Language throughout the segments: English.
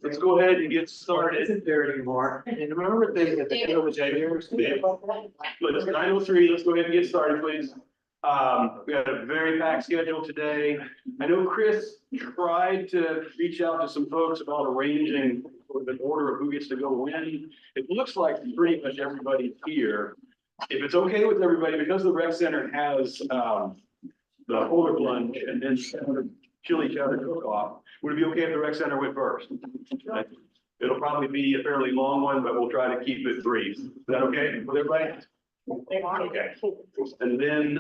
Let's go ahead and get started. Isn't there anymore? And remember things at the end of the day here. It's 9:03. Let's go ahead and get started, please. We got a very packed schedule today. I know Chris tried to reach out to some folks about arranging an order of who gets to go when. It looks like pretty much everybody's here. If it's okay with everybody, because the rec center has the Holder lunch and then chili chowder cook-off, would it be okay if the rec center went first? It'll probably be a fairly long one, but we'll try to keep it brief. Is that okay with everybody? Okay. And then,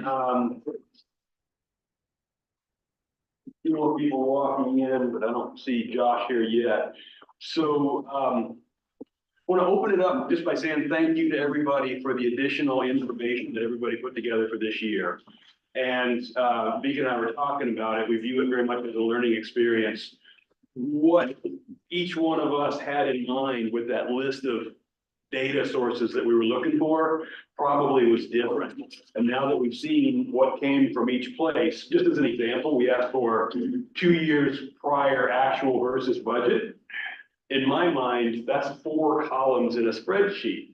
few more people walking in, but I don't see Josh here yet. So, I want to open it up just by saying thank you to everybody for the additional information that everybody put together for this year. And Beacon and I were talking about it. We view it very much as a learning experience. What each one of us had in mind with that list of data sources that we were looking for probably was different. And now that we've seen what came from each place, just as an example, we asked for 2 years prior actual versus budget. In my mind, that's 4 columns in a spreadsheet.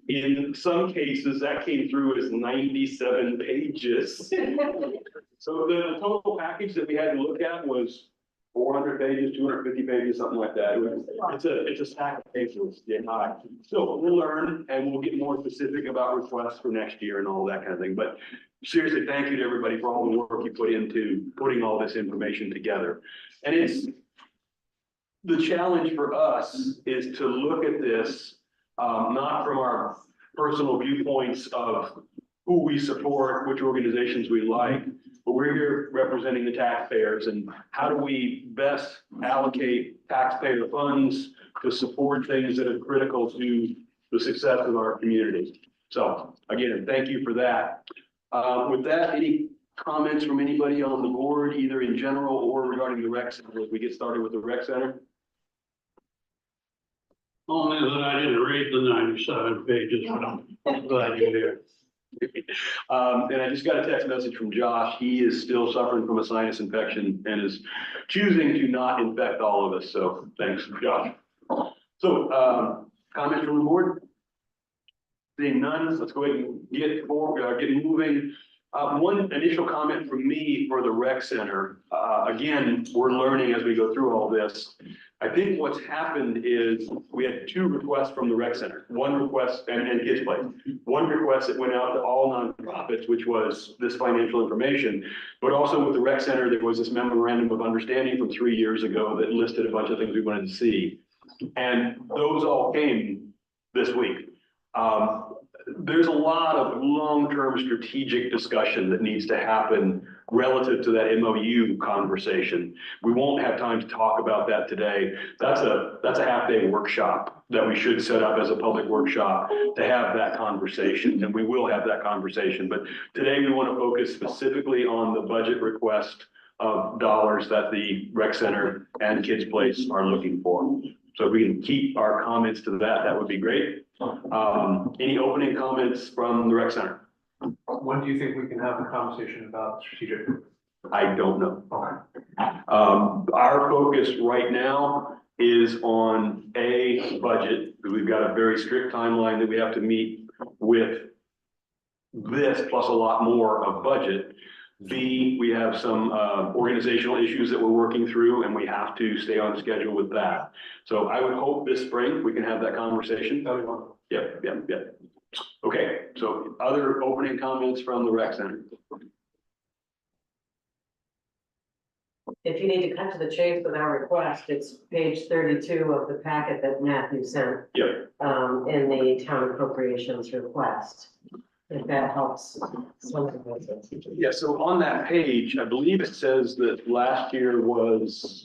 In some cases, that came through as 97 pages. So the total package that we had to look at was 400 pages, 250 pages, something like that. It's a stack of pages. Yeah. So we'll learn and we'll get more specific about requests for next year and all that kind of thing. But seriously, thank you to everybody for all the work you put into putting all this information together. And the challenge for us is to look at this, not from our personal viewpoints of who we support, which organizations we like, but we're here representing the taxpayers and how do we best allocate taxpayer funds to support things that are critical to the success of our community. So again, thank you for that. With that, any comments from anybody on the board, either in general or regarding the rec center, as we get started with the rec center? Only that I didn't read the 97 pages, but I'm glad you did. And I just got a text message from Josh. He is still suffering from a sinus infection and is choosing to not infect all of us. So thanks, Josh. So comments from the board? Seeing none, let's go ahead and get moving. One initial comment from me for the rec center. Again, we're learning as we go through all this. I think what's happened is we had 2 requests from the rec center. One request and Kids Place. One request that went out to all nonprofits, which was this financial information. But also with the rec center, there was this memorandum of understanding from 3 years ago that listed a bunch of things we wanted to see. And those all came this week. There's a lot of long-term strategic discussion that needs to happen relative to that MOU conversation. We won't have time to talk about that today. That's a half-day workshop that we should set up as a public workshop to have that conversation, and we will have that conversation. But today we want to focus specifically on the budget request of dollars that the rec center and Kids Place are looking for. So if we can keep our comments to that, that would be great. Any opening comments from the rec center? When do you think we can have a conversation about strategic? I don't know. Okay. Our focus right now is on a budget. We've got a very strict timeline that we have to meet with this plus a lot more of budget. B, we have some organizational issues that we're working through and we have to stay on schedule with that. So I would hope this spring we can have that conversation. Yep. Okay, so other opening comments from the rec center? If you need to cut to the chase with our request, it's page 32 of the packet that Matthew sent. Yep. In the town appropriations request. If that helps. Yeah, so on that page, I believe it says that last year was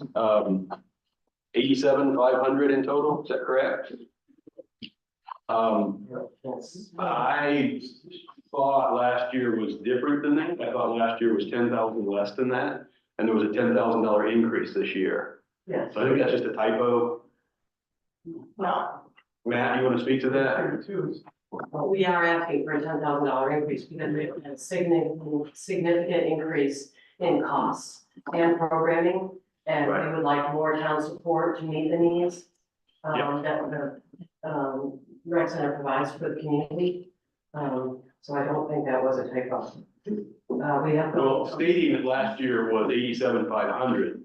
87,500 in total. Is that correct? Yes. I thought last year was different than that. I thought last year was 10,000 less than that, and there was a $10,000 increase this year. Yes. So I think that's just a typo. No. Matt, you want to speak to that? We are asking for a $10,000 increase because we have a significant increase in costs and programming. And Right. we would like more town support to meet the needs. Yeah. That the, rec center provides for the community. So I don't think that was a typo. We have. Well, stating that last year was 87,500.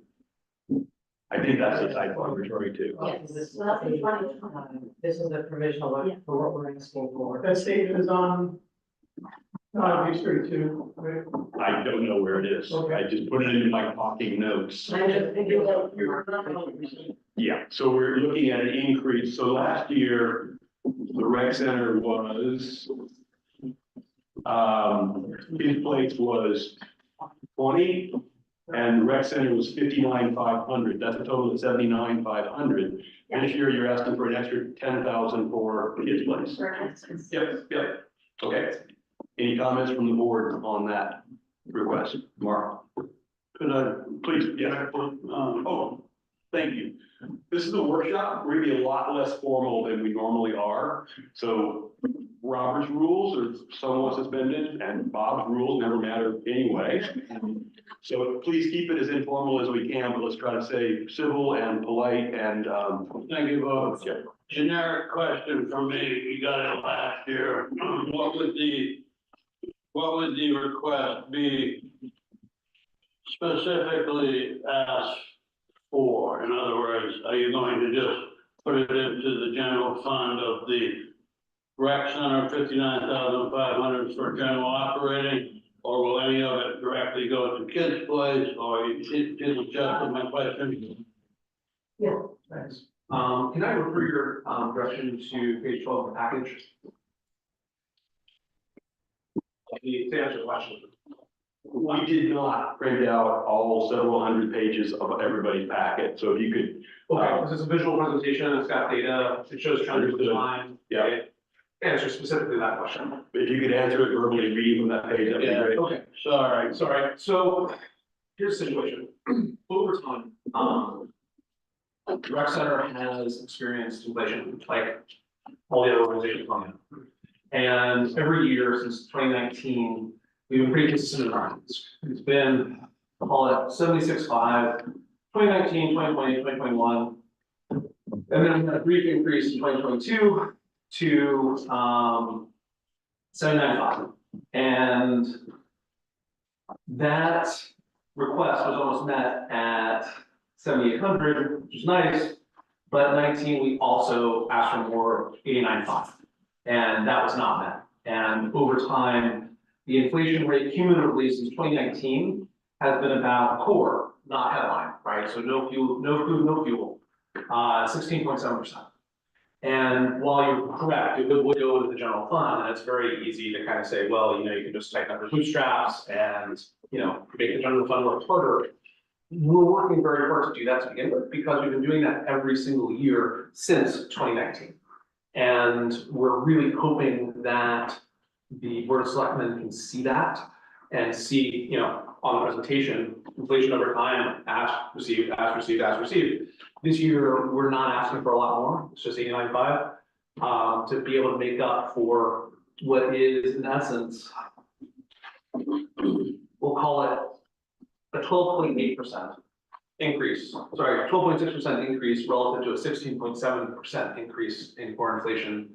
I think that's the typo I'm referring to. Yes, this is a provisional one for what we're asking for. That statement is on, page 32, right? I don't know where it is. I just put it in my talking notes. I'm just thinking that Yeah, so we're looking at an increase. So last year, the rec center was, his place was 20, and the rec center was 59,500. That's a total of 79,500. This year, you're asking for an extra 10,000 for his place. Yep. Okay. Any comments from the board on that request? Mark? Could I, Please, yeah. um, Oh, thank you. This is a workshop. We're gonna be a lot less formal than we normally are. So Robert's rules are somewhat suspended, and Bob's rules never matter anyway. So please keep it as informal as we can, but let's try to stay civil and polite and, thank you both. yeah. Generic question for me, you got it last year. What would the request be specifically asked for? In other words, are you going to just put it into the general fund of the rec center, 59,500 for general operating? Or will any of it directly go to kids' place, or you did adjust my question? Thanks. Can I refer your, direction to page 12 of the package? To answer the question. We did not print out all several hundred pages of everybody's packet, so if you could, Okay, this is a visual presentation, it's got data, it shows trends over time. Yeah. It answers specifically that question. if you could answer it verbally, read from that page, that'd be Yeah. great. Okay, Sorry. sorry, so here's the situation. Over time, rec center has experienced inflation, like all the other organizations on it. And every year since 2019, we've been pretty consistent around this. It's been, call it 76.5, 2019, 2020, 2021. And then we had a brief increase in 2022 to 79.5. And that request was almost met at 7,800, which is nice. But 19, we also asked for more, 89.5. And that was not met. And over time, the inflation rate cumulatively since 2019 has been about core, not headline, right? So no fuel, no food, no fuel, 16.7%. And while you're correct, it would go to the general fund, and it's very easy to kind of say, well, you know, you can just tighten up your bootstraps and, you know, make the general fund work harder. We're working very hard to do that to begin with, because we've been doing that every single year since 2019. And we're really hoping that the Board of Selectmen can see that and see, you know, on the presentation, inflation over time, asked, received, asked, received, asked, received. This year, we're not asking for a lot more, it's just 89.5, to be able to make up for what is in essence, we'll call it a 12.8% increase, sorry, 12.6% increase relative to a 16.7% increase in core inflation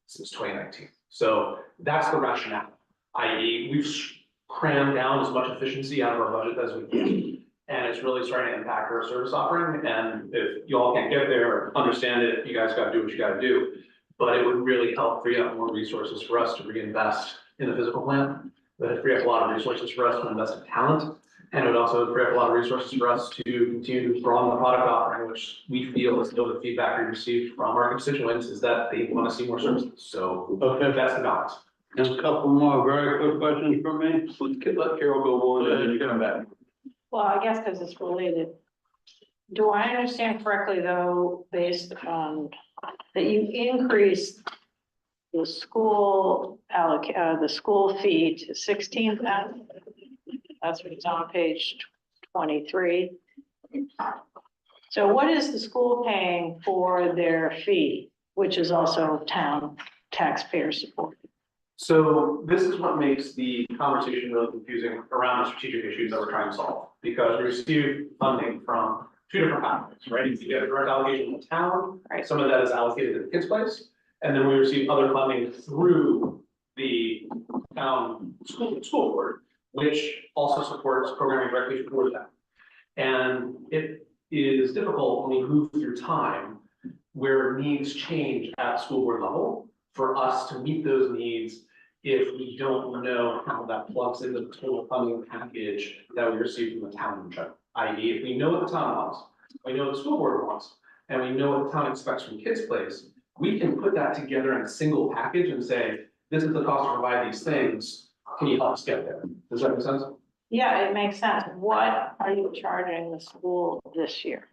since 2019. So that's the rationale, i.e. we've crammed down as much efficiency out of our budget as we can. And it's really starting to impact our service offering. And if you all can't get there, understand it, you guys gotta do what you gotta do. But it would really help free up more resources for us to reinvest in the physical plant. But it'd free up a lot of resources for us to invest in talent. And it would also free up a lot of resources for us to continue to broaden the product offering, which we feel is still the feedback we received from our constituents is that they want to see more services. So Okay, that's the balance. and a couple more very quick questions for me. Let Carol go on and then you come back. Well, I guess because it's related. Do I understand correctly, though, based on that you increased the school the school fee to 16,000? That's what it's on page 23. So what is the school paying for their fee, which is also town taxpayer support? So this is what makes the conversation really confusing around the strategic issues that we're trying to solve. Because we receive funding from two different pathways, right? You get a direct allocation from the town, Right. some of that is allocated to the kids' place. And then we receive other funding through the town school board, which also supports programming directly for them. And it is difficult when we move through time where needs change at the school board level for us to meet those needs if we don't know how that plugs into the total funding package that we receive from the town in general. I.e., if we know what the town wants, we know what the school board wants, and we know what the town expects from kids' place, we can put that together in a single package and say, this is the cost to provide these things, can you help us get there? Does that make sense? Yeah, it makes sense. What are you charging the school this year?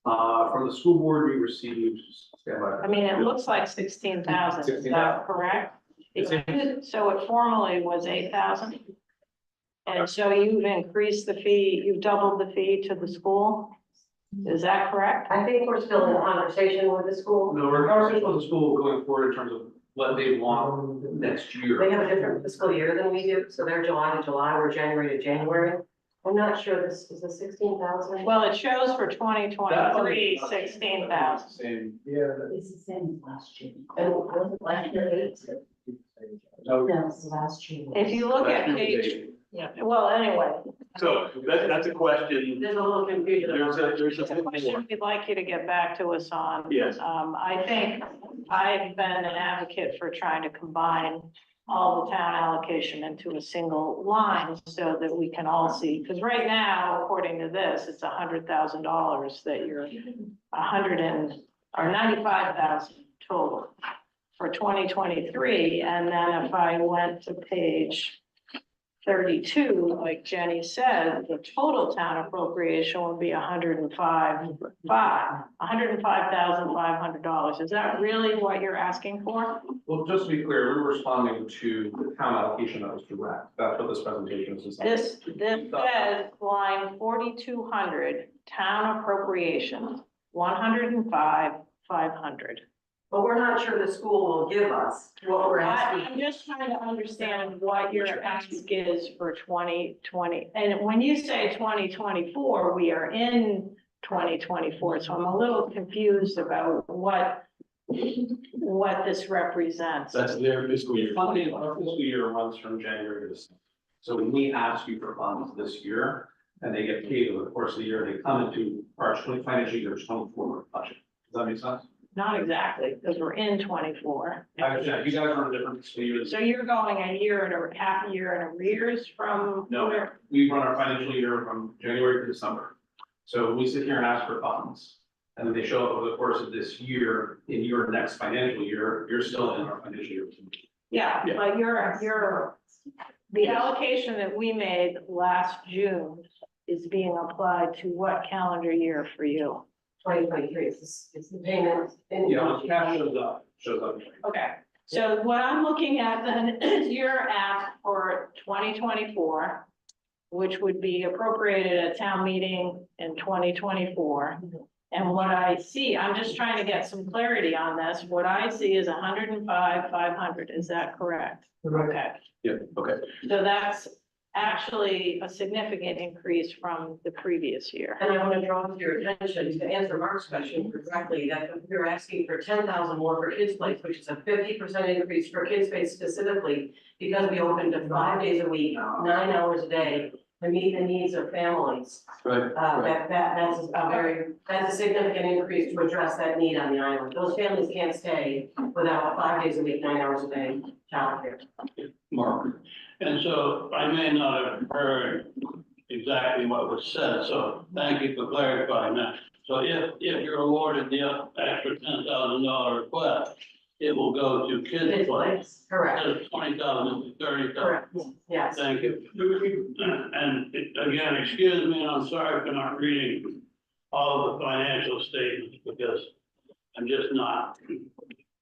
From the school board, we received, stand by. I mean, it looks like 16,000, is that correct? So it formally was 8,000? And so you've increased the fee, you've doubled the fee to the school? Is that correct? I think we're still in conversation with the school. No, we're conversation with the school going forward in terms of what they want next They year. have a different fiscal year than we do, so they're July to July, we're January to January. I'm not sure this is a 16,000. Well, it shows for 2023, 16,000. Same. It's the same as last year. And was it last year 8? No, No, it's last year. If you look at page, yeah, well, anyway, So that's a question. There's a little confusion. There's a it's a bit question more. we'd like you to get back to us on. Yes. I think I've been an advocate for trying to combine all the town allocation into a single line so that we can all see, because right now, according to this, it's $100,000 that you're 95,000 total for 2023. And then if I went to page 32, like Jenny said, the total town appropriation would be $105,500. Is that really what you're asking for? Well, just to be clear, we're responding to the town allocation that was direct. That's what this presentation is designed. This says line 4,200, town appropriations, 105,500. But we're not sure the school will give us what we're asking. I'm just trying to understand what your ask is for 2020. And when you say 2024, we are in 2024. So I'm a little confused about what this represents. That's their fiscal year. Funding, our fiscal year runs from January to December. So when we ask you for funds this year, and they get paid over the course of the year, they come into our financial year 24 budget. Does that make sense? Not exactly, because we're in 24. I understand, you guys are on a different fiscal year. So you're going a year and a half a year in arrears from No, where? we run our financial year from January to December. So we sit here and ask for funds, and then they show up over the course of this year, in your next financial year, you're still in our financial year. Yeah, Yeah. but the allocation that we made last June is being applied to what calendar year for you? 2023, it's the payment. in- Yeah, cash shows up. Okay, so what I'm looking at then is your ask for 2024, which would be appropriated at town meeting in 2024. And what I see, I'm just trying to get some clarity on this. What I see is 105,500. Is that correct? Okay, Yeah, okay. so that's actually a significant increase from the previous year. And I want to draw to your attention to answer Mark's question correctly, that you're asking for 10,000 more for Kids Place, which is a 50% increase for Kids Place specifically, because we opened to 5 days a week, 9 hours a day, to meet the needs of families. Right. That's a significant increase to address that need on the island. Those families can't stay without 5 days a week, 9 hours a day childcare. Mark. And so I may not have heard exactly what was said, so thank you for clarifying that. So if you're awarded the extra $10,000 request, it will go to Kids Kids Place. Place, correct, Instead of 20,000 to 30,000. correct, yes. Thank you. And again, excuse me, and I'm sorry for not reading all of the financial statements because I'm just not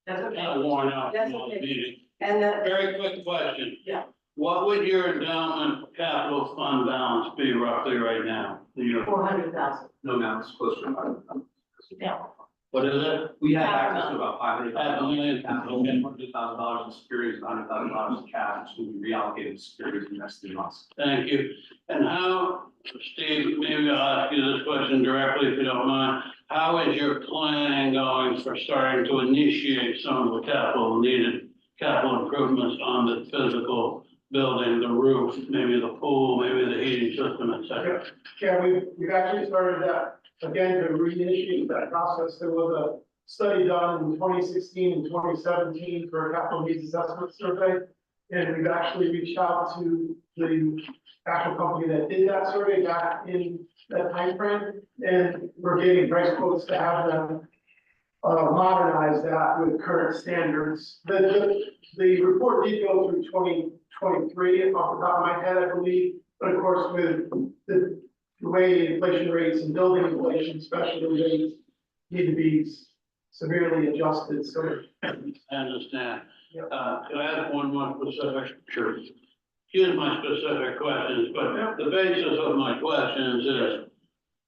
That's okay. worn out That's from all the okay. meetings. And the, Very quick question. Yeah. What would your endowment capital fund balance be roughly right now? 400,000. No, now it's closer to 5,000. Yeah. What is it? We have Half a access to about $500,000. $100,000 in securities, $100,000 in cash, which will be reallocated to securities in the next 3 months. Thank you. And how, Steve, maybe I'll ask you this question directly if you don't mind. How is your planning going for starting to initiate some of the capital improvements on the physical building, the roof, maybe the pool, maybe the heating system, et cetera? Yeah, we've actually started that, again, to reinitiate that process. There was a study done in 2016 and 2017 for a capital needs assessment survey. And we've actually reached out to the actual company that did that survey back in that timeframe. And we're getting price quotes to have them modernize that with current standards. The report did go through 2023 off the top of my head, I believe. But of course, with the way inflation rates and building inflation, especially, they need to be severely adjusted, so. I understand. Yep. Can I ask one more specific? Sure. Here's my specific questions, but the basis of my questions is,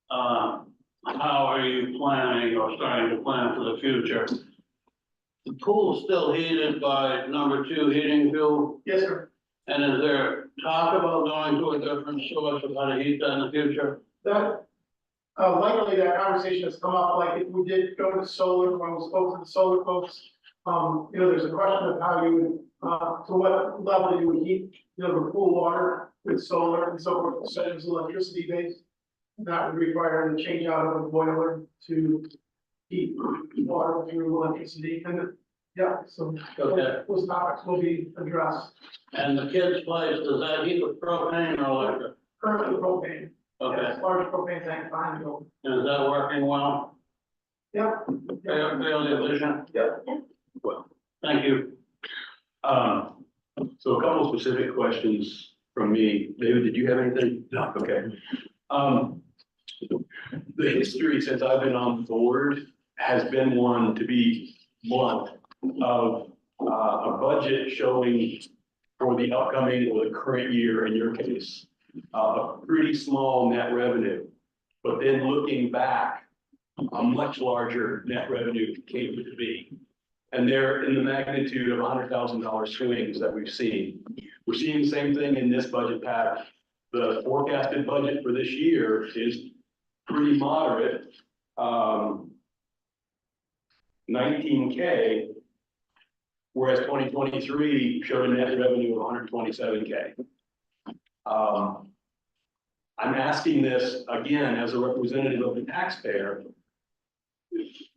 how are you planning or starting to plan for the future? The pool's still heated by #2 heating fuel, Yes, sir. and is there talk about going to a different source of how to heat that in the future? That, likely that conversation has come up, like if we did go to solar, when we spoke to the solar folks, there's a question of how you would, to what level you would heat, the pool water with solar and so forth, so it's electricity based. That would require a change out of a boiler to heat water through electricity, and, yeah, so Okay. those topics will be addressed. And the kids' place, does that heat with propane or electric? Currently propane, Okay, large propane tank behind the building. and is that working well? Yep. Fairly efficient? Yep. Well, Thank you. so a couple of specific questions from me. David, did you have anything? No. Okay. The history since I've been on board has been one, to be blunt, of a budget showing for the upcoming or the current year, in your case, a pretty small net revenue. But then looking back, a much larger net revenue came to be. And they're in the magnitude of $100,000 swings that we've seen. We're seeing the same thing in this budget pattern. The forecasted budget for this year is pretty moderate, 19K, whereas 2023 showed a net revenue of 127K. I'm asking this again as a representative of the taxpayer.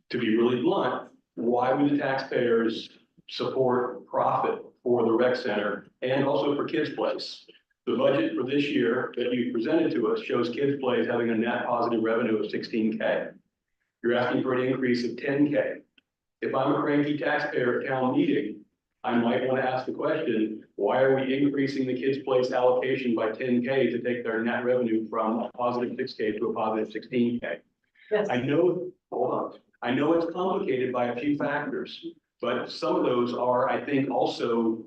To be really blunt, why would the taxpayers support profit for the rec center and also for Kids Place? The budget for this year that you presented to us shows Kids Place having a net positive revenue of 16K. You're asking for an increase of 10K. If I'm a cranky taxpayer at town meeting, I might want to ask the question, why are we increasing the Kids Place allocation by 10K to take their net revenue from a positive 6K to a positive 16K? Yes. I know, hold on, I know it's complicated by a few factors, but some of those are, I think, also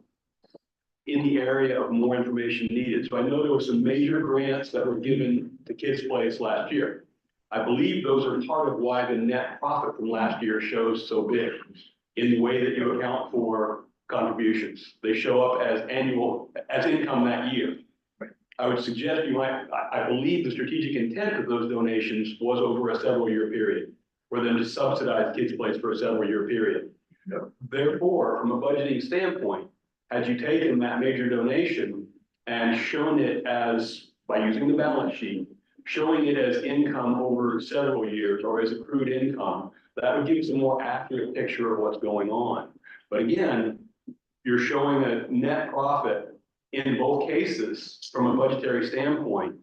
in the area of more information needed. So I know there were some major grants that were given to Kids Place last year. I believe those are part of why the net profit from last year shows so big in the way that you account for contributions. They show up as income that year. I would suggest you might, I believe the strategic intent of those donations was over a several-year period, for them to subsidize Kids Place for a several-year period. Therefore, from a budgeting standpoint, had you taken that major donation and shown it as, by using the balance sheet, showing it as income over several years or as accrued income, that would give us a more accurate picture of what's going on. But again, you're showing a net profit in both cases from a budgetary standpoint.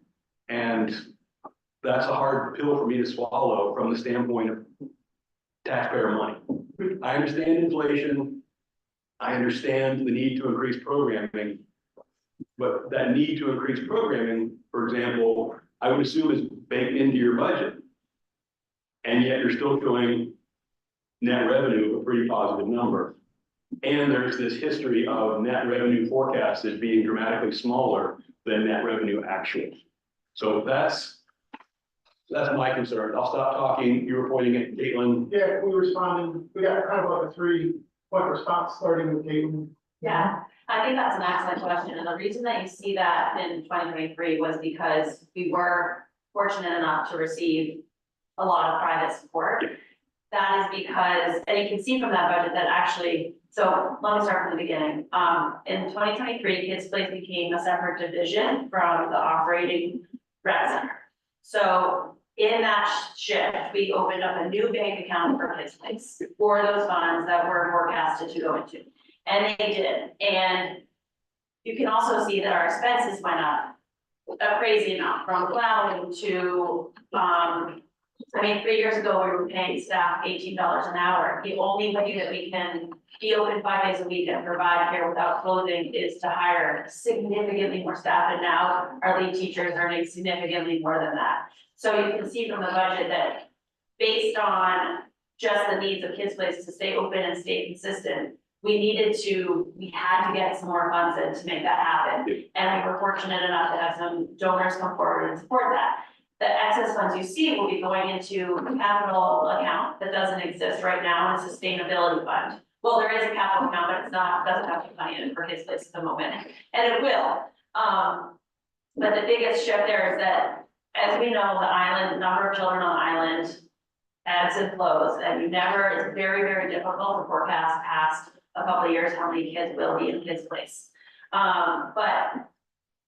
And that's a hard pill for me to swallow from the standpoint of taxpayer money. I understand inflation. I understand the need to increase programming, but that need to increase programming, for example, I would assume is baked into your budget. And yet you're still showing net revenue, a pretty positive number. And there's this history of net revenue forecasted being dramatically smaller than net revenue actual. So that's That's my concern. I'll stop talking. You were pointing at Caitlin. Yeah, we responded, we got kind of like a 3-point response, starting with Caitlin. Yeah, I think that's an excellent question, and the reason that you see that in 2023 was because we were fortunate enough to receive a lot of private support. That is because, and you can see from that budget that actually, so let me start from the beginning. In 2023, Kids Place became a separate division from the operating rec center. So in that shift, we opened up a new bank account for Kids Place for those funds that were forecasted to go into. And they did, and you can also see that our expenses went up a crazy amount, from plowing to, 3 years ago, we were paying staff $18 an hour. The only way that we can be open 5 days a week and provide care without closing is to hire significantly more staff, and now our lead teacher is earning significantly more than that. So you can see from the budget that based on just the needs of Kids Place to stay open and stay consistent, we had to get some more funds in to make that happen. And we were fortunate enough to have some donors come forward and support that. The excess funds you see will be going into a capital account that doesn't exist right now, and a sustainability fund. Well, there is a capital account, but doesn't have any money in it for Kids Place at the moment, and it will. But the biggest shift there is that, as we know, the number of children on the island ebbs and flows, and it's very, very difficult to forecast past a couple of years how many kids will be in Kids Place. But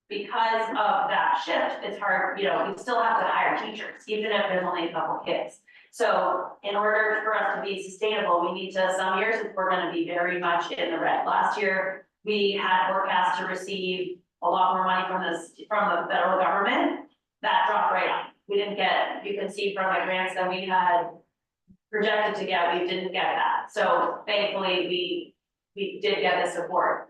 because of that shift, it's hard, we still have to hire teachers, even if there's only a couple kids. So in order for us to be sustainable, we need to, some years we're gonna be very much in the red. Last year, we had forecast to receive a lot more money from the federal government. That dropped right off. We didn't get, you can see from the grants that we had projected to get, we didn't get that. So thankfully, we did get the support.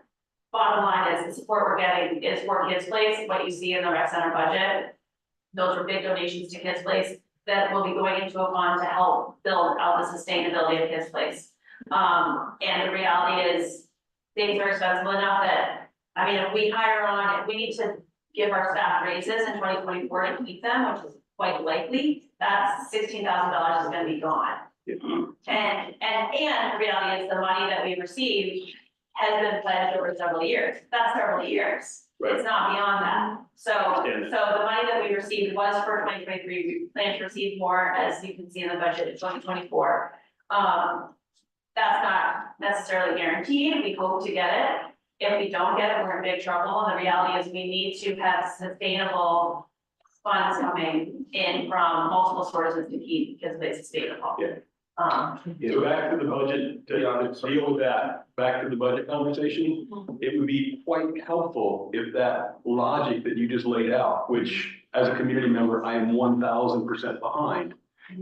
Bottom line is, the support we're getting is for Kids Place. What you see in the rec center budget, those were big donations to Kids Place that will be going into a fund to help build out the sustainability of Kids Place. And the reality is, things are expensive enough that, if we if we need to give our staff raises in 2024 to keep them, which is quite likely, that's $16,000 is gonna be gone. And the reality is, the money that we received has been pledged over several years. That's several years. Right. It's not beyond that. So Understand. the money that we received was for 2023. We plan to receive more, as you can see in the budget, in 2024. That's not necessarily guaranteed. We hope to get it. If we don't get it, we're in big trouble. And the reality is, we need to have sustainable funds coming in from multiple sources to keep Kids Place sustainable. Yeah. So back to the budget, to deal with that, back to the budget conversation, it would be quite helpful if that logic that you just laid out, which as a community member, I am 1000% behind.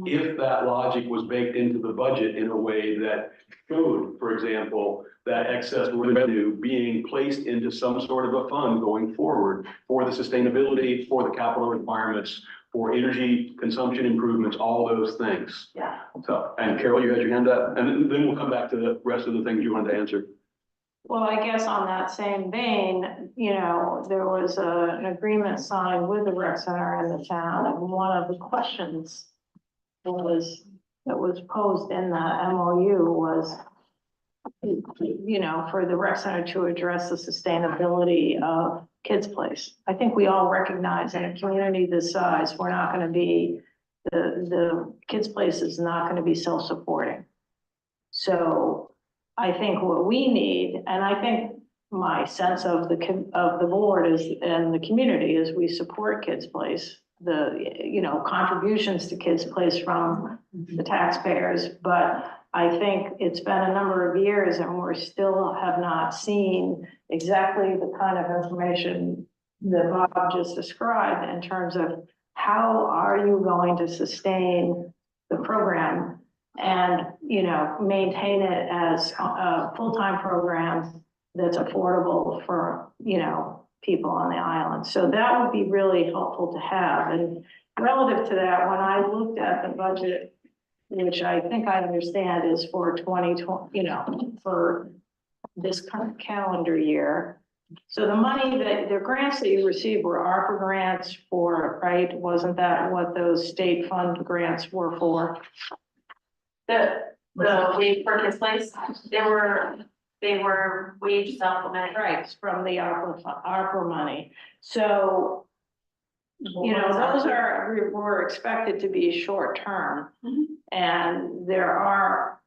If that logic was baked into the budget in a way that showed, for example, that excess revenue being placed into some sort of a fund going forward for the sustainability, for the capital requirements, for energy consumption improvements, all those things. Yeah. So, and Carol, you had your hand up, and then we'll come back to the rest of the things you wanted to answer. Well, I guess on that same vein, there was an agreement signed with the rec center in the town, and one of the questions that was posed in the MOU was, for the rec center to address the sustainability of Kids Place. I think we all recognize, in a community this size, we're not going to be, the Kids Place is not going to be self-supporting. So I think what we need, and I think my sense of the board is, and the community, is we support Kids Place, the contributions to Kids Place from the taxpayers, but I think it's been a number of years and we still have not seen exactly the kind of information that Bob just described in terms of how are you going to sustain the program and, maintain it as a full-time program that's affordable for, people on the island. So that would be really helpful to have. And relative to that, when I looked at the budget, which I think I understand is for 2020, for this current calendar year, So the money that, the grants that you received were ARPA grants for, right? Wasn't that what those state fund grants were for? The wage for kids place, they were wage supplement. Right, from the ARPA money. So, you know, those were expected to be short-term. Mhm. And there are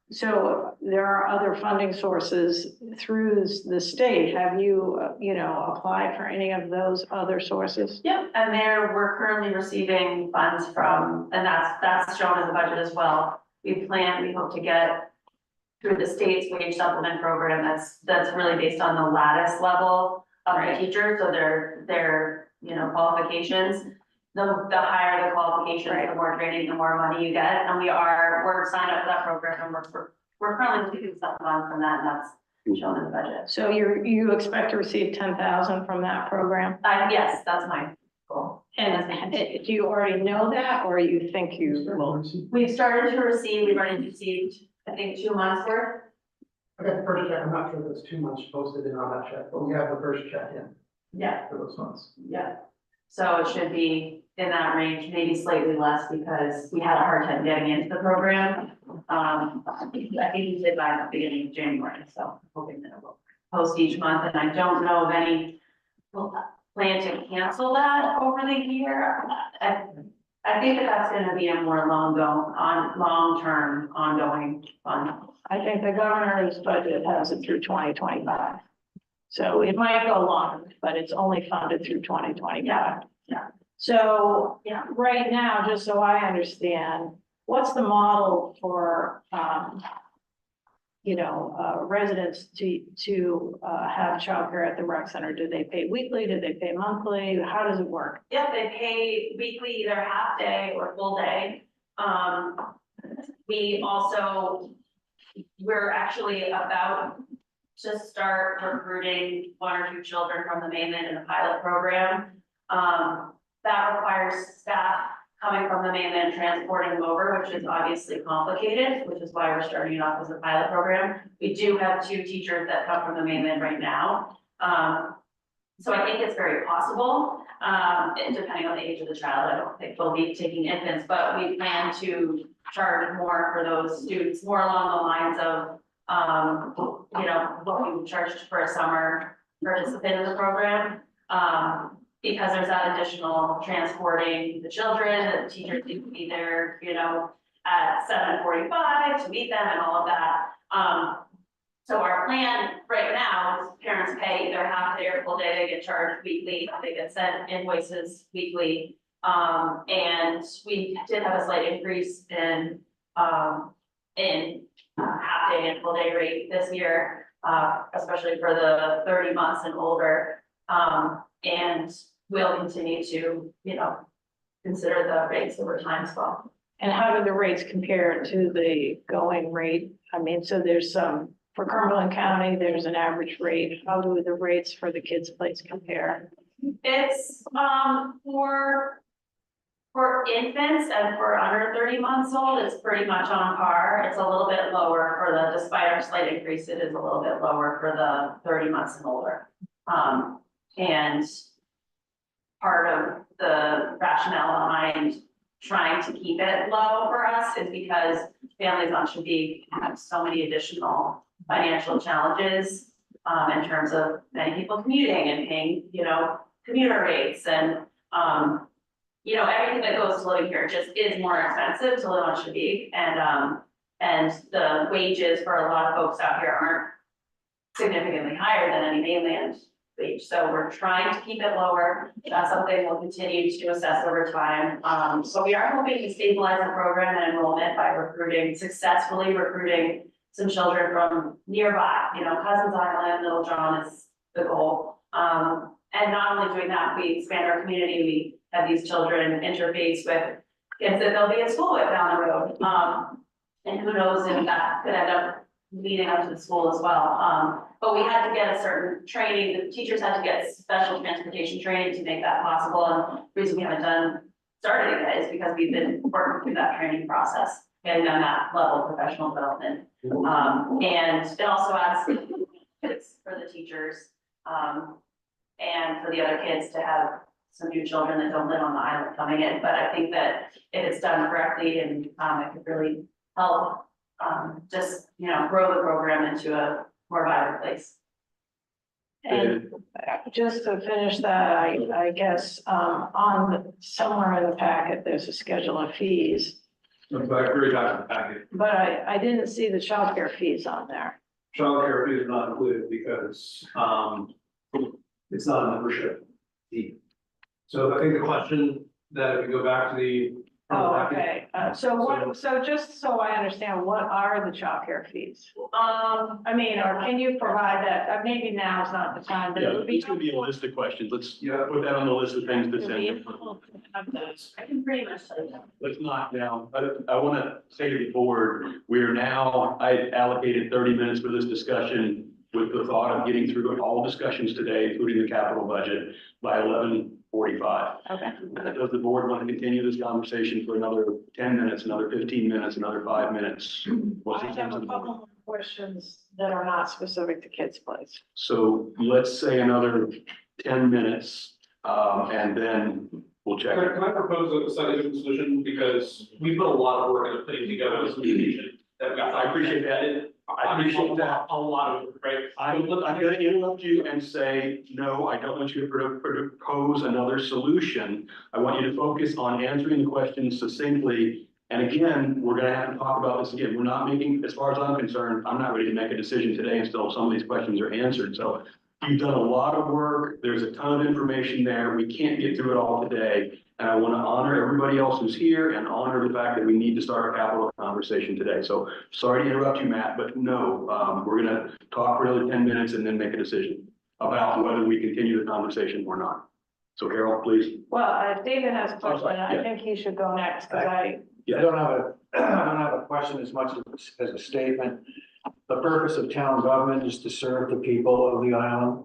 other funding sources through the state. Have you, you know, applied for any of those other sources? Yep, and we're currently receiving funds from, and that's shown in the budget as well. We hope to get through the state's wage supplement program, that's really based on the lattice level of the Right. teacher, so their, you know, qualifications. The higher the qualifications, Right. the more training, the more money you get, and we're signed up for that program, and we're currently receiving some funds from that, and that's shown in the budget. So you expect to receive 10,000 from that program? Yes, that's my goal. And do you already know that, or you think you will? We've started to receive, we've already received, I think, 2 months worth. I got the first check, I'm not sure if there's 2 months posted in on that check, but we have the first check in Yeah. for those months. Yeah, so it should be in that range, maybe slightly less, because we had a hard time getting into the program. I think we did by the beginning of January, so I'm hoping that it will post each month, and I don't know of any plan to cancel that over the year. I think that's gonna be a more long-term ongoing fund. I think the governor's budget has it through 2025. So it might go longer, but it's only funded through 2025. Yeah. So, Yeah. right now, just so I understand, what's the model for, residents to have childcare at the rec center? Do they pay weekly? Do they pay monthly? How does it work? Yep, they pay weekly, either half day or full day. We're actually about to start recruiting 1 or 2 children from the mainland in a pilot program. That requires staff coming from the mainland, transporting them over, which is obviously complicated, which is why we're starting it off as a pilot program. We do have 2 teachers that come from the mainland right now. So I think it's very possible, and depending on the age of the child. I don't think we'll be taking infants, but we plan to charge more for those students, more along the lines of, what we charged for a summer participant in the program. Because there's that additional transporting the children, the teachers need to be there, at 7:45 to meet them and all of that. So our plan right now is parents pay either half day or full day, they get charged weekly, they get sent invoices weekly. And we did have a slight increase in half day and full day rate this year, especially for the 30 months and older. And we'll continue to, consider the rates over time as well. And how do the rates compare to the going rate? I mean, so there's some, for Cumberland County, there's an average rate. How do the rates for the kids' place compare? It's, for infants and for under 30 months old, it's pretty much on par. It's a little bit lower despite our slight increase, it is a little bit lower for the 30 months and older. And part of the rationale behind trying to keep it low for us is because families on Shabik have so many additional financial challenges in terms of many people commuting and paying, commuter rates and, everything that goes to living here just is more expensive to live on Shabik. And the wages for a lot of folks out here aren't significantly higher than any mainland wage. So we're trying to keep it lower. That's something we'll continue to assess over time. So we are hoping to stabilize the program and enrollment by successfully recruiting some children from nearby, Cousins Island, Little John is the goal. And not only doing that, we expand our community. We have these children interface with kids that they'll be in school with down the road. And who knows if that could end up leading up to the school as well. But we had to get a certain training, the teachers had to get special transportation training to make that possible. And the reason we haven't started it is because we've been working through that training process, getting them that level of professional development. And it also adds kids for the teachers. and for the other kids to have some new children that don't live on the island coming in. But I think that if it's done correctly and, it could really help, just, grow the program into a more vibrant place. And just to finish that, I guess, somewhere in the packet, there's a schedule of fees, Very document packet. but I didn't see the childcare fees on there. Childcare fee is not included because, it's not a membership fee. So I think the question that if you go back to the. Oh, okay, so just so I understand, what are the childcare fees? I mean, or can you provide that, maybe now is not the time, but it Yeah, would be. it's gonna be a list of questions. Let's Yeah. put that on the list of things to It'd be send. helpful to have those. I can pretty much say that. Let's knock down, I want to say to the board, I allocated 30 minutes for this discussion with the thought of getting through all discussions today, including the capital budget, by 11:45. Okay. Does the board want to continue this conversation for another 10 minutes, another 15 minutes, another 5 minutes? What's the I sense have of a the couple board? more questions that are not specific to Kids Place. So let's say another 10 minutes, and then we'll check. Can I propose a slightly different solution, because we put a lot of work into putting together this solution that we. I appreciate that. I appreciate that. A lot of, it, right? I'm gonna interrupt you and say, no, I don't want you to propose another solution. I want you to focus on answering the questions succinctly. And again, we're gonna have to talk about this again. We're not making, as far as I'm concerned, I'm not ready to make a decision today until some of these questions are answered. So you've done a lot of work. There's a ton of information there. We can't get through it all today. And I want to honor everybody else who's here and honor the fact that we need to start a capital conversation today. So sorry to interrupt you, Matt, but no, we're gonna talk for another 10 minutes and then make a decision about whether we continue the conversation or not. So Carol, please. Well, if David has a Oh, question, sorry, I yeah. think he should go next, because I don't have a question as much as a statement. The purpose of town government is to serve the people of the island,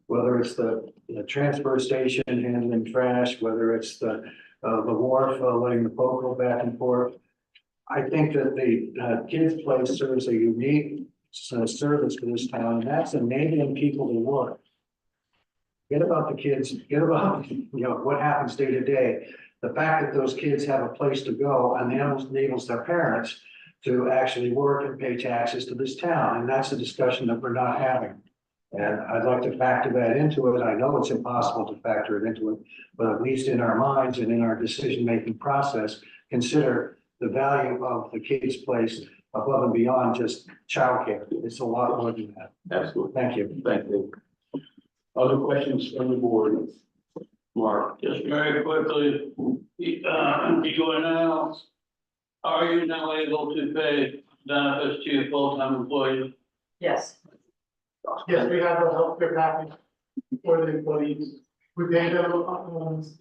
whether it's the transfer station handling trash, whether it's the wharf letting the boat go back and forth. I think that the Kids Place serves a unique service for this town, and that's enabling people to work. Forget about the kids, forget about, what happens day to day. The fact that those kids have a place to go and enables their parents to actually work and pay taxes to this town. And that's a discussion that we're not having. And I'd like to factor that into it. I know it's impossible to factor it into it, but at least in our minds and in our decision-making process, consider the value of the Kids Place above and beyond just childcare. It's a lot more than that. Absolutely. Thank you. Thank you. Other questions from the board? Mark? Just very quickly, are you now able to pay benefits to your full-time employees? Yes. Yes, we have a healthcare package for the employees. We pay them,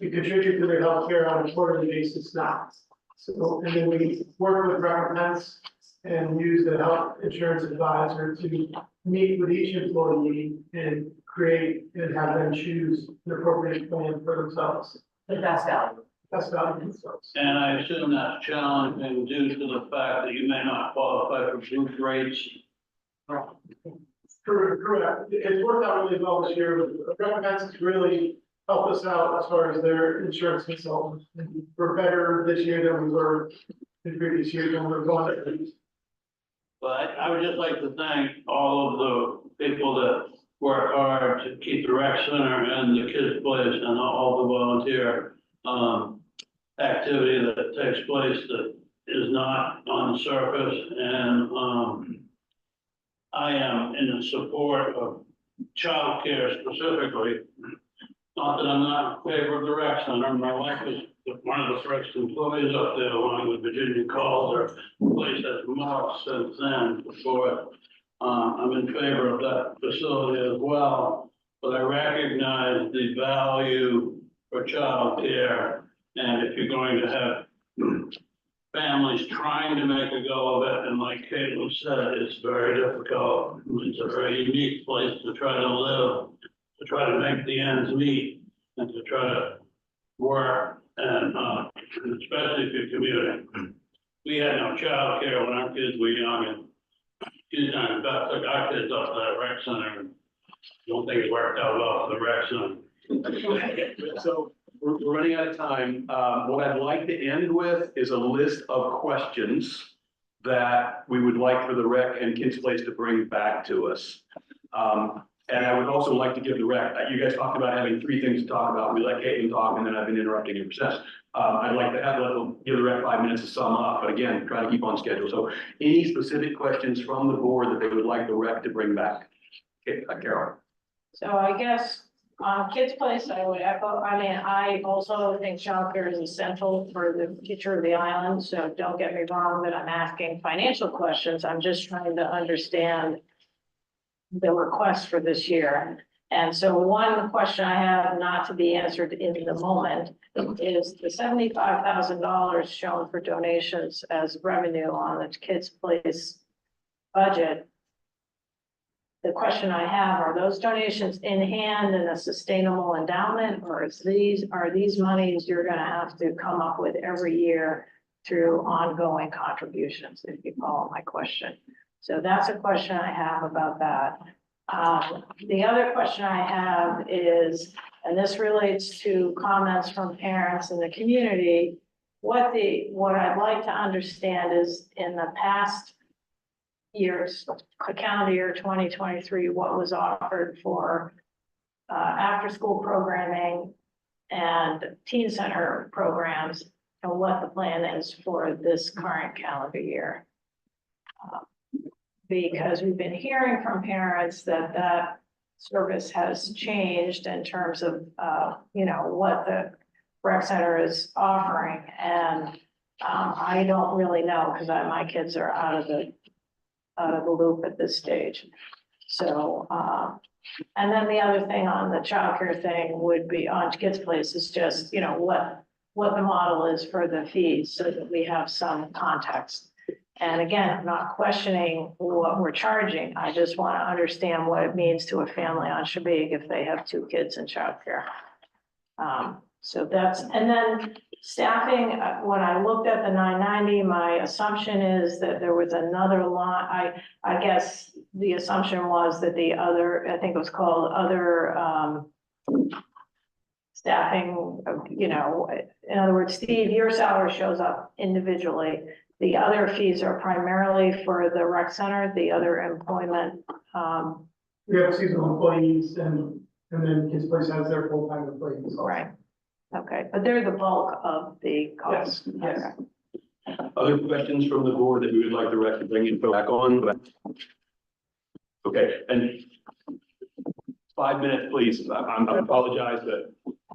we contribute to their healthcare on a quarterly basis now. So, and then we work with recompense and use the health insurance advisor to meet with each employee and create and have them choose an appropriate plan for themselves. The best value. That's value themselves. And I assume that's challenging due to the fact that you may not qualify for booth rates. Correct. It's worked out really well this year. Recompense has really helped us out as far as their insurance consultant. We're better this year than we were in previous years when we were going to these. But I would just like to thank all of the people that work hard to keep the rec center and the Kids Place and all the volunteer activity that takes place that is not on the surface. And I am in support of childcare specifically. Not that I'm not in favor of the rec center. My wife was one of the first employees up there along with Virginia Calder. The place has morphed since then before. I'm in favor of that facility as well, but I recognize the value for childcare. And if you're going to have families trying to make a go of it, and like Caitlin said, it's very difficult. It's a very unique place to try to live, to try to make the ends meet, and to try to work, and especially if you're commuting. We had no childcare when our kids were young, and few times back took our kids up to that rec center and Don't think it worked out well for the rec center. So we're running out of time. What I'd like to end with is a list of questions that we would like for the rec and Kids Place to bring back to us. And I would also like to give the rec, you guys talked about having 3 things to talk about. We let Caitlin talk, and then I've been interrupting ever since. I'd like to give the rec 5 minutes to sum up, but again, try to keep on schedule. So any specific questions from the board that they would like the rec to bring back? Okay, Carol. So I guess on Kids Place, I would echo, I mean, I also think childcare is essential for the future of the island, so don't get me wrong that I'm asking financial questions. I'm just trying to understand the request for this year. And so one question I have not to be answered in the moment is the $75,000 shown for donations as revenue on the Kids Place budget. The question I have, are those donations in hand in a sustainable endowment, or are these monies you're gonna have to come up with every year through ongoing contributions, if you follow my question? So that's a question I have about that. The other question I have is, and this relates to comments from parents in the community, what I'd like to understand is in the past years, calendar year 2023, what was offered for after-school programming and teen center programs, and what the plan is for this current calendar year. Because we've been hearing from parents that service has changed in terms of, what the rec center is offering. And I don't really know, because my kids are out of the loop at this stage. So, and then the other thing on the childcare thing would be on Kids Place is just, what the model is for the fees so that we have some context. And again, I'm not questioning what we're charging. I just want to understand what it means to a family on Shabig if they have 2 kids in childcare. So that's, and then staffing, when I looked at the 990, my assumption is that there was another line. I guess the assumption was that the other, I think it was called other staffing, in other words, Steve, your salary shows up individually. The other fees are primarily for the rec center, the other employment. We have seasonal employees and then Kids Place has their full-time employees. also. Right. Okay, but they're the bulk of the cost. Yes. Okay. Other questions from the board that we would like the rec to bring info back on? Okay, and 5 minutes, please. I apologize, but.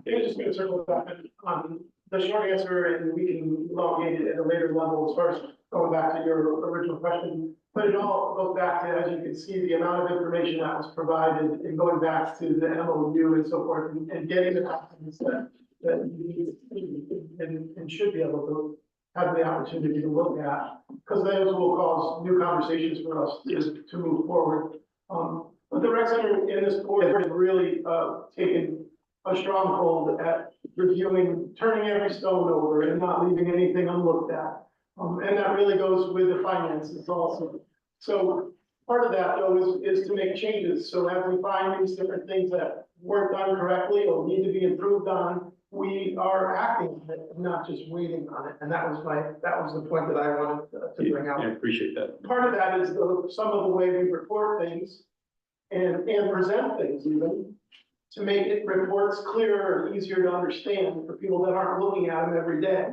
I'm just gonna circle back on the short answer, and we can elongate it at a later level as far as going back to your original question. But it all goes back to, as you can see, the amount of information that was provided and going back to the MOU and so forth and getting the documents that you need and should be able to have the opportunity to look at, because those will cause new conversations for us to move forward. But the rec center in this board has really taken a strong hold at reviewing, turning every stone over and not leaving anything unlooked at. And that really goes with the finances also. So part of that though is to make changes. So as we find these different things that weren't done correctly or need to be improved on, we are acting on it, not just waiting on it. And that was the point that I wanted to bring out. I appreciate that. Part of that is some of the way we report things and present things even, to make it reports clearer and easier to understand for people that aren't looking at them every day.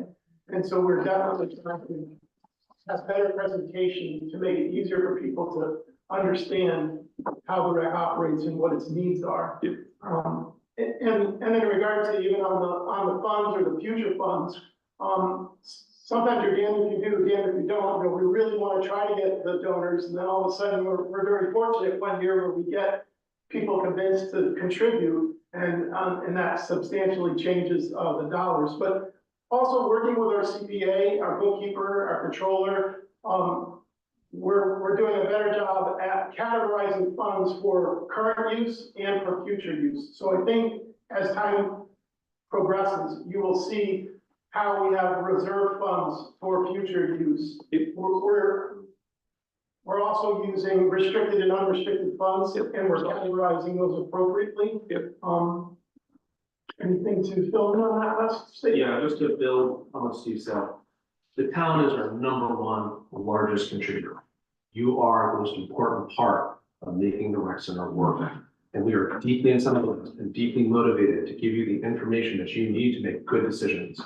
And so we're definitely trying to have better presentation to make it easier for people to understand how the rec operates and what its needs are. And in regard to even on the funds or the future funds, sometimes you're damned if you do, damned if you don't. We really want to try to get the donors, and then all of a sudden we're very fortunate one year where we get people convinced to contribute, and that substantially changes the dollars. But also working with our CPA, our bookkeeper, our controller, we're doing a better job at categorizing funds for current use and for future use. So I think as time progresses, you will see how we have reserve funds for future use. We're We're also using restricted and unrestricted funds, Yep. and we're categorizing those appropriately. Yep. Anything to fill in on that list? Steve? Yeah, just to build on what Steve said, the town is our number one largest contributor. You are the most important part of making the rec center work. And we are deeply incentivized and deeply motivated to give you the information that you need to make good decisions.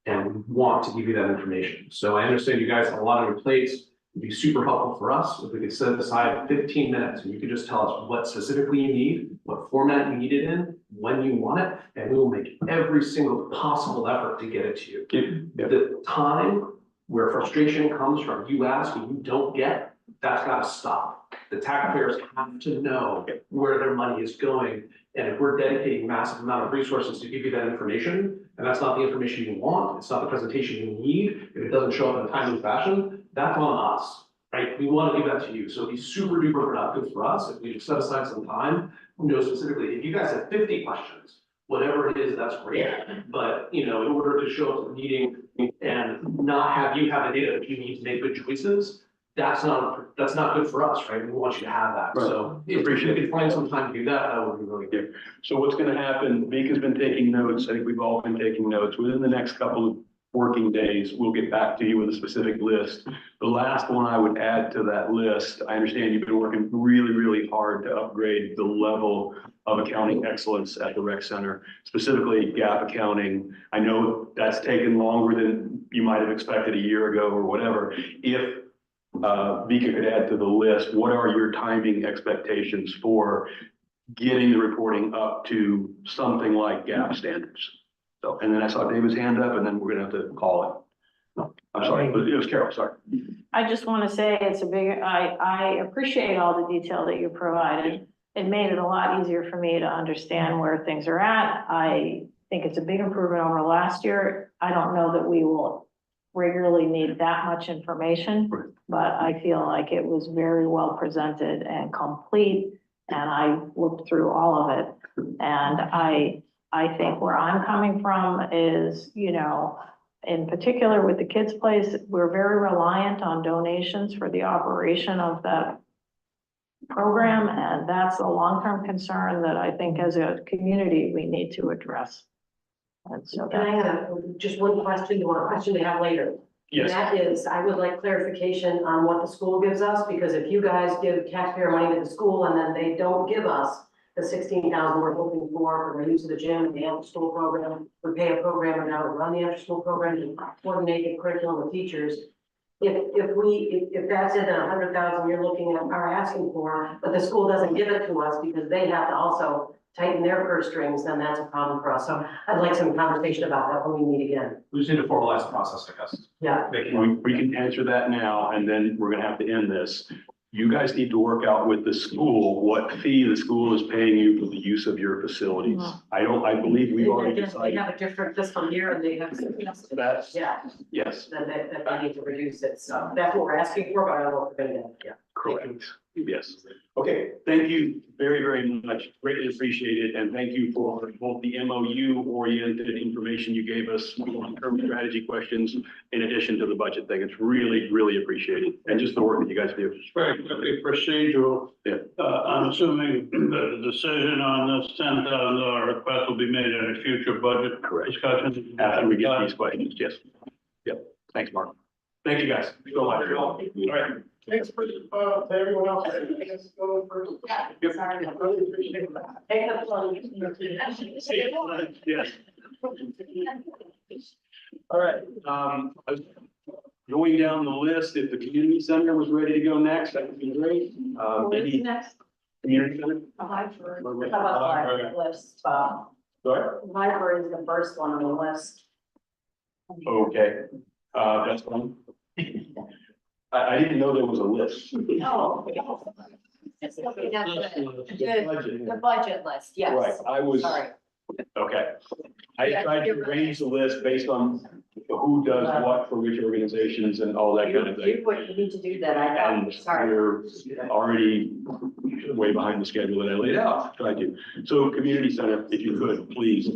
And we want to give you that information. So I understand you guys have a lot on your plates. It'd be super helpful for us if we could set aside 15 minutes and you could just tell us what specifically you need, what format you need it in, when you want it, and we will make every single possible effort to get it to you. The time where frustration comes from you ask and you don't get, that's gotta stop. The taxpayers have to know where their money is going. And if we're dedicating massive amount of resources to give you that information, and that's not the information you want, it's not the presentation you need, if it doesn't show up in a timely fashion, that's on us, right? We want to give that to you. So it'd be super duper productive for us if we set aside some time, specifically, if you guys have 50 questions, whatever it is, that's great. But, in order to show up to the meeting and not have you have the data that you need to make good choices, that's not good for us, right? We want you to have that. Right. So if you could find some time to do that, that would be really good. So what's gonna happen, Mika's been taking notes, I think we've all been taking notes, within the next couple of working days, we'll get back to you with a specific list. The last one I would add to that list, I understand you've been working really, really hard to upgrade the level of accounting excellence at the rec center, specifically gap accounting. I know that's taken longer than you might have expected a year ago or whatever. If Vika could add to the list, what are your timing expectations for getting the reporting up to something like gap standards? So, and then I saw David's hand up and then we're gonna have to call it. No, I'm sorry, but it was Carol, sorry. I just want to say it's a big, I appreciate all the detail that you provided. It made it a lot easier for me to understand where things are at. I think it's a big improvement over last year. I don't know that we will regularly need that much information, but I feel like it was very well presented and complete. And I looked through all of it. And I think where I'm coming from is, in particular with the kids' place, we're very reliant on donations for the operation of that program. And that's a long-term concern that I think as a community, we need to address. And so Can I have just one question or a question to have later? Yes. That is, I would like clarification on what the school gives us, because if you guys give taxpayer money to the school and then they don't give us the 16,000 we're hoping for the use of the gym and the after-school program, we pay a programmer now to run the after-school program and coordinate the curriculum with teachers. If that's it, then 100,000 you're looking at, are asking for, but the school doesn't give it to us because they have to also tighten their purse strings, then that's a problem for us. So I'd like some conversation about that when we meet again. We just need to formalize the process, I guess. Yeah. We can answer that now, and then we're gonna have to end this. You guys need to work out with the school, what fee the school is paying you for the use of your facilities. I believe we've already They decided. have a different fiscal year and they have, That's, yeah, yes, then they need to reduce it. So that's what we're asking for, but I don't know if we're gonna get, yeah. correct. Yes. Okay, thank you very, very much. Greatly appreciate it. And thank you for both the MOU oriented information you gave us, long-term strategy questions, in addition to the budget thing. It's really, really appreciated. And just the work that you guys do. Very quickly procedural. Yeah. I'm assuming that the decision on this $10,000 request will be made in a future budget Correct. discussion. After we get these questions, yes. Yep. Thanks, Mark. Thank you, guys. So much. All right. Thanks for, to everyone else. I guess go first. Yep. Sorry, I really appreciate that. Take the plunge. Yes. All right, going down the list, if the community center was ready to go next, that would be great. Maybe next? community center? How about the library list? Sorry? Library is the first one on the list. Okay, that's fine. I didn't know there was a list. Oh. Just looking at the budget list, yes. Right, I was, Sorry. okay. I tried to arrange the list based on who does what for which organizations and all that kind of thing. You would need to do that, I know, And sorry. we're already way behind the schedule that I laid out, tried to. So community center, if you could, please,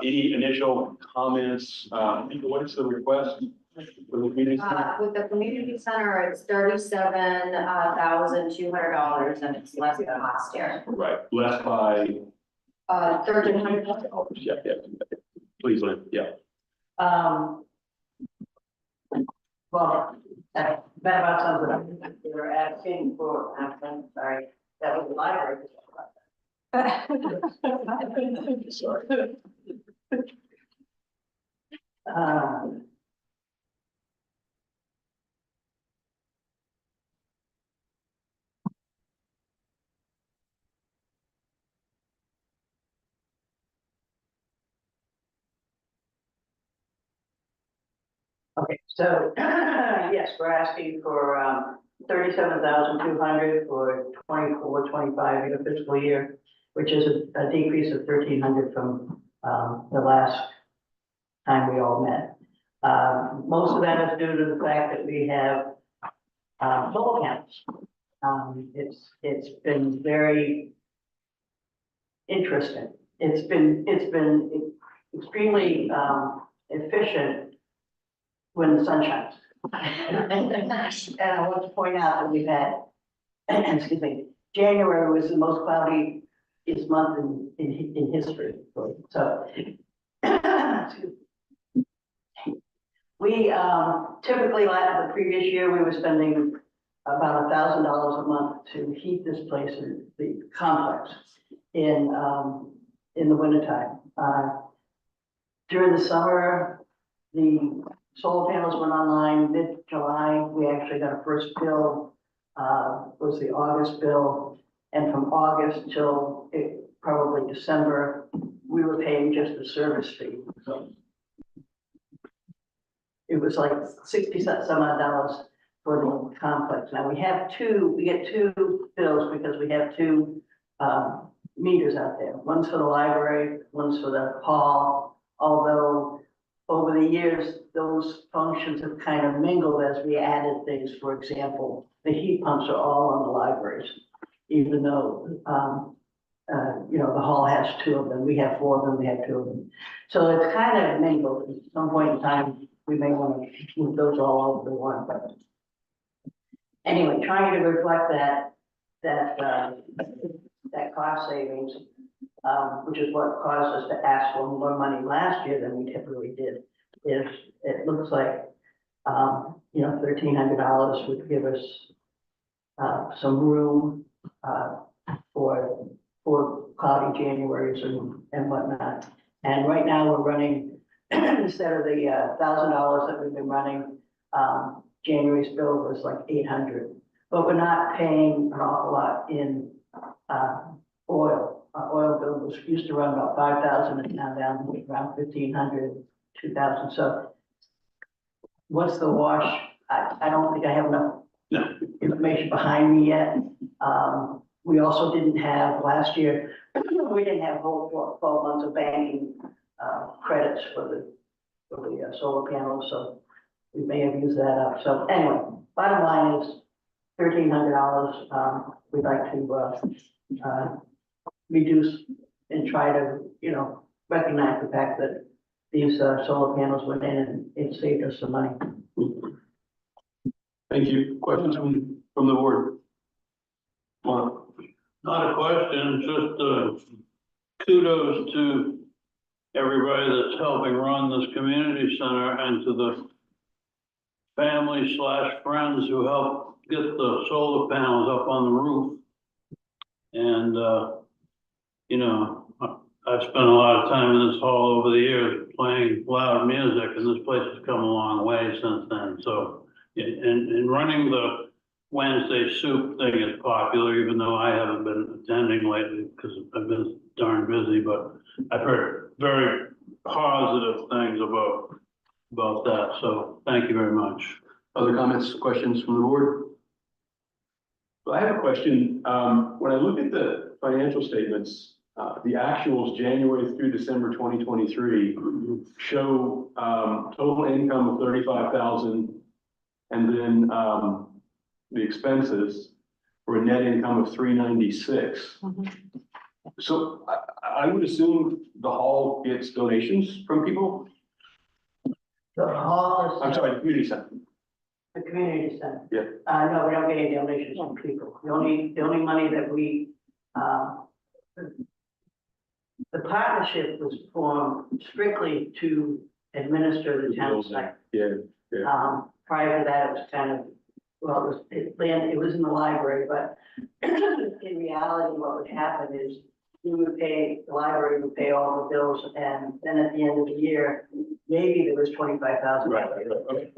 any initial comments, what is the request? For the community center? With the community center, it's $37,200 and it's less than last year. Right, less by, 1,300. yeah, please, Lynn, yeah. Well, that about sums it up. We were asking for, I'm sorry, that was the library. Sorry. Okay, so, yes, we're asking for, 37,200 for 24-25 year fiscal year, which is a decrease of 1,300 from, the last time we all met. Most of that is due to the fact that we have, solar panels. It's been very interesting. It's been extremely, efficient when the sun shines. And I want to point out that we've had, excuse me, January was the most cloudy month in history. So, excuse me. We, typically, like the previous year, we were spending about $1,000 a month to heat this place, the complex, in the wintertime. During the summer, the solar panels went online mid-July. We actually got our first bill, was the August bill. And from August till probably December, we were paying just the service fee. So it was like 60 some odd dollars for the complex. Now we get two bills because we have two meters out there. One's for the library, one's for the hall. Although over the years, those functions have kind of mingled as we added things. For example, the heat pumps are all on the libraries, even though, the hall has two of them. We have four of them, we have two of them. So it's kind of mingled. At some point in time, we may want to move those all over the one, but anyway, trying to reflect that cost savings, which is what caused us to ask for more money last year than we typically did, is it looks like, $1,300 would give us some room for cloudy Januaries and whatnot. And right now we're running, instead of the $1,000 that we've been running, January's bill was like 800, but we're not paying an awful lot in oil. Our oil bill was used to run about 5,000 and now down to around 1,500, 2,000. So what's the wash? I don't think I have enough information behind me yet. We also didn't have last year, we didn't have whole 12 months of banking credits for the solar panels, so we may have used that up. So anyway, bottom line is $1,300. We'd like to reduce and try to, recognize the fact that these solar panels went in and it saved us some money. Thank you. Questions from the board? Mark? Not a question, just kudos to everybody that's helping run this community center and to the family / friends who helped get the solar panels up on the roof. And, I've spent a lot of time in this hall over the years playing loud music, and this place has come a long way since then. So, and running the Wednesday soup thing is popular, even though I haven't been attending lately because I've been darn busy, but I've heard very positive things about that. So thank you very much. Other comments, questions from the board? So I have a question. When I look at the financial statements, the actuals January through December 2023 show total income of 35,000, and then the expenses for a net income of 396. So I would assume the hall gets donations from people. So The hall is. I'm sorry, the community center. The community center. Yeah. No, we don't get any donations from people. The only money that we, the partnership was formed strictly to administer the town site. Yeah, Prior to that, it was kind of, well, it was in the library, but in reality, what would happen is the library would pay all the bills, and then at the end of the year, maybe there was $25,000. Right, okay.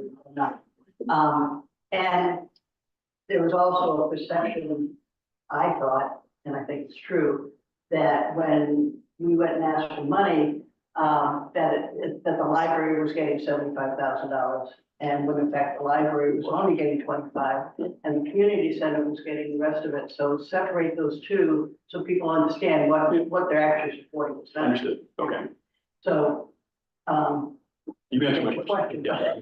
And there was also a perception, I thought, and I think it's true, that when we went and asked for money, that the library was getting $75,000. And when in fact, the library was only getting 25, and the community center was getting the rest of it. So separate those two, so people understand what they're actually supporting. understood, okay. So, You answered my question. Yeah.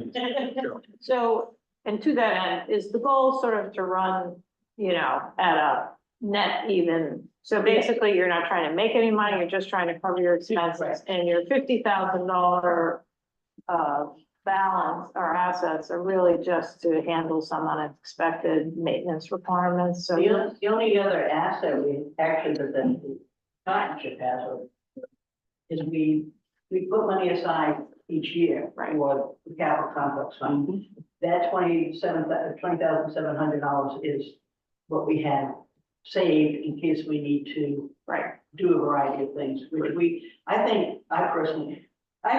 Sure. So, and to that end, is the goal sort of to run, you know, at a net even? So basically, you're not trying to make any money, you're just trying to cover your expenses, and your $50,000 balance or assets are really just to handle some unexpected maintenance requirements, so. the only other asset we actually, that the partnership has is we put money aside each year for the capital complex fund. That $20,700 is what we have saved in case we need to do a variety of things, which I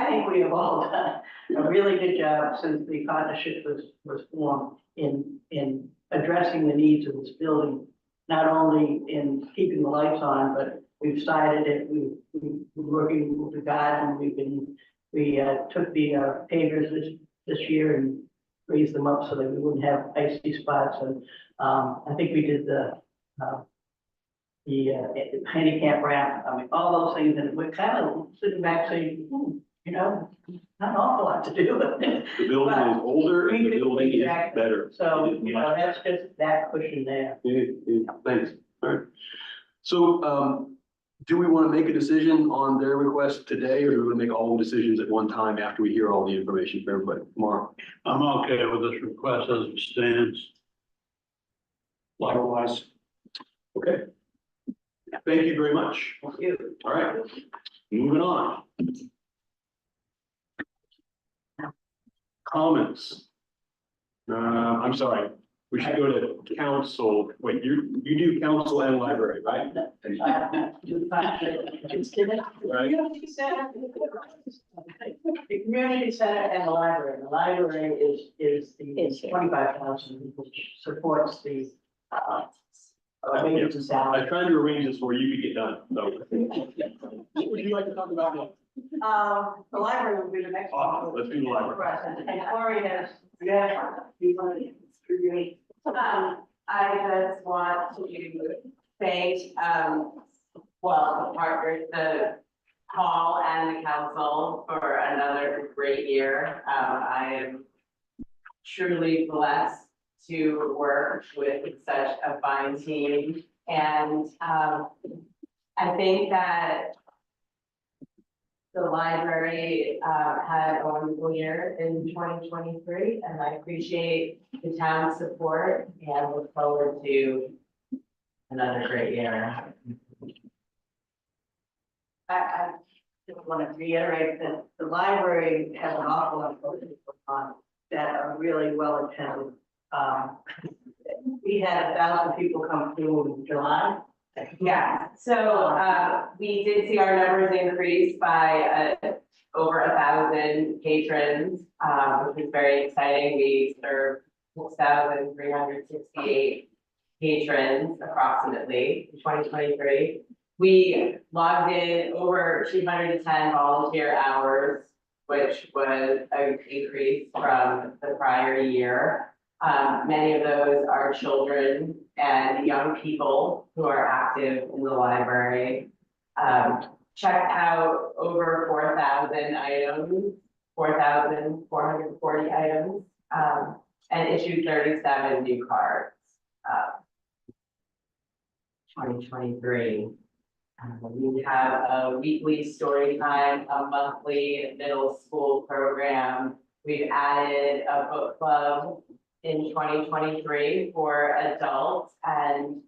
think we have all done a really good job since the partnership was formed in addressing the needs of this building, not only in keeping the lights on, but we've sided it, we're working with the garden, we took the pavers this year and raised them up so that we wouldn't have icy spots, and I think we did the handicap ramp, I mean, all those things, and we're kind of sitting back saying, you know, not an awful lot to do. The building is older and the building is better. So, you know, that's just that cushion there. Thanks, all right. So, do we want to make a decision on their request today, or do we want to make all the decisions at one time after we hear all the information from everybody? Mark? I'm okay with this request as it stands. Likewise. Okay. Thank you very much. Thank you. All right, moving on. Comments? I'm sorry, we should go to council. Wait, you do council and library, right? Right. The community center and the library. The library is the 25,000, which supports the maintenance and I salary. was trying to arrange this where you could get done, so. What would you like to talk about now? The library will be the next one. Awesome, let's do the library. And Cory has, you want to contribute? I just want to thank, well, the partners, the hall and the council for another great year. I am truly blessed to work with such a fine team. And I think that the library had a wonderful year in 2023, and I appreciate the town's support and look forward to another great year. I just want to reiterate that the library has an awful lot of folks on that are really well attended. We had 1,000 people come through in July. Yeah, so we did see our numbers increase by over 1,000 patrons, which is very exciting. We served 6,368 patrons approximately in 2023. We logged in over 210 volunteer hours, which was an increase from the prior year. Many of those are children and young people who are active in the library. Checked out over 4,000 items, 4,440 items, and issued 37 new cards. 2023. We have a weekly story time, a monthly middle school program. We've added a book club in 2023 for adults and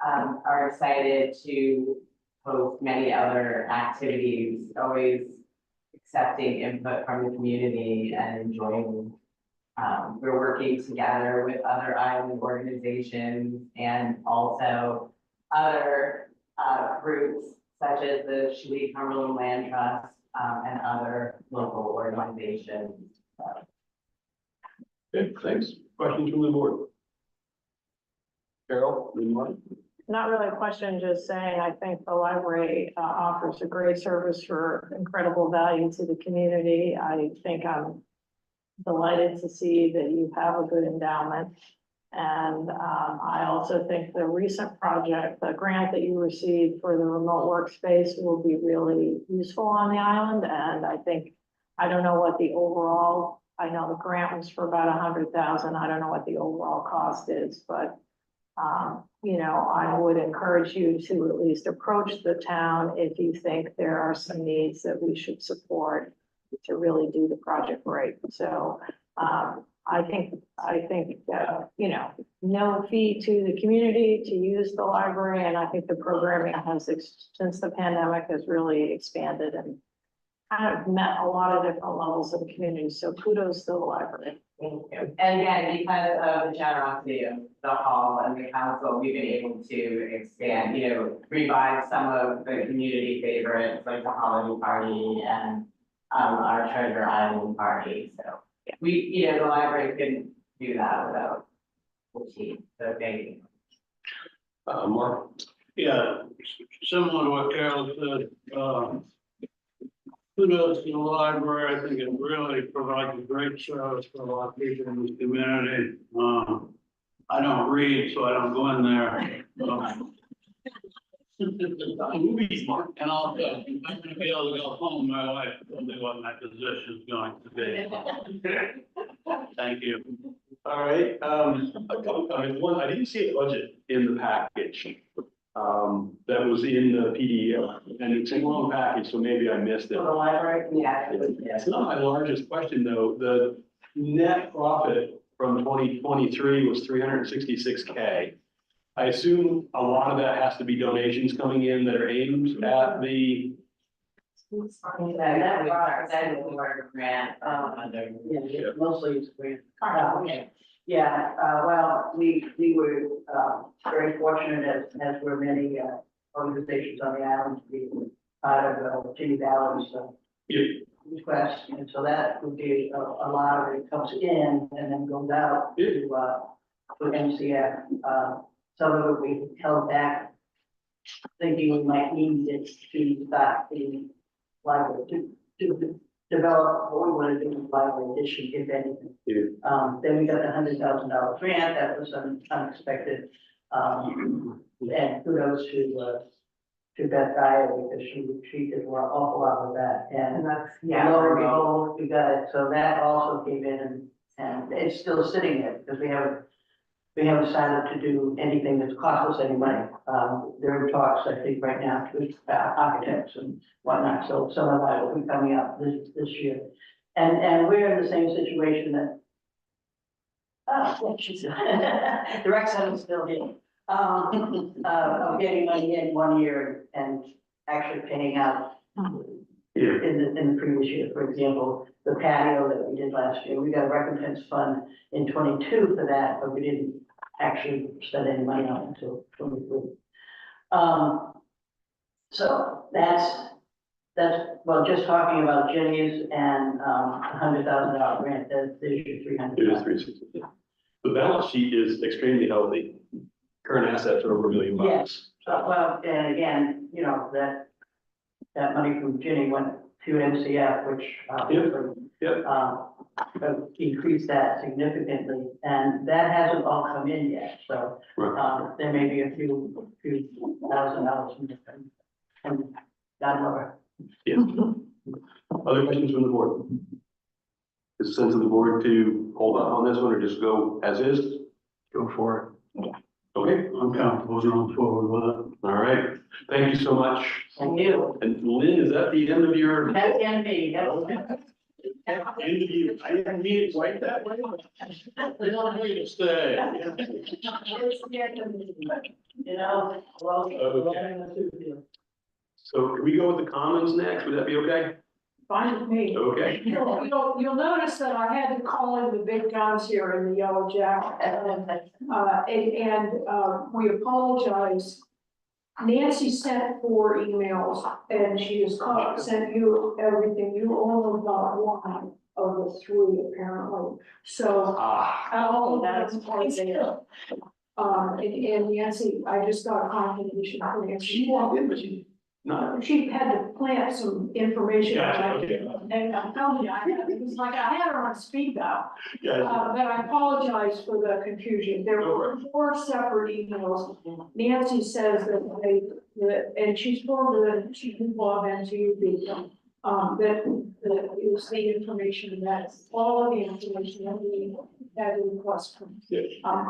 are excited to host many other activities, always accepting input from the community and enjoying. We're working together with other island organizations and also other groups such as the Shalee Cumberland Land Trust and other local organizations. Good, thanks. Questions from the board? Carol, anyone? Not really a question, just saying, I think the library offers a great service for incredible value to the community. I think I'm delighted to see that you have a good endowment. And I also think the recent project, the grant that you received for the remote workspace will be really useful on the island. And I think, I don't know what the overall, I know the grant was for about 100,000. I don't know what the overall cost is, but you know, I would encourage you to at least approach the town if you think there are some needs that we should support to really do the project right. So I think you know, no fee to the community to use the library, and I think the programming has since the pandemic has really expanded and kind of met a lot of different levels of the community. So kudos to the library. Thank you. And again, because of the generosity of the hall and the council, we've been able to expand, you know, revive some of the community favorites like the holiday party and our Treasure Island party. So we, you know, the library couldn't do that without the team. So thank you. Mark? Yeah, similar to what Carol said, kudos to the library. I think it really provides a great service for a lot of people in the community. I don't read, so I don't go in there. Movies, Mark. And also, I'm gonna be able to go home, my wife told me what my position is going to be. Thank you. All right, a couple comments. One, I didn't see a budget in the package. That was in the PDF, and it's a long package, so maybe I missed it. For the library, yeah. It's not my largest question, though. The net profit from 2023 was 366K. I assume a lot of that has to be donations coming in that are aimed at the. That was our grant, Yeah, mostly it's grant. okay. Yeah, well, we were, very fortunate as were many, organizations on the island to be part of, Jimmy Valley's, request. And so that would be a lot of it comes in and then goes out to MCF. Some of it we held back, thinking we might need it to start the library, to develop what we want to do with library addition, if anything. Yeah. Then we got the $100,000 grant, that was unexpected. And kudos to Beth Dyer, because she did an awful lot with that, and that's, lo and behold, we got it, so that also came in, and it's still sitting there, because we haven't decided to do anything that's cost us any money. There are talks, I think, right now with architects and whatnot, so some of that will be coming up this year. And we're in the same situation that, the rec center's still here. Of getting money in 1 year and actually paying out in the previous year. For example, the patio that we did last year, we got a recompense fund in 22 for that, but we didn't actually spend any money on it until 23. So that's, well, just talking about Jenny's and $100,000 grant, there's your 300. It is 360. The balance sheet is extremely healthy. Current assets are over $1 million. Yes, well, and again, you know, that money from Jenny went to MCF, which increased that significantly, and that hasn't all come in yet, so there may be a few $1,000s from different, and God knows. Yeah. Other questions from the board? Is the sense of the board to hold up on this one or just go as is? Go for it. Okay, I'm comfortable going forward with it. all right. Thank you so much. Thank you. And Lynn, is that the end of your? That can be, I didn't mean it quite that way. We don't need to stay. You know, well. Okay. So can we go with the comments next? Would that be okay? Fine with me. Okay. You'll notice that I had to call in the big guns here in the yellow jacket. We apologize. Nancy sent 4 emails and she has sent you everything. You only got 1 of the 3 apparently. So all of that is part there. And Nancy, I just got a confirmation from Nancy. She walked in, but she not. She had to plant some information. Gotcha, okay. And I'm telling you, it was like I had her on speed dial. Yeah. But I apologize for the confusion. There were 4 separate emails. Nancy says and she's told that she can log into the, that it was the information that all of the information that we had a request from,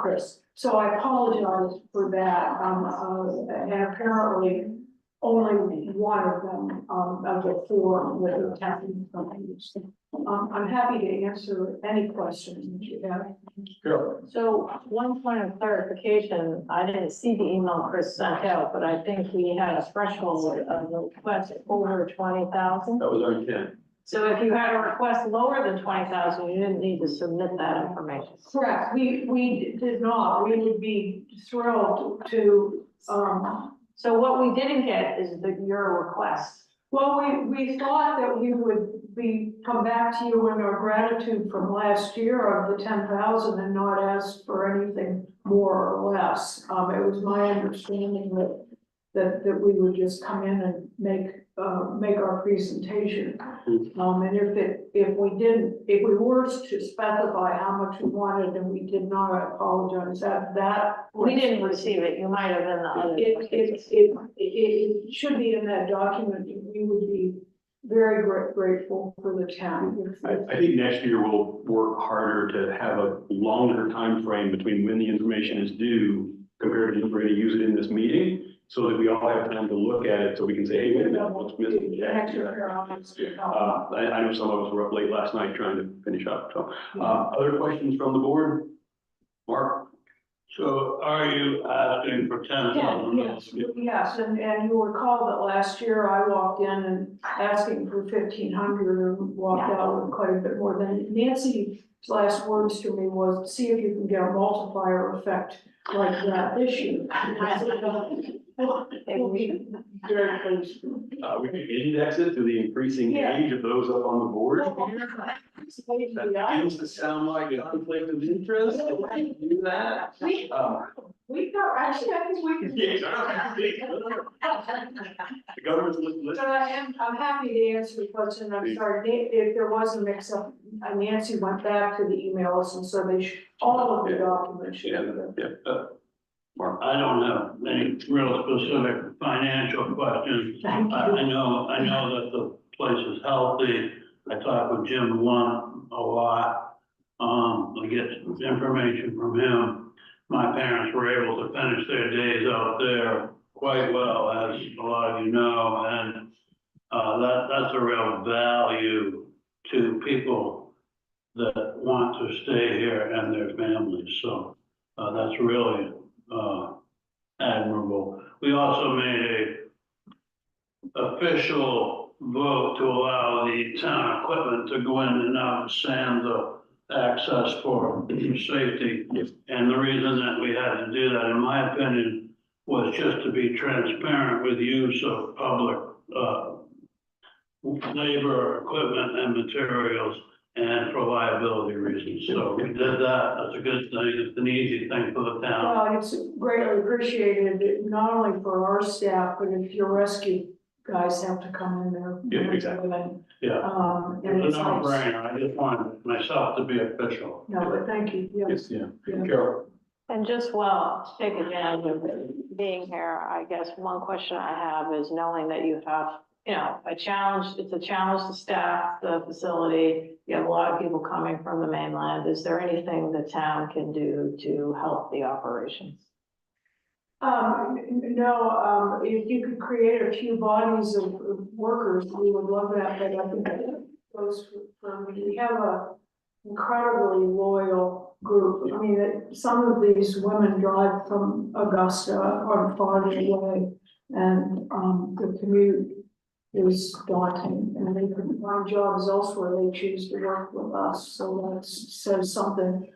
Chris. So I apologize for that. And apparently only 1 of them, of the 4 that are attacking something. I'm happy to answer any questions that you have. Sure. So one point of clarification, I didn't see the email Chris sent out, but I think we had a threshold of request over 20,000. That was our intent. So if you had a request lower than 20,000, you didn't need to submit that information. Correct. We did not. We would be thrilled to, so what we didn't get is your request. Well, we thought that we would come back to you in our gratitude from last year of the 10,000 and not ask for anything more or less. It was my understanding that we would just come in and make our presentation. And if we were to specify how much we wanted and we did not, I apologize, that. We didn't receive it, you might have in the other. It should be in that document. We would be very grateful for the town. I think next year we'll work harder to have a longer time frame between when the information is due compared to if we're going to use it in this meeting, so that we all have time to look at it, so we can say, hey, wait a minute, what's missing? I know some of us were up late last night trying to finish up, so. Other questions from the board? Mark? So are you asking for 10,000? Yes, and you recall that last year I walked in and asking for 1,500 and walked out with quite a bit more than Nancy's last words to me was, see if you can get a multiplier effect like that this year. Very pleased. We can index it to the increasing age of those up on the board. That begins to sound like a conflict of interest. Can we do that? We got, actually, I think we can. The government's listening. But I'm happy to answer the question. I'm sorry, if there was a mix up, Nancy went back to the emails and so all of the documents. Mark? I don't have any real specific financial questions. Thank you. I know that the place is healthy. I talk with Jim Blunt a lot. I get information from him. My parents were able to finish their days out there quite well, as a lot of you know, and that's a real value to people that want to stay here and their families. So that's really admirable. We also made a official vote to allow the town equipment to go in and out of sand access for safety. And the reason that we had to do that, in my opinion, was just to be transparent with use of public labor, equipment, and materials, and for liability reasons. So we did that. That's a good thing. It's an easy thing for the town. Well, it's greatly appreciated, not only for our staff, but if your rescue guys have to come in there. Yeah, exactly. Yeah. And It's it's a nice. no-brainer. I just wanted myself to be official. No, but thank you, yes. Yeah. Yeah. Carol? And just to take advantage of being here, I guess one question I have is knowing that you have, a challenge, it's a challenge to staff the facility. You have a lot of people coming from the mainland. Is there anything the town can do to help the operations? No, if you could create a few bodies of workers, we would love that, but I think goes for me. We have a incredibly loyal group. I mean, some of these women drive from Augusta or farther away, and the commute is daunting, and they can find jobs elsewhere. They choose to work with us, so that says something.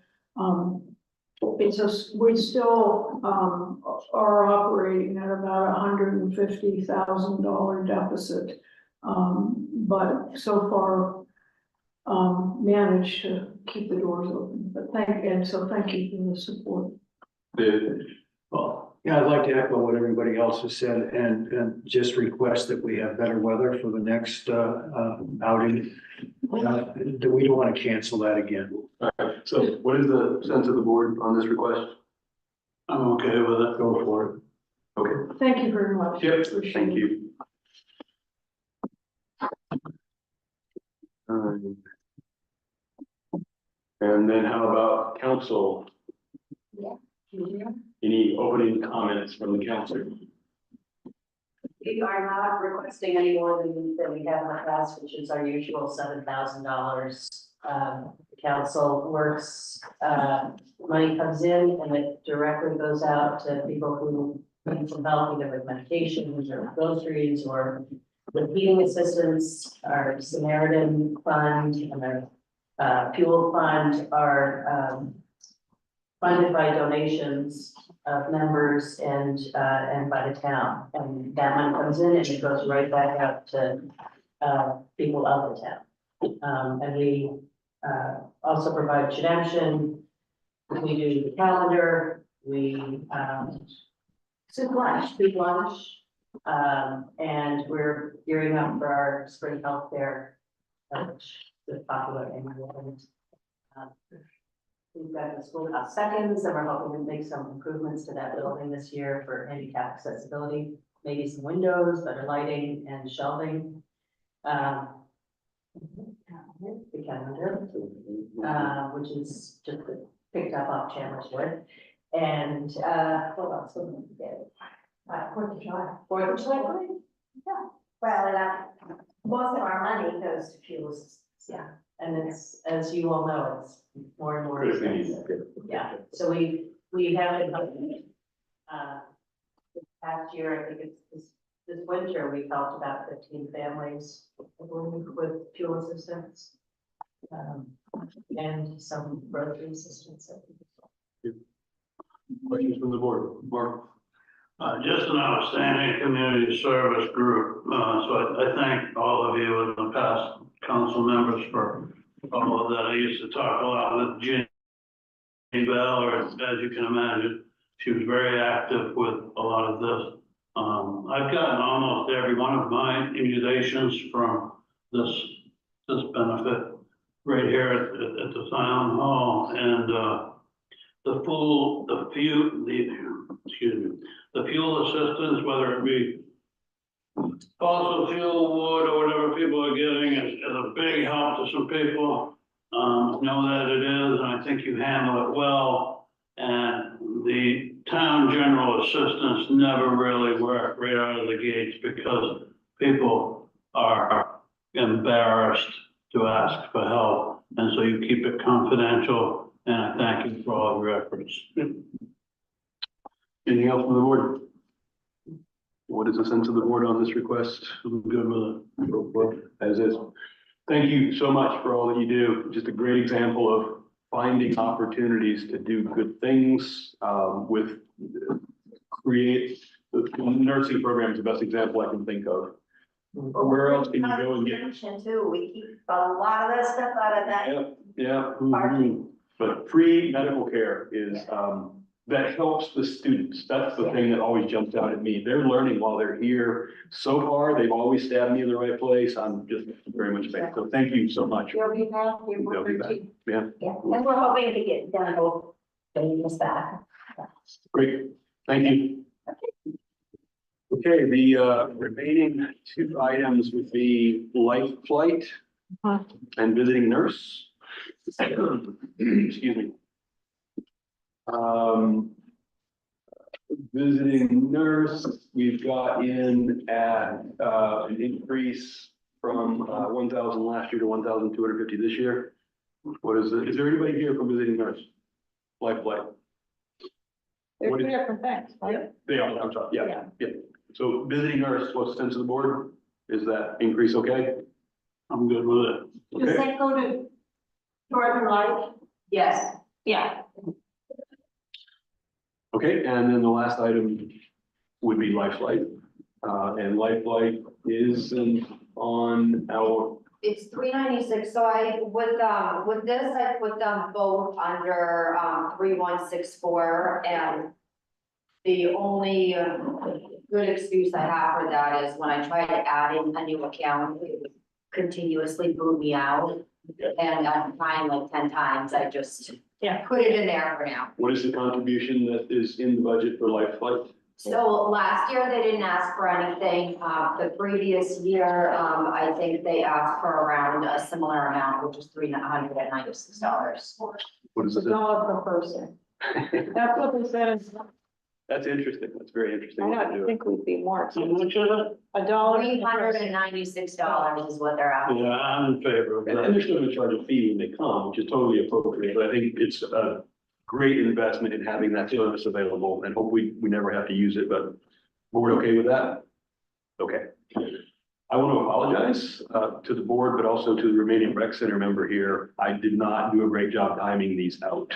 It's just, we still are operating at about $150,000 deficit. But so far, managed to keep the doors open, but thank you for the support. Well, yeah, I'd like to echo what everybody else has said and just request that we have better weather for the next outing. We don't want to cancel that again. All right, so what is the sense of the board on this request? I'm okay with it. Go for it. Okay, Thank you very much. yep, Appreciate thank it. you. And then how about council? Any opening comments from the council? We are not requesting any more than we have in the past, which is our usual $7,000. The council works, money comes in and it directly goes out to people who need some help either with medications or groceries or with heating assistance. Our Samaritan Fund and our fuel fund are funded by donations of members and by the town. And that money comes in and it goes right back out to people of the town. And we also provide redemption. We do the calendar. We soup lunch. And we're gearing up for our spring health fair, which is popular annual event. We've got the schoolhouse seconds, and we're hoping to make some improvements to that building this year for handicap accessibility, maybe some windows, better lighting and shelving. The calendar, which is just picked up off Chandler's Wood. And what else would we get? 4th of July. 4th of July? Yeah. Well, most of our money goes to fuel systems. Yeah. And it's, as you all know, it's more and more expensive. Yeah, so we have it, this past year, I think it's this winter, we've helped about 15 families with fuel assistance. And some grocery assistance. Questions from the board? Mark? Just an outstanding community service group. So I thank all of you and the past council members for all of that. I used to talk a lot with Jenny Bell, or as you can imagine, she was very active with a lot of this. I've gotten almost every one of my immunizations from this benefit right here at the Silent Hall, and the fuel assistance, whether it be fossil fuel, wood, or whatever people are getting, is a big help to some people. Know that it is, and I think you handle it well. And the town general assistance never really worked right out of the gates because people are embarrassed to ask for help. And so you keep it confidential, and I thank you for all of your efforts. Anything else from the board? What is the sense of the board on this request? I'm good with it. As is. Thank you so much for all that you do. Just a great example of finding opportunities to do good things with create the nursing program is the best example I can think of. Where else can you go and get? Too, we keep a lot of that stuff out of that. Yeah. But free medical care is, that helps the students. That's the thing that always jumps out at me. They're learning while they're here. So far, they've always stabbed me in the right place. I'm just very much thankful. So thank you so much. You'll be back. They'll be back. Yeah, Yeah, and we're hoping to get done both things back. great. Thank you. Okay, the remaining two items would be life flight and visiting nurse. Excuse me. Visiting nurse, we've got in at an increase from 1,000 last year to 1,250 this year. What is it? Is there anybody here from visiting nurse? Lifelight? They're What two is- different things, right? They are, I'm sorry, yeah, yeah. So visiting nurse, what's the sense of the board? Is that increase okay? I'm good with it. Does Okay, that go to Northern Light? Yes, Yeah, okay, and then the last item would be Lifelight. And Lifelight is on our, It's $396, so with this, I put them both under, 3164, and the only good excuse I have for that is when I try to add in a new account, it would continuously boot me out. And I'm trying like 10 times, I just put it in there for now. what is the contribution that is in the budget for Lifelight? So last year, they didn't ask for anything. The previous year, I think they asked for around a similar amount, which is $396. What is it's it? a dollar per person. That's what they said. That's interesting. That's very interesting. I way to don't do it. think we'd be more How expensive. much is it? $396 is what they're asking. Yeah, I'm in favor of And that. they're still gonna charge a fee when they come, which is totally appropriate, but I think it's a great investment in having that service available, and hope we never have to use it, but board okay with that? Okay. I want to apologize to the board, but also to the remaining rec center member here. I did not do a great job timing these out.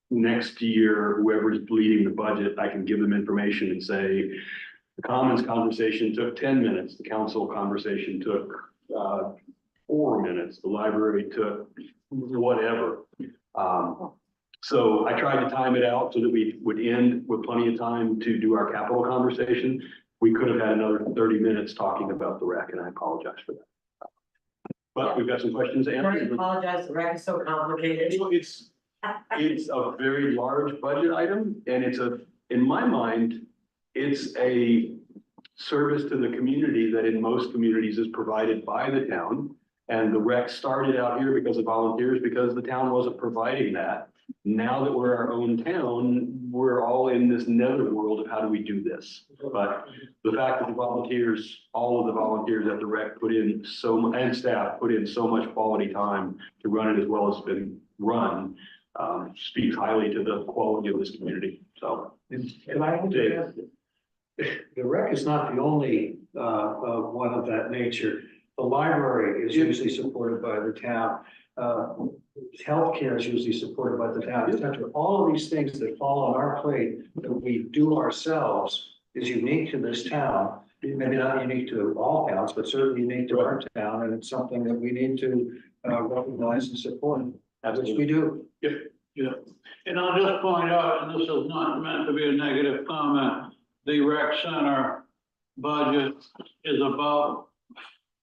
Next year, whoever's leading the budget, I can give them information and say, the commons conversation took 10 minutes, the council conversation took 4 minutes, the library took whatever. So I tried to time it out so that we would end with plenty of time to do our capital conversation. We could have had another 30 minutes talking about the rec, and I apologize for that. But we've got some questions to I answer. apologize, the rec is so complicated. It's a very large budget item, and in my mind, it's a service to the community that in most communities is provided by the town. And the rec started out here because of volunteers, because the town wasn't providing that. Now that we're our own town, we're all in this netherworld of how do we do this? But the fact that the volunteers, all of the volunteers at the rec put in and staff put in so much quality time to run it as well as it's been run, speaks highly to the quality of this community, so. And I would add, the rec is not the only one of that nature. The library is usually supported by the town. Healthcare is usually supported by the town, et cetera. All of these things that fall on our plate that we do ourselves is unique to this town. Maybe not unique to all towns, but certainly unique to our town, and it's something that we need to recognize and support, which we do. Yeah, and I'll just point out, and this is not meant to be a negative comment, the rec center budget is about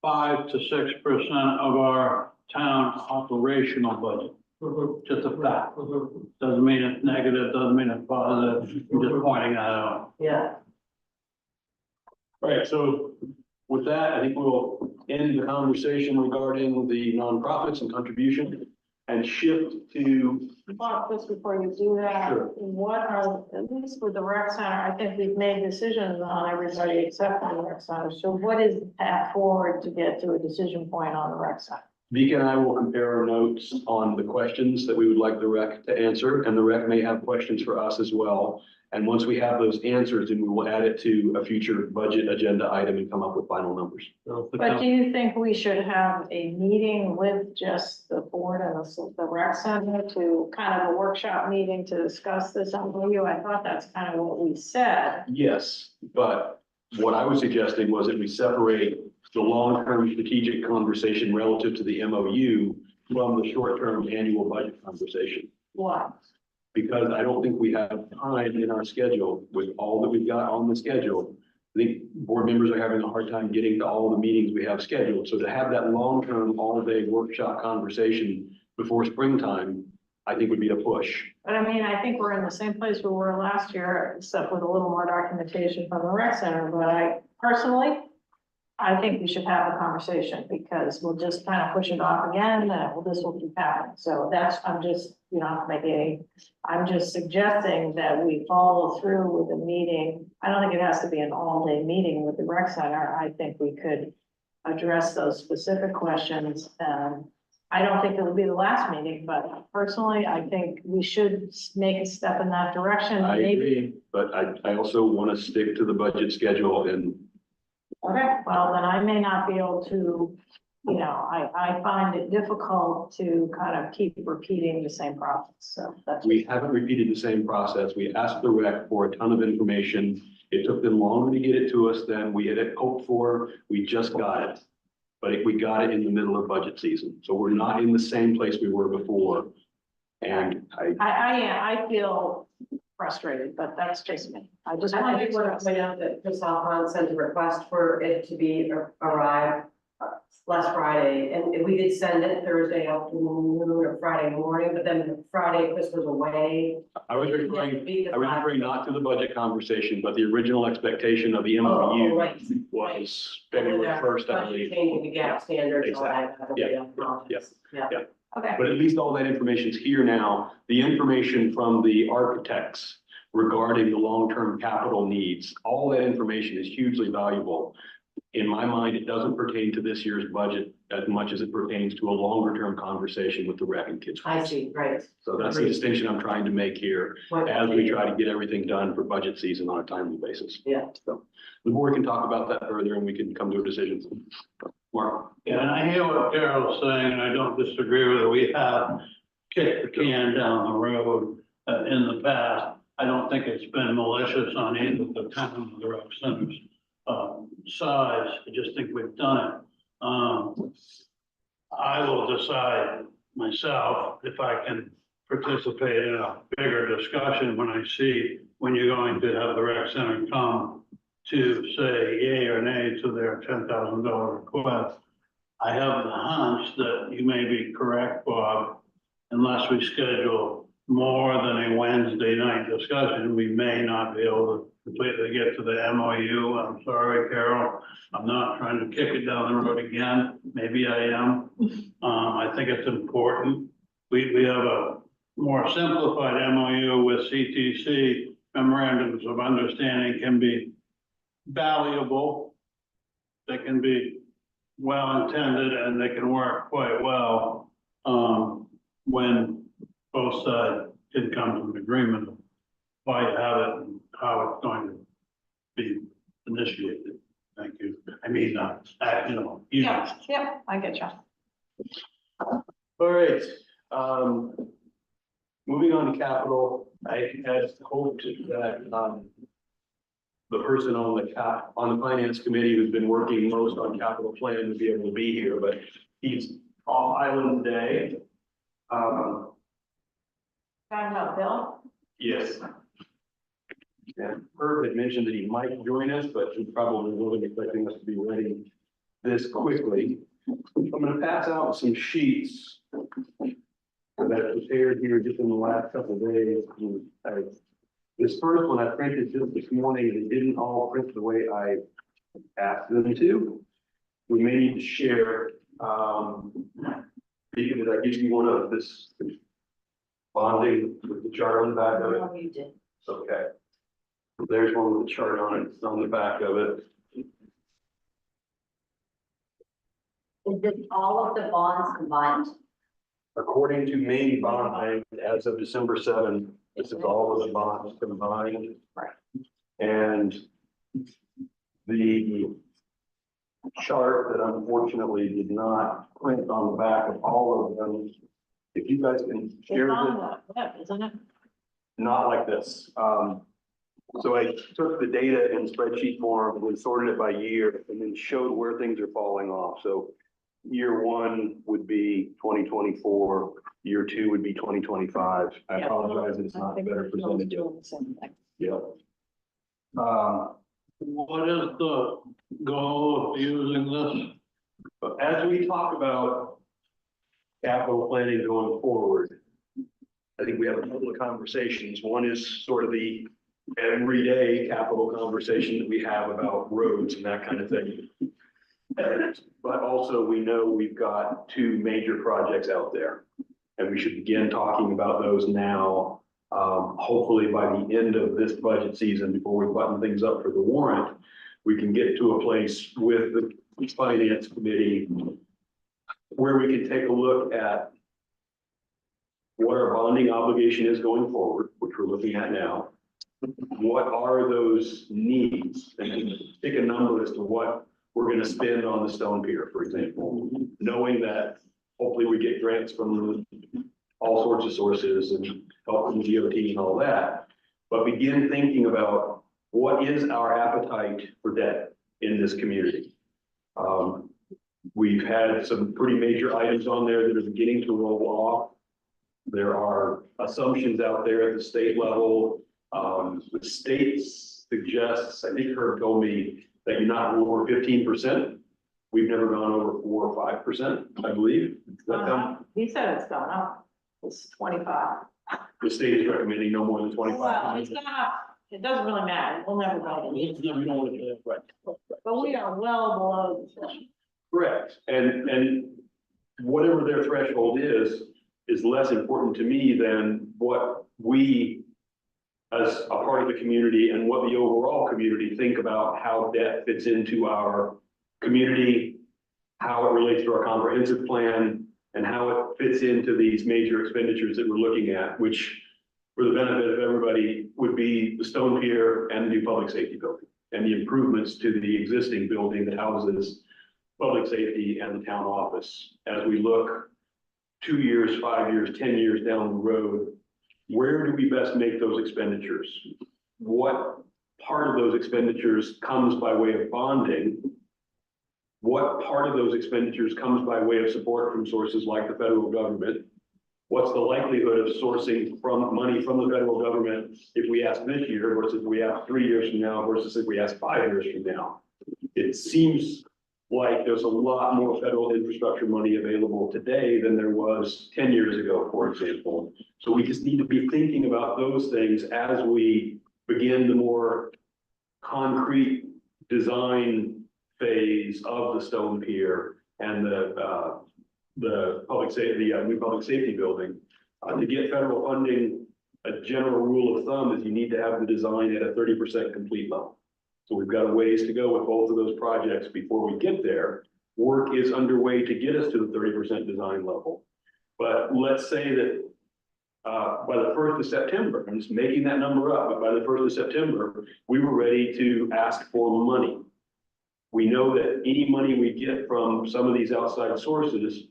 5 to 6% of our town operational budget. Just a fact. Doesn't mean it's negative, doesn't mean it's positive, I'm just pointing that out. Yeah. All right, so with that, I think we'll end the conversation regarding the nonprofits and contribution and shift to. Well, just before you do that, Sure. what are, at least with the rec center, I think we've made decisions on everybody except for the rec center. So what is the path forward to get to a decision point on the rec center? Vika and I will compare our notes on the questions that we would like the rec to answer, and the rec may have questions for us as well. And once we have those answers, then we will add it to a future budget agenda item and come up with final numbers. But do you think we should have a meeting with just the board and the rec center to kind of a workshop meeting to discuss this MOU? I thought that's kind of what we said. Yes, but what I was suggesting was that we separate the long-term strategic conversation relative to the MOU from the short-term annual budget conversation. Why? Because I don't think we have time in our schedule with all that we've got on the schedule. I think board members are having a hard time getting to all the meetings we have scheduled. So to have that long-term, all-day workshop conversation before springtime, I think would be a push. But I mean, I think we're in the same place we were last year, except with a little more documentation from the rec center. But I personally, I think we should have a conversation because we'll just kind of push it off again and this will keep happening. So that's, I'm just, you know, I'm just suggesting that we follow through with the meeting. I don't think it has to be an all-day meeting with the rec center. I think we could address those specific questions. And I don't think it will be the last meeting, but personally, I think we should make a step in that direction. I Maybe. agree, but I also want to stick to the budget schedule and Okay, well, then I may not be able to, I find it difficult to kind of keep repeating the same process, so that's. we haven't repeated the same process. We asked the rec for a ton of information. It took them longer to get it to us than we had hoped for. We just got it. But we got it in the middle of budget season, so we're not in the same place we were before. And I feel frustrated, but that's just me. I just I want think to want to express. point out that Chris Alphonse sent a request for it to be arrive last Friday, and we did send it Thursday afternoon or Friday morning, but then Friday Chris was away. I was referring not to the budget conversation, but the original expectation of the MOU Right. was February 1st, I believe. Changing the gap standards. and all that. Yeah. Okay, But at least all that information's here now. The information from the architects regarding the long-term capital needs, all that information is hugely valuable. In my mind, it doesn't pertain to this year's budget as much as it pertains to a longer-term conversation with the rec and kids. I see, right. So that's the distinction I'm trying to make here as we try to get everything done for budget season on a timely basis. Yeah. So the board can talk about that further and we can come to a decision. Mark? Yeah, and I hear what Carol's saying, and I don't disagree with her. We have kicked the can down the road in the past. I don't think it's been malicious on either the town or the rec center's size. I just think we've done it. I will decide myself if I can participate in a bigger discussion when I see when you're going to have the rec center come to say yay or nay to their $10,000 request. I have the hunch that you may be correct, Bob, unless we schedule more than a Wednesday night discussion, we may not be able to completely get to the MOU. I'm sorry, Carol. I'm not trying to kick it down the road again. Maybe I am. I think it's important. We have a more simplified MOU with CTC. Memorandums of understanding can be valuable. They can be well intended and they can work quite well when both sides can come to an agreement of why you have it and how it's going to be initiated. Thank you. I mean, yeah, I get you. All right, moving on to capital, I had hoped that, the person on the finance committee who's been working most on capital plan would be able to be here, but he's off island today. Talking about Bill? Yes. And Herb had mentioned that he might join us, but he probably wasn't expecting us to be ready this quickly. I'm gonna pass out some sheets that I prepared here just in the last couple of days. This first one I printed just this morning. They didn't all print the way I asked them to. We may need to share. Did I give you one of this bonding with the chart on the back of it? No, you did. Okay. There's one with the chart on it. It's on the back of it. Is this all of the bonds combined? According to Maine Bond Bank, as of December 7th, this is all of the bonds combined. Right. And the chart that unfortunately did not print on the back of all of them. If you guys can It's share on this, the web, isn't it? not like this. So I took the data in spreadsheet form and sorted it by year and then showed where things are falling off. So year one would be 2024, year two would be 2025. I Yeah. apologize, it's I not think better we're presented. doing the same thing. Yeah. what is the goal of using this? But as we talk about capital planning going forward, I think we have a couple of conversations. One is sort of the everyday capital conversation that we have about roads and that kind of thing. But also we know we've got two major projects out there and we should begin talking about those now. Hopefully by the end of this budget season, before we button things up for the warrant, we can get to a place with finance committee, where we can take a look at what our bonding obligation is going forward, which we're looking at now. What are those needs? And pick a number as to what we're gonna spend on the stone pier, for example, knowing that hopefully we get grants from all sorts of sources and help from DOT and all that. But begin thinking about what is our appetite for debt in this community. We've had some pretty major items on there that are beginning to roll off. There are assumptions out there at the state level. The state suggests, I think Herb told me, that you're not over 15%. We've never gone over 4 or 5%, I believe. Does that sound- He said it's going up, it's 25. The state is recommending no more than 25. Well, it's gone up, it doesn't really matter, we'll never go. Right. But we are well below the threshold. Correct, and whatever their threshold is less important to me than what we, as a part of the community and what the overall community think about how debt fits into our community, how it relates to our comprehensive plan, and how it fits into these major expenditures that we're looking at, which for the benefit of everybody would be the stone pier and the new public safety building and the improvements to the existing building that houses public safety and the town office. As we look 2 years, 5 years, 10 years down the road, where do we best make those expenditures? What part of those expenditures comes by way of bonding? What part of those expenditures comes by way of support from sources like the federal government? What's the likelihood of sourcing from money from the federal government if we ask this year versus if we ask 3 years from now versus if we ask 5 years from now? It seems like there's a lot more federal infrastructure money available today than there was 10 years ago, for example. So we just need to be thinking about those things as we begin the more concrete design phase of the stone pier and the public safety, the new public safety building. To get federal funding, a general rule of thumb is you need to have the design at a 30% complete level. So we've got a ways to go with both of those projects before we get there. Work is underway to get us to the 30% design level. But let's say that by the 1st of September, I'm just making that number up, but by the 1st of September, we were ready to ask for money. We know that any money we get from some of these outside sources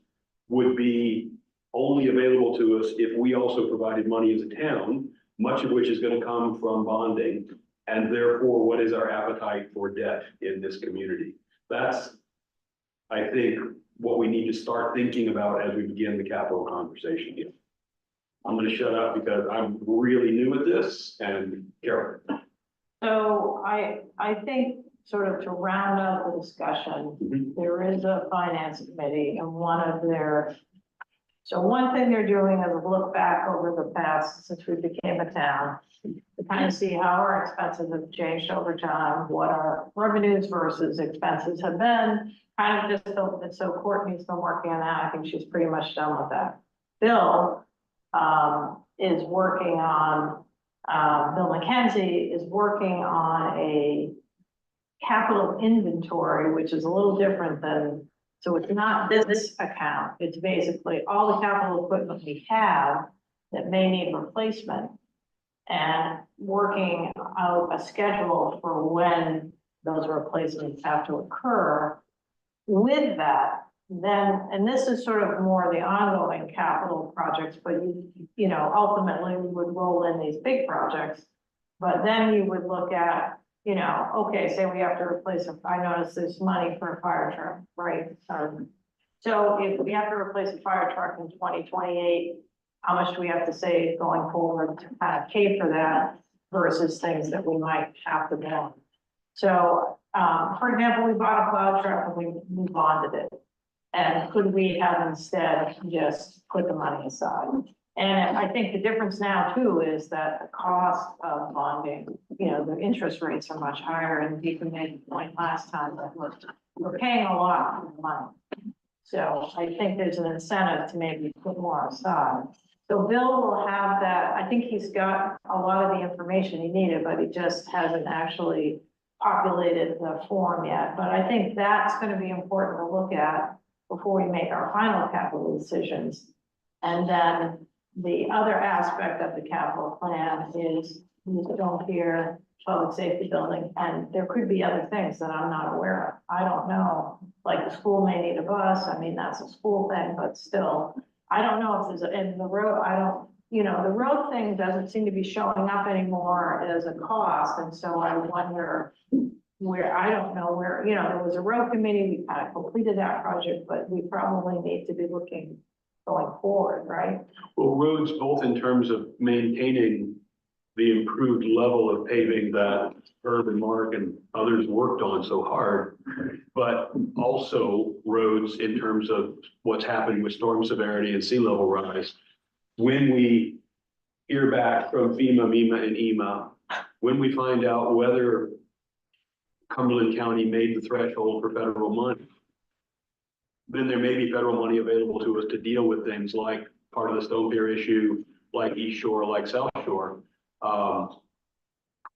would be only available to us if we also provided money as a town, much of which is going to come from bonding. And therefore, what is our appetite for debt in this community? That's, I think, what we need to start thinking about as we begin the capital conversation here. I'm going to shut up because I'm really new at this, and Carol. So I think sort of to round out the discussion, there is a finance committee and one thing they're doing is a look back over the past since we became a town to kind of see how our expenses have changed over time, what our revenues versus expenses have been. Kind of just so Courtney's been working on that. I think she's pretty much done with that. Bill is working on, Bill McKenzie is working on a capital inventory, which is a little different than, so it's not this account. It's basically all the capital equipment we have that may need replacement and working out a schedule for when those replacements have to occur. With that, then, and this is sort of more the ongoing capital projects, but you know, ultimately we would roll in these big projects. But then you would look at, you know, okay, say we have to replace I noticed there's money for a fire truck, right? So if we have to replace a fire truck in 2028, how much do we have to save going forward to kind of pay for that versus things that we might have to bond? So, for example, we bought a plow truck and we bonded it. And could we have instead just put the money aside? And I think the difference now too is that the cost of bonding, you know, the interest rates are much higher, and you can make the point last time that we're paying a lot for the money. So I think there's an incentive to maybe put more aside. So Bill will have that. I think he's got a lot of the information he needed, but he just hasn't actually populated the form yet, but I think that's gonna be important to look at before we make our final capital decisions. And then the other aspect of the capital plan is the Stone Pier Public Safety Building, and there could be other things that I'm not aware of. I don't know, like the school may need a bus, I mean, that's a school thing, but still, I don't know if there's, in the road, I don't, the road thing doesn't seem to be showing up anymore as a cost, and so I wonder where, I don't know where, there was a road committee, we kind of completed that project, but we probably need to be looking going forward, right? Well, roads, both in terms of maintaining the improved level of paving that Herb and Mark and others worked on so hard, but also roads in terms of what's happening with storm severity and sea level rise. When we hear back from FEMA, MEMA, and EMA, when we find out whether Cumberland County made the threshold for federal money, then there may be federal money available to us to deal with things like part of the Stone Pier issue, like East Shore, like South Shore.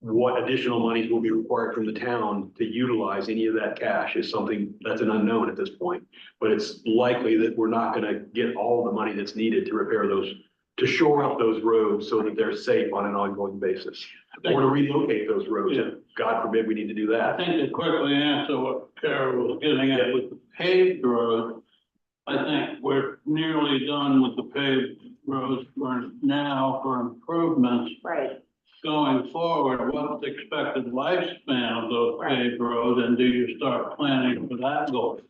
What additional monies will be required from the town to utilize any of that cash is something that's an unknown at this point. But it's likely that we're not gonna get all the money that's needed to repair those, to shore up those roads so that they're safe on an ongoing basis. Or to relocate those roads, if God forbid we need to do I that. think to quickly answer what Kara was getting at with the paved road, I think we're nearly done with the paved roads for now for improvements. Right. Going forward, what's the expected lifespan of those paved roads, and do you start planning for that goal?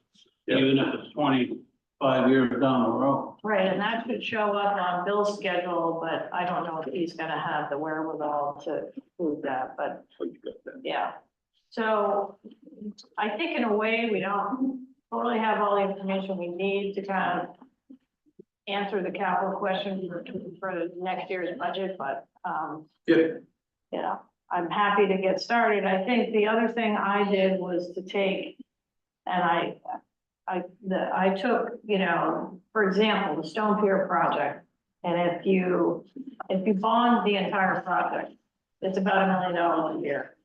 Yeah. Even if it's 25 years down the road. Right, and that should show up on Bill's schedule, but I don't know if he's gonna have the wherewithal to prove that, but yeah. So I think in a way, we don't totally have all the information we need to kind of answer the capital question for next year's budget, but, I'm happy to get started. I think the other thing I did was to take, and I took, for example, the Stone Pier project, and if you bond the entire project, it's about $1 million a year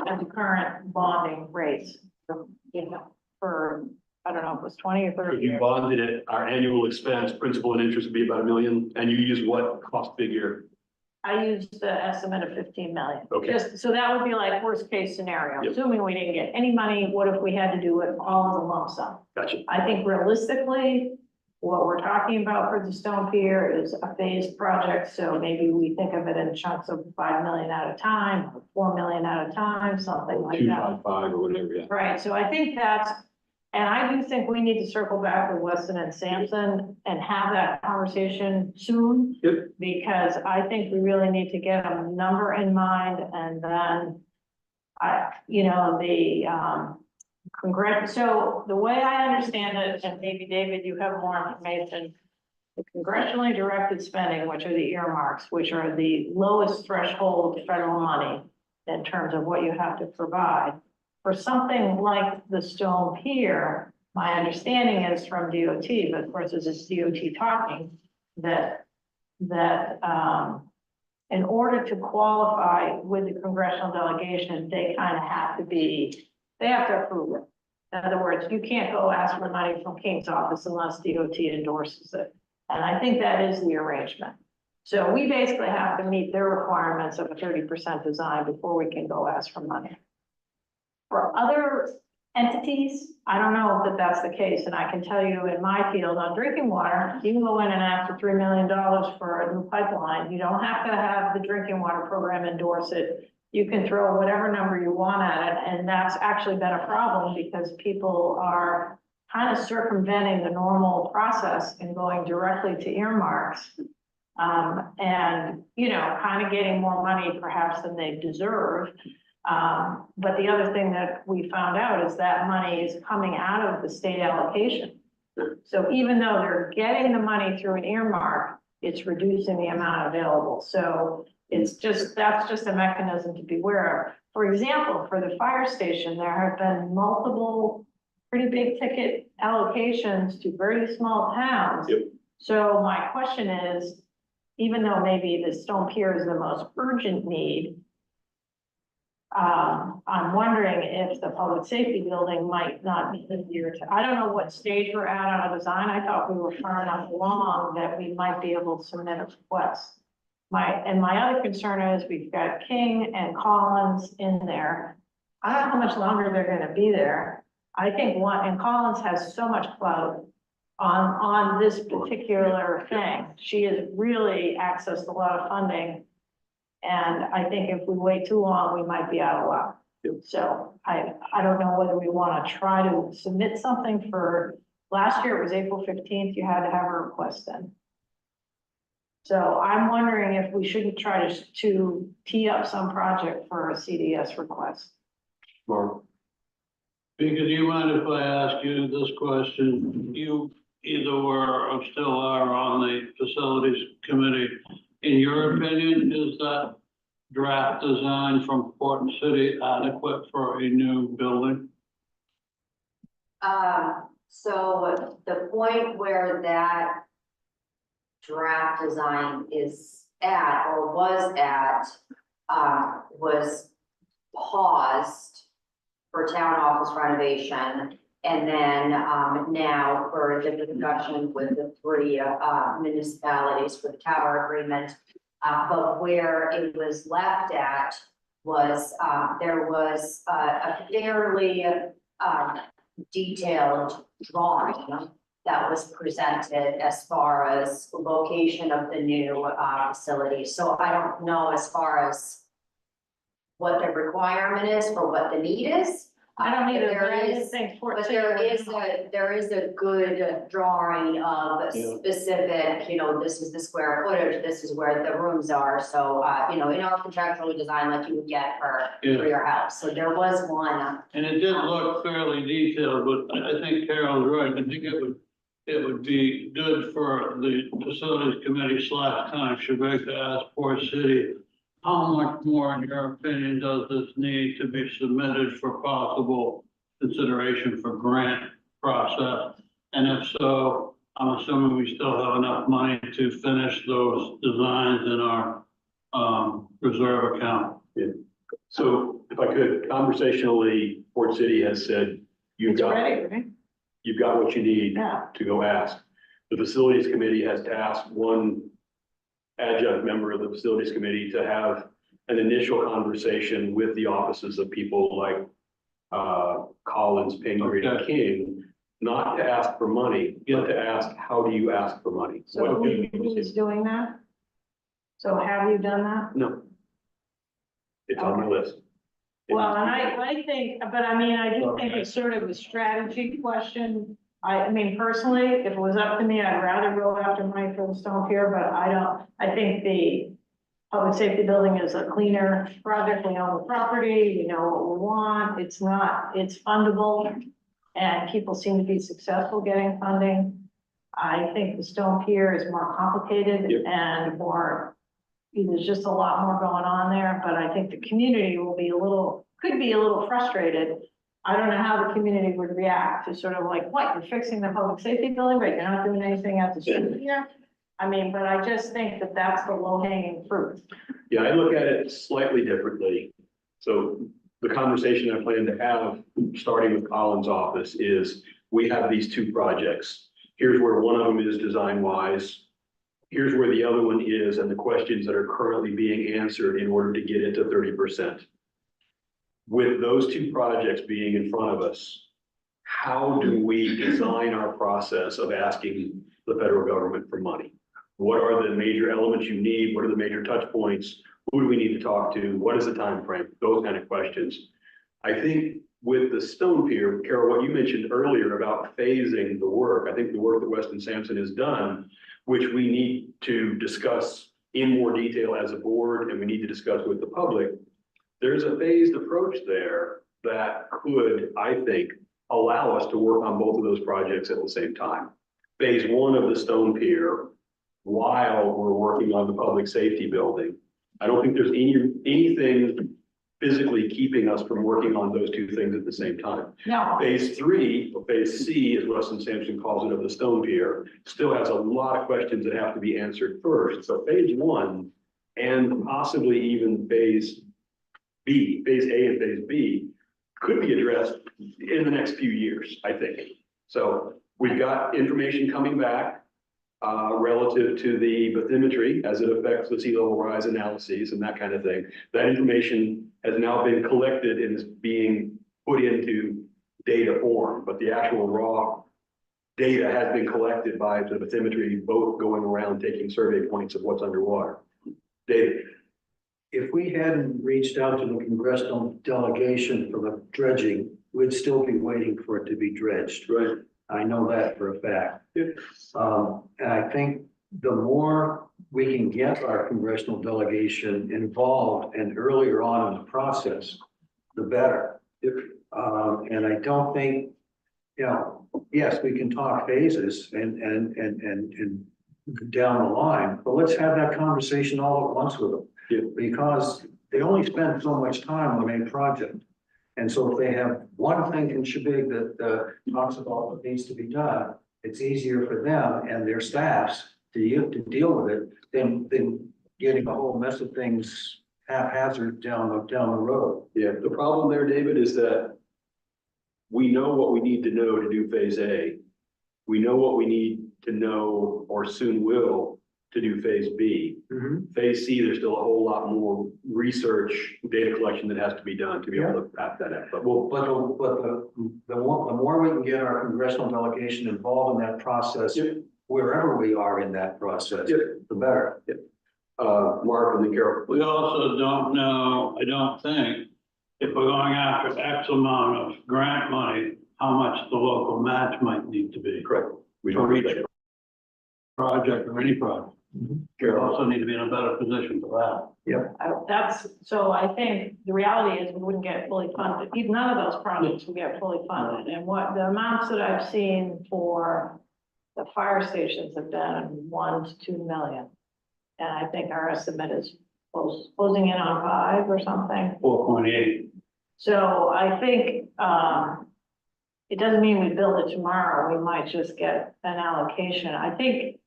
at the current bonding rates, for, I don't know, if it was 20 or 30 If you years. bonded it, our annual expense, principal and interest would be about $1 million, and you use what cost figure? I used the estimate of 15 million. Okay. Just, so that would be like worst case scenario, Yep. assuming we didn't get any money, what if we had to do it all as a lump sum? Gotcha. I think realistically, what we're talking about for the Stone Pier is a phased project, so maybe we think of it in chunks of 5 million at a time, or 4 million at a time, something like that. 255 or whatever, yeah. Right, so I think that's, and I do think we need to circle back with Weston and Sampson and have that conversation soon. Yep. Because I think we really need to get a number in mind, and then so the way I understand it, and maybe David, you have more information, the congressionally directed spending, which are the earmarks, which are the lowest threshold federal money in terms of what you have to provide. For something like the Stone Pier, my understanding is from DOT, but of course, this is DOT talking, that in order to qualify with the congressional delegation, they kind of have to they have to approve it. In other words, you can't go ask for money from King's office unless DOT endorses it. And I think that is the arrangement. So we basically have to meet their requirements of a 30% design before we can go ask for money. For other entities, I don't know that that's the case, and I can tell you in my field on drinking water, you can go in and ask for $3 million for a new pipeline. You don't have to have the drinking water program endorse it. You can throw whatever number you want at it, and that's actually been a problem because people are kind of circumventing the normal process and going directly to earmarks. And, kind of getting more money perhaps than they deserve. But the other thing that we found out is that money is coming out of the state allocation. So even though they're getting the money through an earmark, it's reducing the amount available. So that's just a mechanism to be aware of. For example, for the fire station, there have been multiple pretty big ticket allocations to very small towns. Yep. So my question is, even though maybe the Stone Pier is the most urgent need, I'm wondering if the public safety building might not be the year to, I don't know what stage we're at on our design. I thought we were far enough along that we might be able to submit a request. My other concern is we've got King and Collins in there. I don't know how much longer they're gonna be there. I think and Collins has so much clout on this particular thing. She has really accessed a lot of funding. And I think if we wait too long, we might be out of luck. So I don't know whether we want to try to submit something for, last year it was April 15th, you had to have a request then. So I'm wondering if we shouldn't try to tee up some project for a CDS request. Mark? Because do you mind if I ask you this question? You either were or still are on the facilities committee. In your opinion, is that draft design from Port City adequate for a new building? So the point where that draft design is at, or was at, was paused for town office renovation. And then, now for the discussion with the three, municipalities for the tower agreement. But where it was left at was, there was a fairly, detailed drawing that was presented as far as location of the new, facility. So I don't know as far as what the requirement is for what the need is. I don't either, There but I is- didn't think Fort But City there is a good drawing of Yeah. specific, this is the square footage, this is where the rooms are, so, in our contractual design, like you would get for your house, so there was one. And it did look fairly detailed, but I think Carol's right. I think it would be good for the facilities committee / time Shebeka to ask Port City, how much more, in your opinion, does this need to be submitted for possible consideration for grant process? And if so, I'm assuming we still have enough money to finish those designs in our reserve account. So if I could, conversationally, Port City has said, It's ready, right? you've got what you need Yeah. to go ask. The facilities committee has tasked one adjunct member of the facilities committee to have an initial conversation with the offices of people like Collins, Pingree, and King, not to ask for money, but to ask, how do you ask for money? So What do you need to who see? is doing that? So have you done that? No. It's on the list. Well, and I think, but I mean, I do think it's sort of a strategy question. I mean, personally, if it was up to me, I'd rather go after money for the stone pier, but I think the public safety building is a cleaner project. We own the property, we know what we want. It's fundable. And people seem to be successful getting funding. I think the stone pier is more complicated and there's just a lot more going on there, but I think the community could be a little frustrated. I don't know how the community would react to sort of like, what, you're fixing the public safety building, but you're not doing anything at the street here? I mean, but I just think that that's the low hanging fruit. Yeah, I look at it slightly differently. So the conversation I plan to have, starting with Colin's office, is we have these two projects. Here's where one of them is design wise. Here's where the other one is, and the questions that are currently being answered in order to get it to 30%. With those two projects being in front of us, how do we design our process of asking the federal government for money? What are the major elements you need? What are the major touch points? Who do we need to talk to? What is the time frame? Those kind of questions. I think with the stone pier, Carol, what you mentioned earlier about phasing the work, I think the work that Weston Sampson has done, which we need to discuss in more detail as a board, and we need to discuss with the public. There's a phased approach there that could, I think, allow us to work on both of those projects at the same time. Phase one of the stone pier, while we're working on the public safety building. I don't think there's anything physically keeping us from working on those two things at the same time. No. Phase three, or phase C, as Weston Sampson calls it, of the stone pier, still has a lot of questions that have to be answered first. So phase one, and possibly even phase phase A and phase B, could be addressed in the next few years, I think. So we've got information coming back relative to the bathymetry as it affects the sea level rise analyses and that kind of thing. That information has now been collected and is being put into data form, but the actual raw data has been collected by the bathymetry, both going around taking survey points of what's underwater. David? If we hadn't reached out to the congressional delegation for the dredging, we'd still be waiting for it to be dredged. Right. I know that for a fact. Yep. And I think the more we can get our congressional delegation involved and earlier on in the process, the better. Yep. And I don't think, you know, yes, we can talk phases and down the line, but let's have that conversation all at once with them. Yeah. Because they only spend so much time on a project. And so if they have one thing in Shebig that talks about what needs to be done, it's easier for them and their staffs to deal with it than getting a whole mess of things haphazard down the road. Yeah, the problem there, David, is that we know what we need to know to do phase A. We know what we need to know, or soon will, to do phase B. Phase C, there's still a whole lot more research, data collection that has to be done to be able to map that out. But we'll, The more we can get our congressional delegation involved in that process, wherever we are in that process, the better. Mark and then Carol. We also don't know, I don't think, if we're going after X amount of grant money, how much the local match might need to be. Correct. We For don't each reach. project or any project. We also need to be in a better position for that. So I think the reality is we wouldn't get fully funded, even none of those projects would get fully funded. And what the amounts that I've seen for the fire stations have been 1 to 2 million. And I think our estimate is closing in on 5 or something. 4.8. So I think, it doesn't mean we build it tomorrow. We might just get an allocation. I think,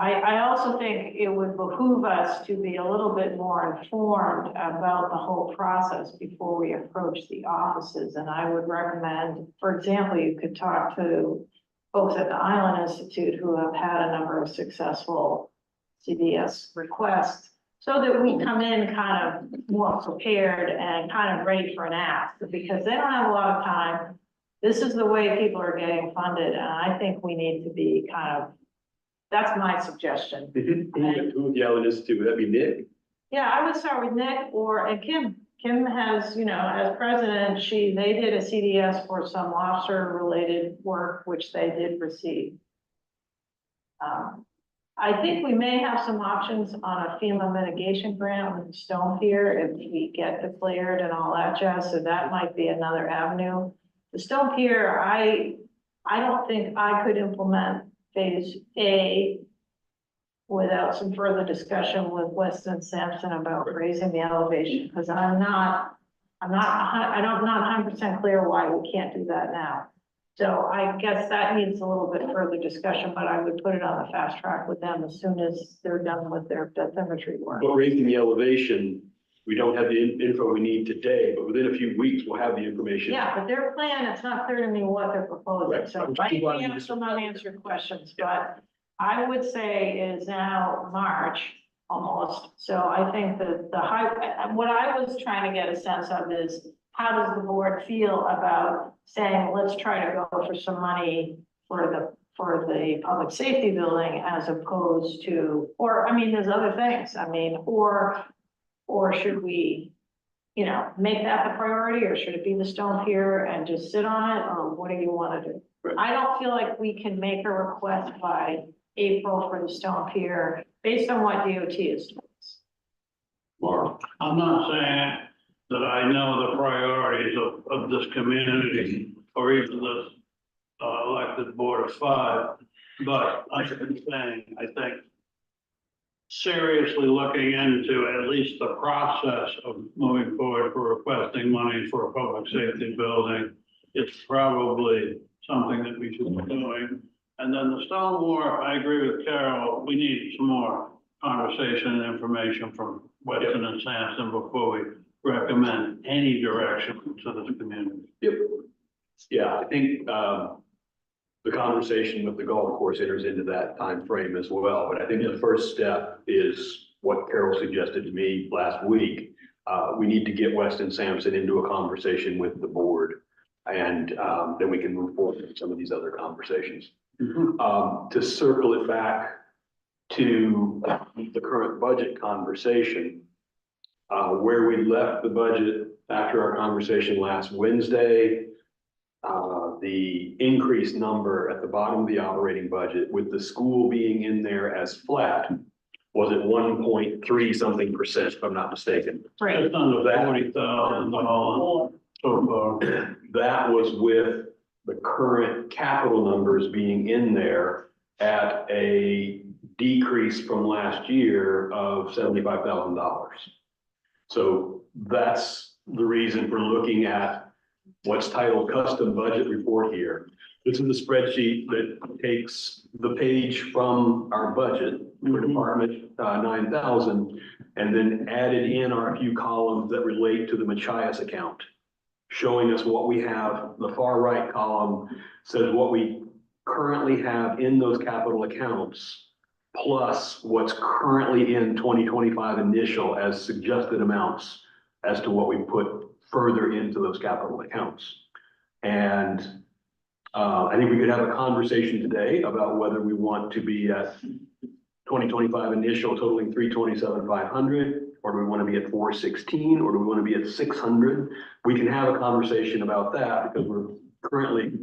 I also think it would behoove us to be a little bit more informed about the whole process before we approach the offices. And I would recommend, for example, you could talk to folks at the Island Institute who have had a number of successful CDS requests, so that we come in kind of more prepared and kind of ready for an ask, because they don't have a lot of time. This is the way people are getting funded, and I think we need to be kind of, that's my suggestion. Who would the Island Institute, would that be Nick? Yeah, I would start with Nick and Kim. Kim has, you know, as president, they did a CDS for some lobster-related work, which they did receive. I think we may have some options on a FEMA mitigation grant with the stone pier if we get declared and all that jazz, so that might be another avenue. The stone pier, I don't think I could implement phase A without some further discussion with Weston Sampson about raising the elevation, because I'm not 100% clear why we can't do that now. So I guess that needs a little bit further discussion, but I would put it on the fast track with them as soon as they're done with their bathymetry work. But raising the elevation, we don't have the info we need today, but within a few weeks, we'll have the information. Yeah, but their plan, it's not clear to me what they're proposing, Right. so I may have some unanswered questions, but I would say is now March almost. So I think that what I was trying to get a sense of is, how does the board feel about saying, let's try to go for some money for the public safety building as opposed to, or, I mean, there's other things, I mean, or should we, you know, make that the priority, or should it be the stone pier and just sit on it, or what do you want to do? Right. I don't feel like we can make a request by April for the stone pier based on what DOT is doing. Mark. I'm not saying that I know the priorities of this community or even this elected board of 5, but I'm saying, I think seriously looking into at least the process of moving forward for requesting money for a public safety building, it's probably something that we should be doing. And then the stone wharf, I agree with Carol, we need some more conversation and information from Weston and Sampson before we recommend any direction to this community. Yep. Yeah, I think, the conversation with the golf course enters into that time frame as well, but I think the first step is what Carol suggested to me last week. We need to get Weston Sampson into a conversation with the board, and, then we can move forward with some of these other conversations. To circle it back to the current budget conversation, where we left the budget after our conversation last Wednesday, the increased number at the bottom of the operating budget with the school being in there as flat was at 1.3 something percent, if I'm not mistaken. Right. Just under $40,000 so far. That was with the current capital numbers being in there at a decrease from last year of $75,000. So that's the reason for looking at what's titled custom budget report here. This is the spreadsheet that takes the page from our budget for Department 9,000 and then added in our few columns that relate to the Machias account, showing us what we have. The far right column says what we currently have in those capital accounts, plus what's currently in 2025 initial as suggested amounts as to what we put further into those capital accounts. And I think we could have a conversation today about whether we want to be at 2025 initial totaling 327,500, or do we want to be at 416, or do we want to be at 600? We can have a conversation about that because we're currently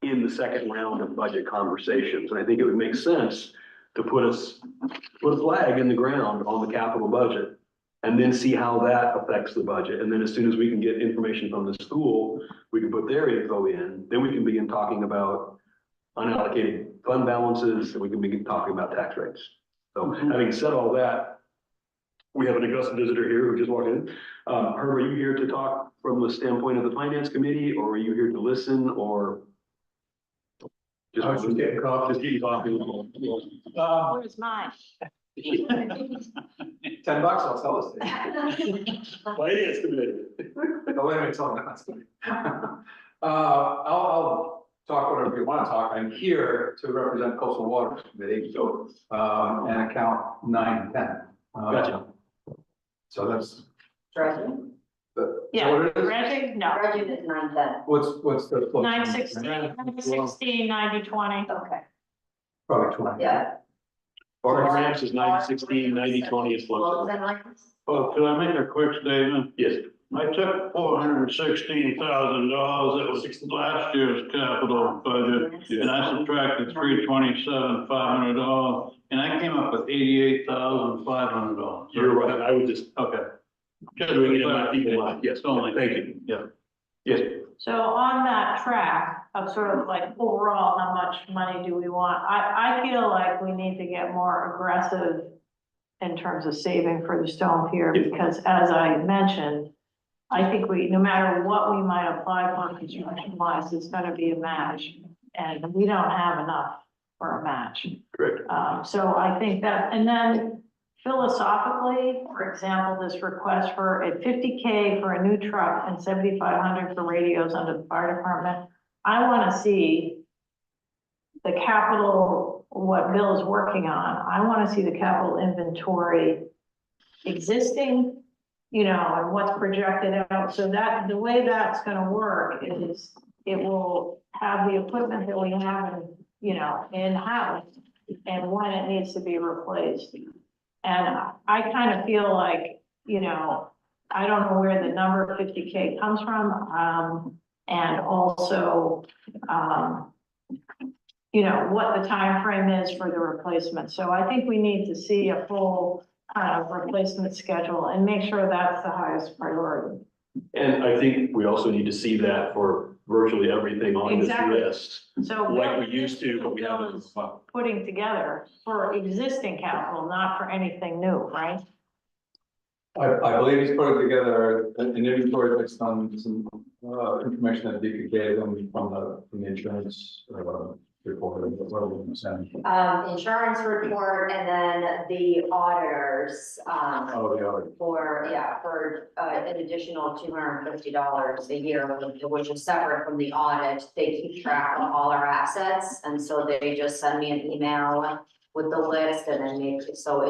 in the second round of budget conversations. And I think it would make sense to put a flag in the ground on the capital budget and then see how that affects the budget. And then as soon as we can get information from the school, we can put their info in, then we can begin talking about unallocated fund balances, and we can begin talking about tax rates. So having said all that, we have an Augusta visitor here who just walked in. Herb, are you here to talk from the standpoint of the finance committee, or are you here to listen, or? I was just getting coffee. Just getting coffee. Where's mine? $10, I'll tell us. Finance committee. Oh, wait a minute, tell me that's good. I'll talk whatever you want to talk. I'm here to represent Coastal Waters Committee, so, and account 9 and 10. Gotcha. So that's. Dredging, Yeah, what it is? Reggie, no, dredging is 910. What's the? 916, 90, 20. Okay, Probably 20. yeah. Our grants is 90-16, 90-20 is Well, flow. then like, Well, could I make a quick statement? Yes. I took $416,000 that was last year's capital budget, and I subtracted $327,500, and I came up with $88,500. You're right. I would just, Okay. Just doing it in my people mind. Yes, Only. thank you. Yeah. Yes. So on that track of sort of like overall, how much money do we want? I feel like we need to get more aggressive in terms of saving for the stone pier, because as I mentioned, I think no matter what we might apply for construction wise, it's gonna be a match. And we don't have enough for a match. Correct. So I think that, and then philosophically, for example, this request for a 50K for a new truck and 7,500 for radios under the fire department. I want to see the capital, what Bill is working on. I want to see the capital inventory existing, and what's projected out. So that the way that's going to work is it will have the equipment that we have in-house and when it needs to be replaced. And I kind of feel like, I don't know where the number of 50K comes from. And also, what the time frame is for the replacement. So I think we need to see a full kind of replacement schedule and make sure that's the highest priority. And I think we also need to see that for virtually everything on this Exactly. list. So Like we used to, but we Bill haven't. is putting together for existing capital, not for anything new, right? I believe he's putting together an inventory based on some information that DP gave him from the insurance report. what are we gonna send? Insurance report and then the auditors, Oh, the other. for an additional $250 a year, which is separate from the audit. They keep track of all our assets, and so they just send me an email with the list, and then so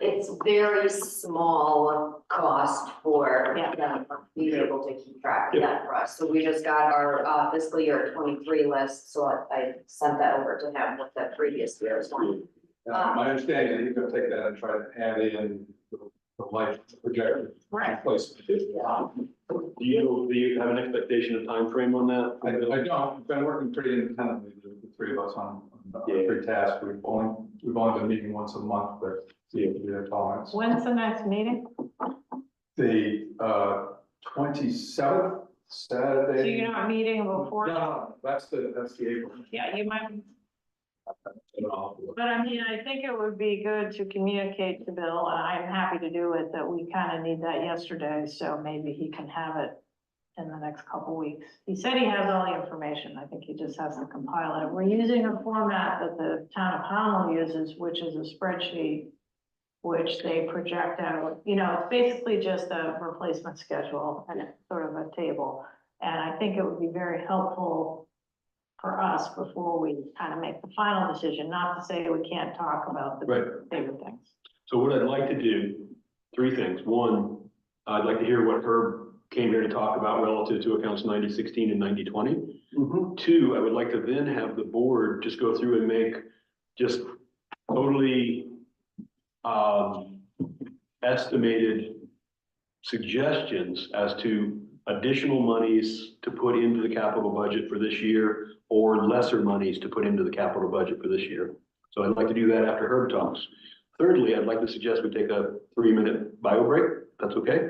it's very small cost for them being able to keep track of that for us. So we just got our fiscal year 23 list, so I sent that over to him with the previous year's one. My understanding is you're gonna take that and try to add in the light projector. Right. Replacement. Do you have an expectation of time frame on that? I don't, we've been working pretty independently, the three of us on three tasks. We've only been meeting once a month, but see if we have tolerance. When's the next meeting? The 27th, Saturday. So you're not meeting before? No, that's the April. Yeah, you might, but I mean, I think it would be good to communicate to Bill, and I'm happy to do it, that we kind of need that yesterday, so maybe he can have it in the next couple weeks. He said he has all the information. I think he just has to compile it. We're using a format that the town of Pownell uses, which is a spreadsheet, which they project out. You know, it's basically just a replacement schedule and it's sort of a table. And I think it would be very helpful for us before we kind of make the final decision, not to say we can't talk about the favorite things. So what I'd like to do, three things. One, I'd like to hear what Herb came here to talk about relative to accounts 9016 and 9020. Two, I would like to then have the board just go through and make just totally estimated suggestions as to additional monies to put into the capital budget for this year or lesser monies to put into the capital budget for this year. So I'd like to do that after Herb talks. Thirdly, I'd like to suggest we take a 3-minute bio break. That's okay?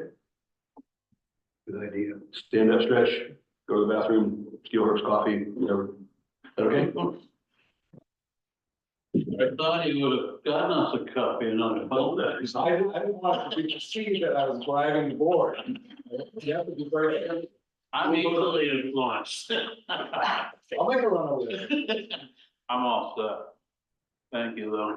Good idea. Stand up, stretch, go to the bathroom, steal Herb's coffee, whatever. Is that okay? I thought he would have gotten us a copy and not about that. I didn't want to see that I was driving the board. You have to be very. I'm easily influenced. I'll make a run over there. I'm all set. Thank you, though.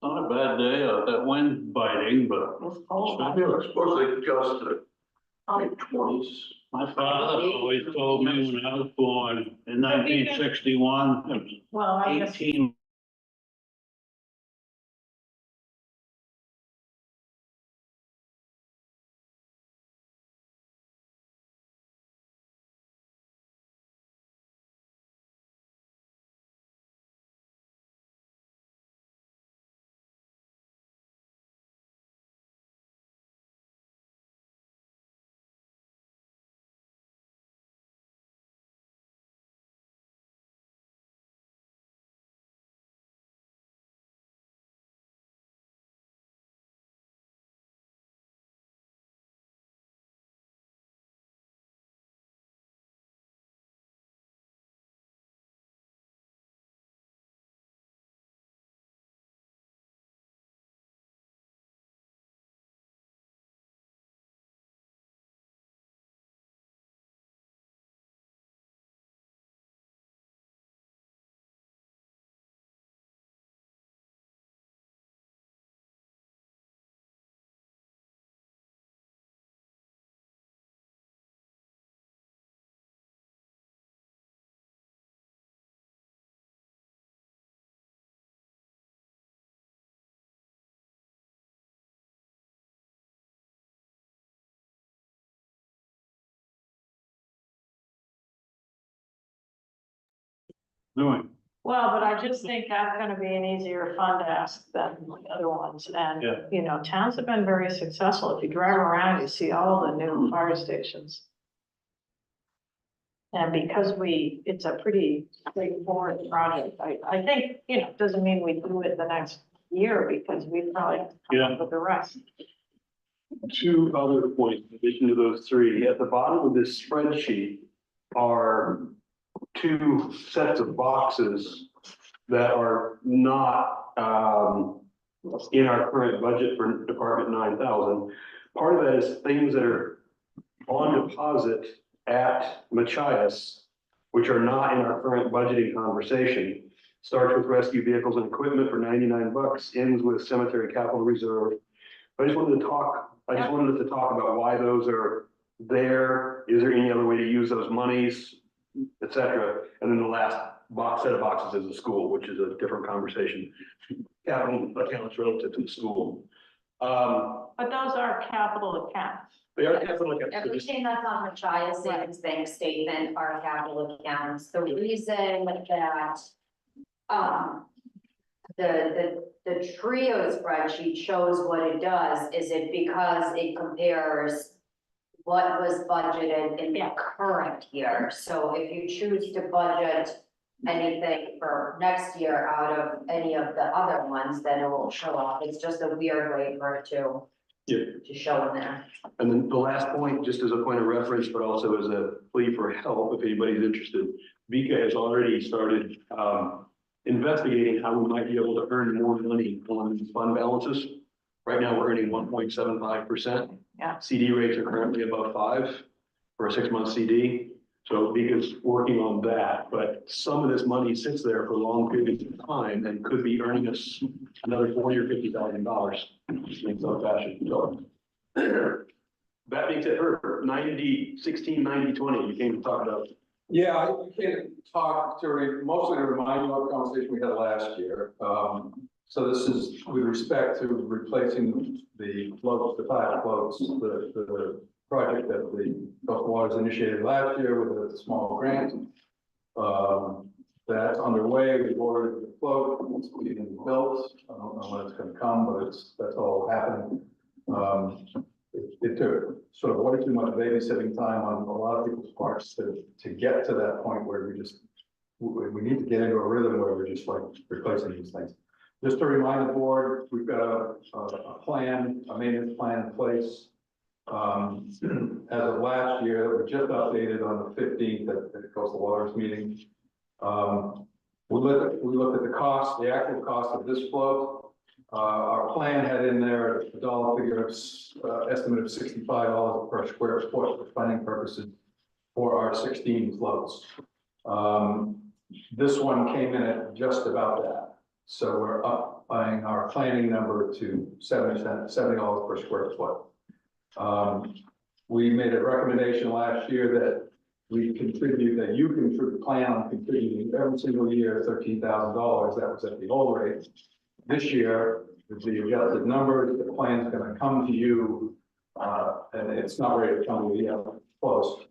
Not a bad day out, that wind's biting, but It's cold. it's supposed to adjust to only 20s. My father always told me when I was born in 1961, Well, I guess 18. Doing. Well, but I just think that's gonna be an easier fund ask than the other ones, and, Yeah. you know, towns have been very successful. If you drive around, you see all the new fire stations. And because it's a pretty straightforward project, I think, you know, doesn't mean we do it the next year, because we probably have to come up with the rest. Two other points in addition to those three. At the bottom of this spreadsheet are two sets of boxes that are not in our current budget for Department 9,000. Part of that is things that are on deposit at Machias, which are not in our current budgeting conversation. Starts with rescue vehicles and equipment for $99, ends with cemetery capital reserve. I just wanted to talk about why those are there. Is there any other way to use those monies, et cetera? And then the last set of boxes is the school, which is a different conversation. Capital accounts relative to the school. But those are capital accounts. They are capital accounts. Everything that's on Machias savings bank statement are capital accounts. The reason that, the trio spreadsheet shows what it does is it because it compares what was budgeted in the current year. So if you choose to budget anything for next year out of any of the other ones, then it will show up. It's just a weird way for it to show in there. And then the last point, just as a point of reference, but also as a plea for help, if anybody's interested, Vika has already started investigating how we might be able to earn more money on fund balances. Right now, we're earning 1.75%. Yeah. CD rates are currently above 5 for a 6-month CD. So Vika's working on that, but some of this money sits there for long periods of time and could be earning us another $40,000 or $50,000 in some fashion. So that being said, Herb, 90-16, 90-20, you came to talk about. Yeah, I can talk mostly to remind you of the conversation we had last year. So this is with respect to replacing the floats, the 5 floats, the project that the Coastal Waters initiated last year with a small grant. That's underway. We've ordered the float. It's being built. I don't know when it's going to come, but that's all happening. It took sort of way too much babysitting time on a lot of people's parts to get to that point where we need to get into a rhythm where we're just like replacing these things. Just to remind the board, we've got a maintenance plan in place. As of last year, that we just updated on the 15th at the Coastal Waters meeting. We looked at the cost, the actual cost of this float. Our plan had in there a dollar figure of estimate of $65 per square foot for funding purposes for our 16 floats. This one came in at just about that. So we're upping our planning number to $70 per square foot. We made a recommendation last year that you plan on contributing every single year $13,000. That was at the old rate. This year, with the adjusted numbers, the plan is going to come to you, and it's not ready to come to you yet, close,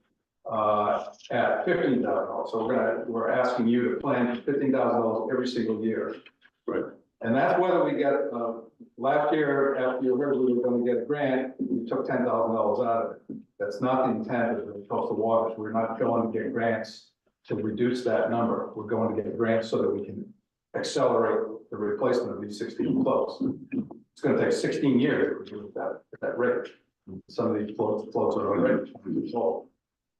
at $15,000. So we're asking you to plan for $15,000 every single year. Right. And that's whether we get, last year, after you heard we were going to get a grant, we took $10,000 out of it. That's not the intent of the Coastal Waters. We're not going to get grants to reduce that number. We're going to get grants so that we can accelerate the replacement of these 16 floats. It's going to take 16 years to do at that rate. Some of these floats are already 20 years old.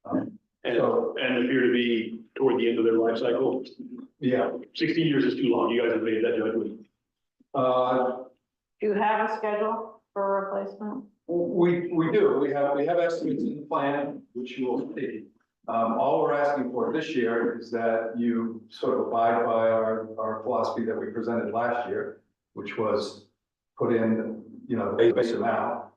And appear to be toward the end of their life cycle. Yeah. 16 years is too long. You guys have made that judgment. Do you have a schedule for replacement? We do. We have estimates in the plan, which you will see. All we're asking for this year is that you sort of abide by our philosophy that we presented last year, which was put in, the base amount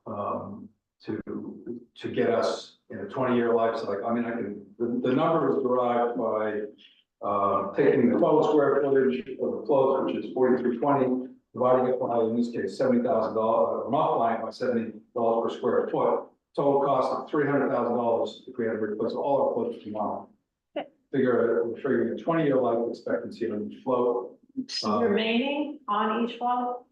to get us in a 20-year life cycle. I mean, the number is derived by taking the total square footage of the float, which is 4,320, dividing it by, in this case, $70,000, multiplying it by $70 per square foot. Total cost of $300,000 if we had to replace all our floats tomorrow. We're figuring a 20-year life expectancy on each float. Remaining on each float?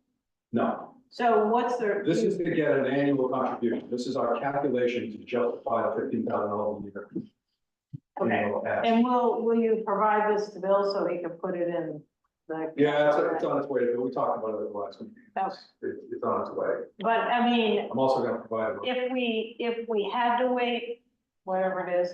No. So what's the? This is to get an annual contribution. This is our calculation to justify the $15,000 a year. Okay, and will you provide this to Bill so he can put it in the? Yeah, it's on its way. We talked about it at the last meeting. Okay. It's on its way. But I mean, I'm also going to provide. if we had to wait, whatever it is,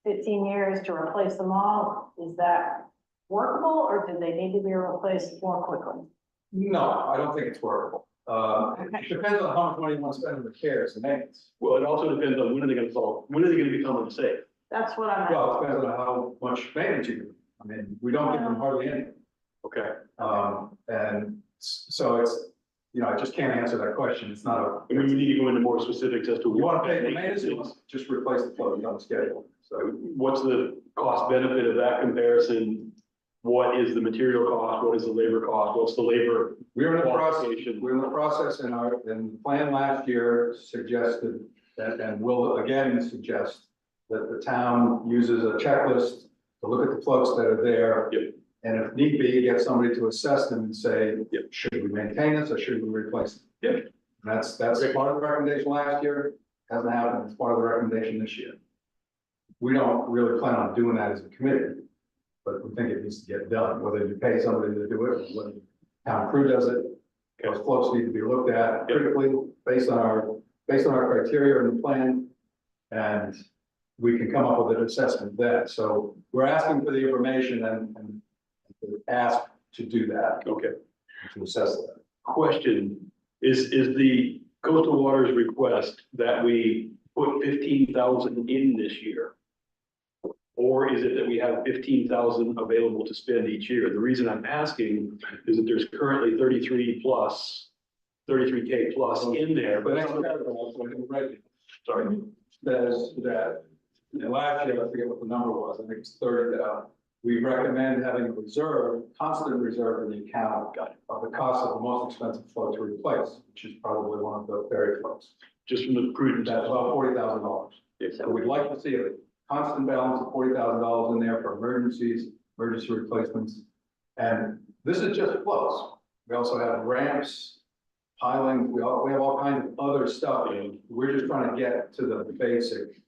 15 years to replace them all, is that workable or do they need to be replaced more quickly? No, I don't think it's workable. It depends on how much money you want to spend on repairs and maintenance. Well, it also depends on when are they gonna solve, when are they gonna become unsafe? That's what I'm. Well, it depends on how much maintenance you do. I mean, we don't give them hardly anything. Okay. And so it's, you know, I just can't answer that question. It's not a, I mean, we need to go into more specifics as to. you want what to pay that for maintenance, you want to just replace the float on the schedule. So What's the cost benefit of that comparison? What is the material cost? What is the labor cost? What's the labor? we're in the process, qualification? we're in the process and the plan last year suggested that, and will again suggest that the town uses a checklist to look at the floats that are there. Yep. And if need be, get somebody to assess them and say, Yep. should we maintain this or should we replace it? Yep. And that's part of the recommendation last year, hasn't happened, it's part of the recommendation this year. We don't really plan on doing that as a committee, but we think it needs to get done, whether you pay somebody to do it, or whether the town crew does it. Those floats need to be looked at critically based on our criteria in the plan. And we can come up with an assessment then. So we're asking for the information and ask to do that. Okay. To assess that. Question, is the coastal waters request that we put 15,000 in this year? Or is it that we have 15,000 available to spend each year? The reason I'm asking is that there's currently 33K plus in there, But but next paragraph, so I didn't write it, sorry. says that, and last year, I forget what the number was, I think it's 30,000. We recommend having a reserve, constant reserve in the account of the cost of the most expensive float to replace, which is probably one of the ferry floats. Just from the prudent. That's about $40,000. So we'd like to see a constant balance of $40,000 in there for emergencies, emergency replacements. And this is just floats. We also have ramps, piling, we have all kinds of other stuff. And we're just trying to get to the basic.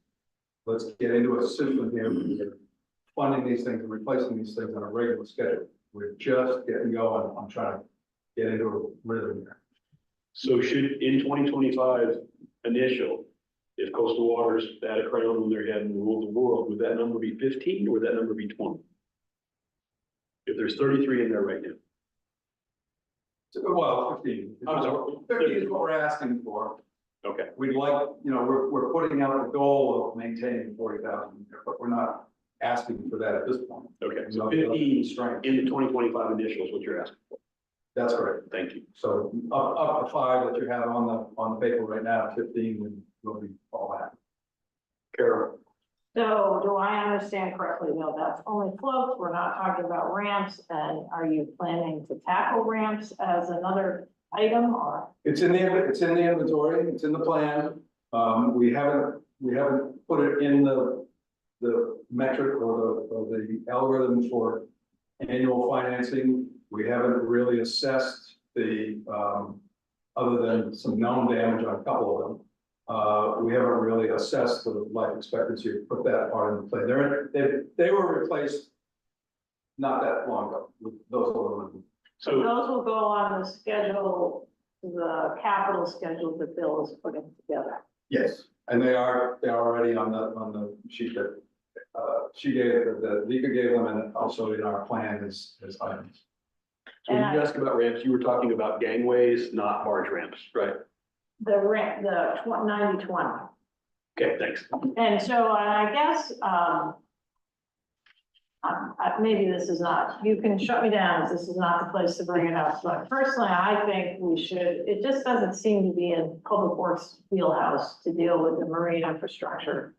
Let's get into a system here. We're funding these things and replacing these things on a regular schedule. We're just getting going. I'm trying to get into a rhythm here. So should, in 2025 initial, if coastal waters had a crown on their head and ruled the world, would that number be 15 or would that number be 20? If there's 33 in there right now. Well, 15. I'm sorry. 15 is what we're asking for. Okay, We'd like, you know, we're putting out the goal of maintaining 40,000, but we're not asking for that at this point. okay, so No, 15 strength. in the 2025 initial is what you're asking for. That's correct. Thank you. So up to 5 that you have on the paper right now, 15 will be all that. Carol, So do I understand correctly, though, that's only floats, we're not talking about ramps, and are you planning to tackle ramps as another item, or? It's in the inventory, it's in the plan. We haven't put it in the metric or the algorithm for annual financing. We haven't really assessed the, other than some known damage on a couple of them. We haven't really assessed the life expectancy, put that part in play. They were replaced not that long ago with those aluminum. So those will go on the schedule, the capital schedule that Bill is putting together. Yes, and they're already on the sheet that she gave, that Vika gave them, and also in our plan as items. so when you ask about ramps, you were talking about gangways, not barge ramps, right? The ramp, the 90/20. Okay, thanks. And so I guess, maybe this is not, you can shut me down if this is not the place to bring it up, but personally, I think we should, it just doesn't seem to be in Public Works wheelhouse to deal with the marine infrastructure.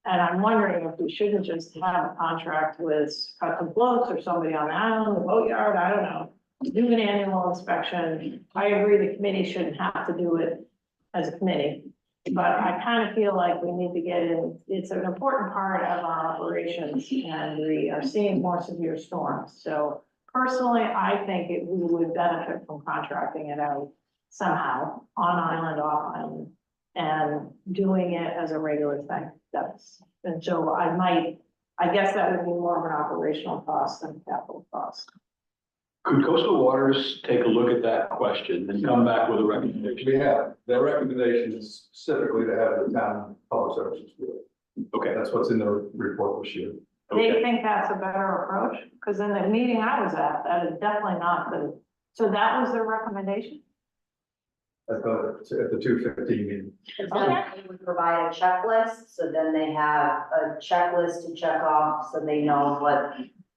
And I'm wondering if we shouldn't just have a contract with Custom Floats or somebody on the island, the boatyard, I don't know, do an annual inspection. I agree the committee shouldn't have to do it as a committee. But I kind of feel like we need to get in, it's an important part of our operations and we are seeing more severe storms. So personally, I think we would benefit from contracting it out somehow, on island, off island, and doing it as a regular thing. And so I guess that would be more of an operational cost than a capital cost. Could coastal waters take a look at that question and come back with a recommendation? We have, their recommendation is specifically to have the town public services do it. Okay, That's what's in the report this year. they Okay. think that's a better approach, because in the meeting I was at, that is definitely not the, so that was their recommendation? At the 2:15 meeting. And then they would provide a checklist, so then they have a checklist to check off, so they know what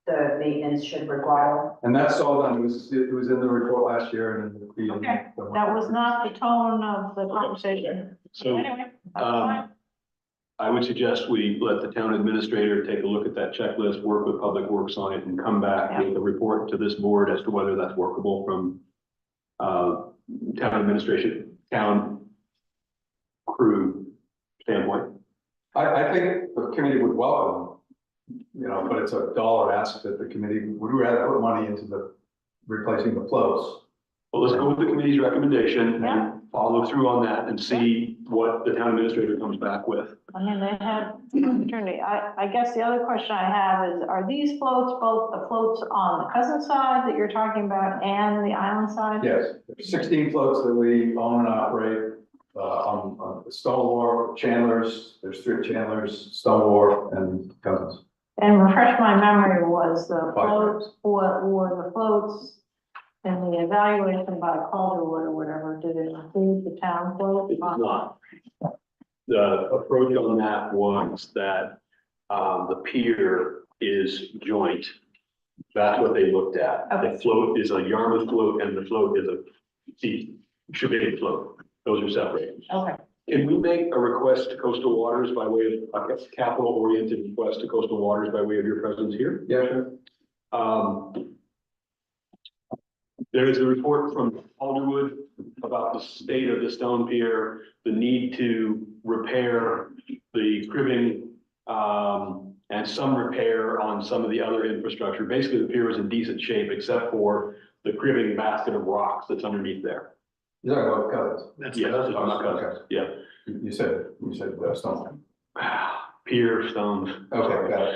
the maintenance should require. And that's all done, it was in the report last year and in the. Okay, that was not the tone of the conversation. So, Anyway, that's fine. I would suggest we let the town administrator take a look at that checklist, work with Public Works on it, and come back with a report to this board as to whether that's workable from town administration, town crew standpoint. I think the committee would welcome, but it's a dollar ask that the committee would rather put money into the replacing the floats. Well, let's go with the committee's recommendation Yeah. and follow through on that and see what the town administrator comes back with. I mean, they had opportunity. I guess the other question I have is, are these floats both the floats on the Cousin side that you're talking about and the island side? Yes, there's 16 floats that we own and operate, on Stone Wharf, Chandler's, there's 3 Chandler's, Stone Wharf, and Cousins. And refresh my memory, was the Five floats, what were the floats in the evaluation by Calderwood or whatever, did it include the town float? It does not. The approach on that was that, the pier is joint. That's what they looked at. The Okay. float is a Yarmouth float and the float is a Shebang float. Those are separate. Okay, Can we make a request to coastal waters by way of, a capital oriented request to coastal waters by way of your presence here? Yeah, sure. There is a report from Alderwood about the state of the stone pier, the need to repair the cribbing, and some repair on some of the other infrastructure. Basically, the pier is in decent shape except for the cribbing basket of rocks that's underneath there. You're talking about Cousins. Yeah, I'm not Cousins. Yeah. You said Stone. Pier, stones. Okay, got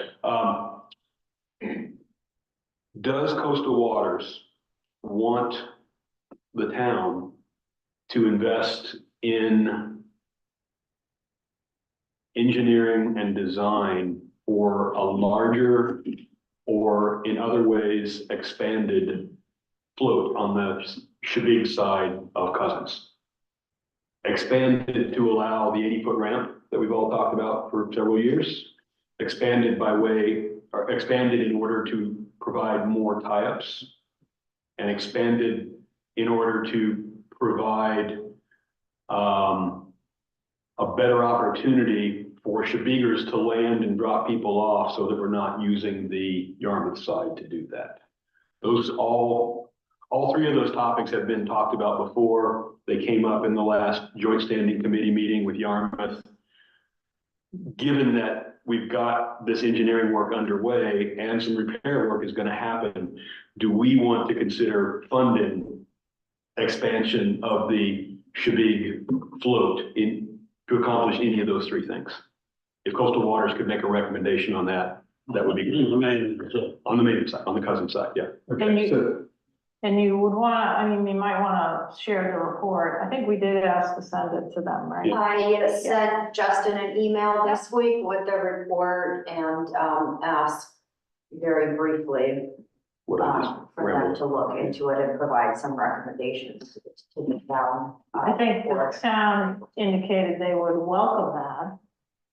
it. Does coastal waters want the town to invest in engineering and design for a larger, or in other ways expanded float on the Shebang side of Cousins? Expanded to allow the 80-foot ramp that we've all talked about for several years. Expanded in order to provide more tie-ups. And expanded in order to provide a better opportunity for Shebangers to land and drop people off so that we're not using the Yarmouth side to do that. Those all 3 of those topics have been talked about before. They came up in the last joint standing committee meeting with Yarmouth. Given that we've got this engineering work underway and some repair work is going to happen, do we want to consider funding expansion of the Shebang float to accomplish any of those 3 things? If coastal waters could make a recommendation on that, that would be good. On the main side, on the Cousin side, yeah. Okay, so and you would wanna, I mean, you might wanna share the report. I think we did ask to send it to them, right? I sent Justin an email this week with the report and, asked very briefly, What I just for them rambled. to look into it and provide some recommendations to the town. I think the town indicated they would welcome that.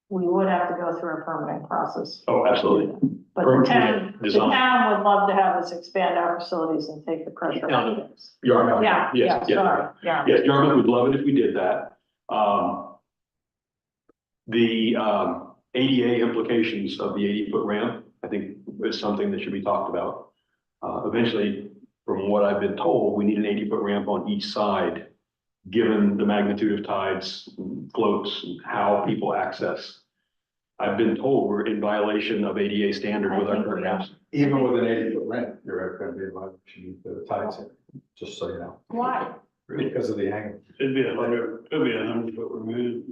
We would have to go through a permitting process. Oh, absolutely. But Permanent the design. town would love to have us expand our facilities and take the pressure off things. Yarmouth. Yeah, Yes, yeah, yes. sorry, yeah. Yes, Yarmouth would love it if we did that. The ADA implications of the 80-foot ramp, I think is something that should be talked about. Eventually, from what I've been told, we need an 80-foot ramp on each side, given the magnitude of tides, floats, and how people access. I've been told we're in violation of ADA standard with our current ramps. even with an 80-foot ramp, you're going to be in violation of the tides, just so you know, Why? because of the angle. It'd be 100-foot remove.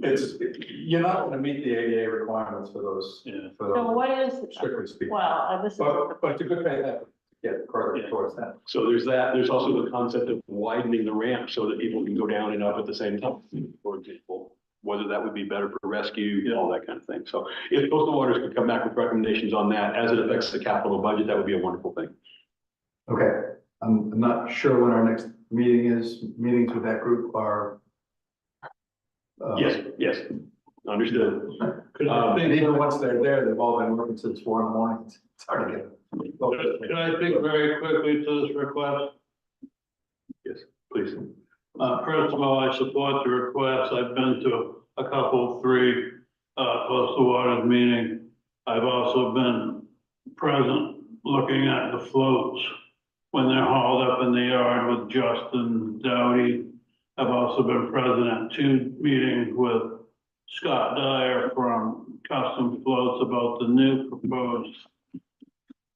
You're not going to meet the ADA requirements for those, Yeah. for So those, what is, strictly speaking. well, this is, But it's a good pay that to get further Yeah. towards that. So there's that. There's also the concept of widening the ramp so that people can go down and up at the same time, for example. whether that would be better for rescue, all that kind of thing. So if coastal waters could come back with recommendations on that as it affects the capital budget, that would be a wonderful thing. Okay, I'm not sure when our next meeting is. Meetings with that group are. Yes, understood. And even once they're there, they've all been working since 4 in the morning. It's hard to get them. Can I speak very quickly to this request? Yes, please. First of all, I support the request. I've been to a couple, 3, coastal waters meeting. I've also been present looking at the floats when they're hauled up in the yard with Justin Dowdy. I've also been present at 2 meetings with Scott Dyer from Custom Floats about the new proposed,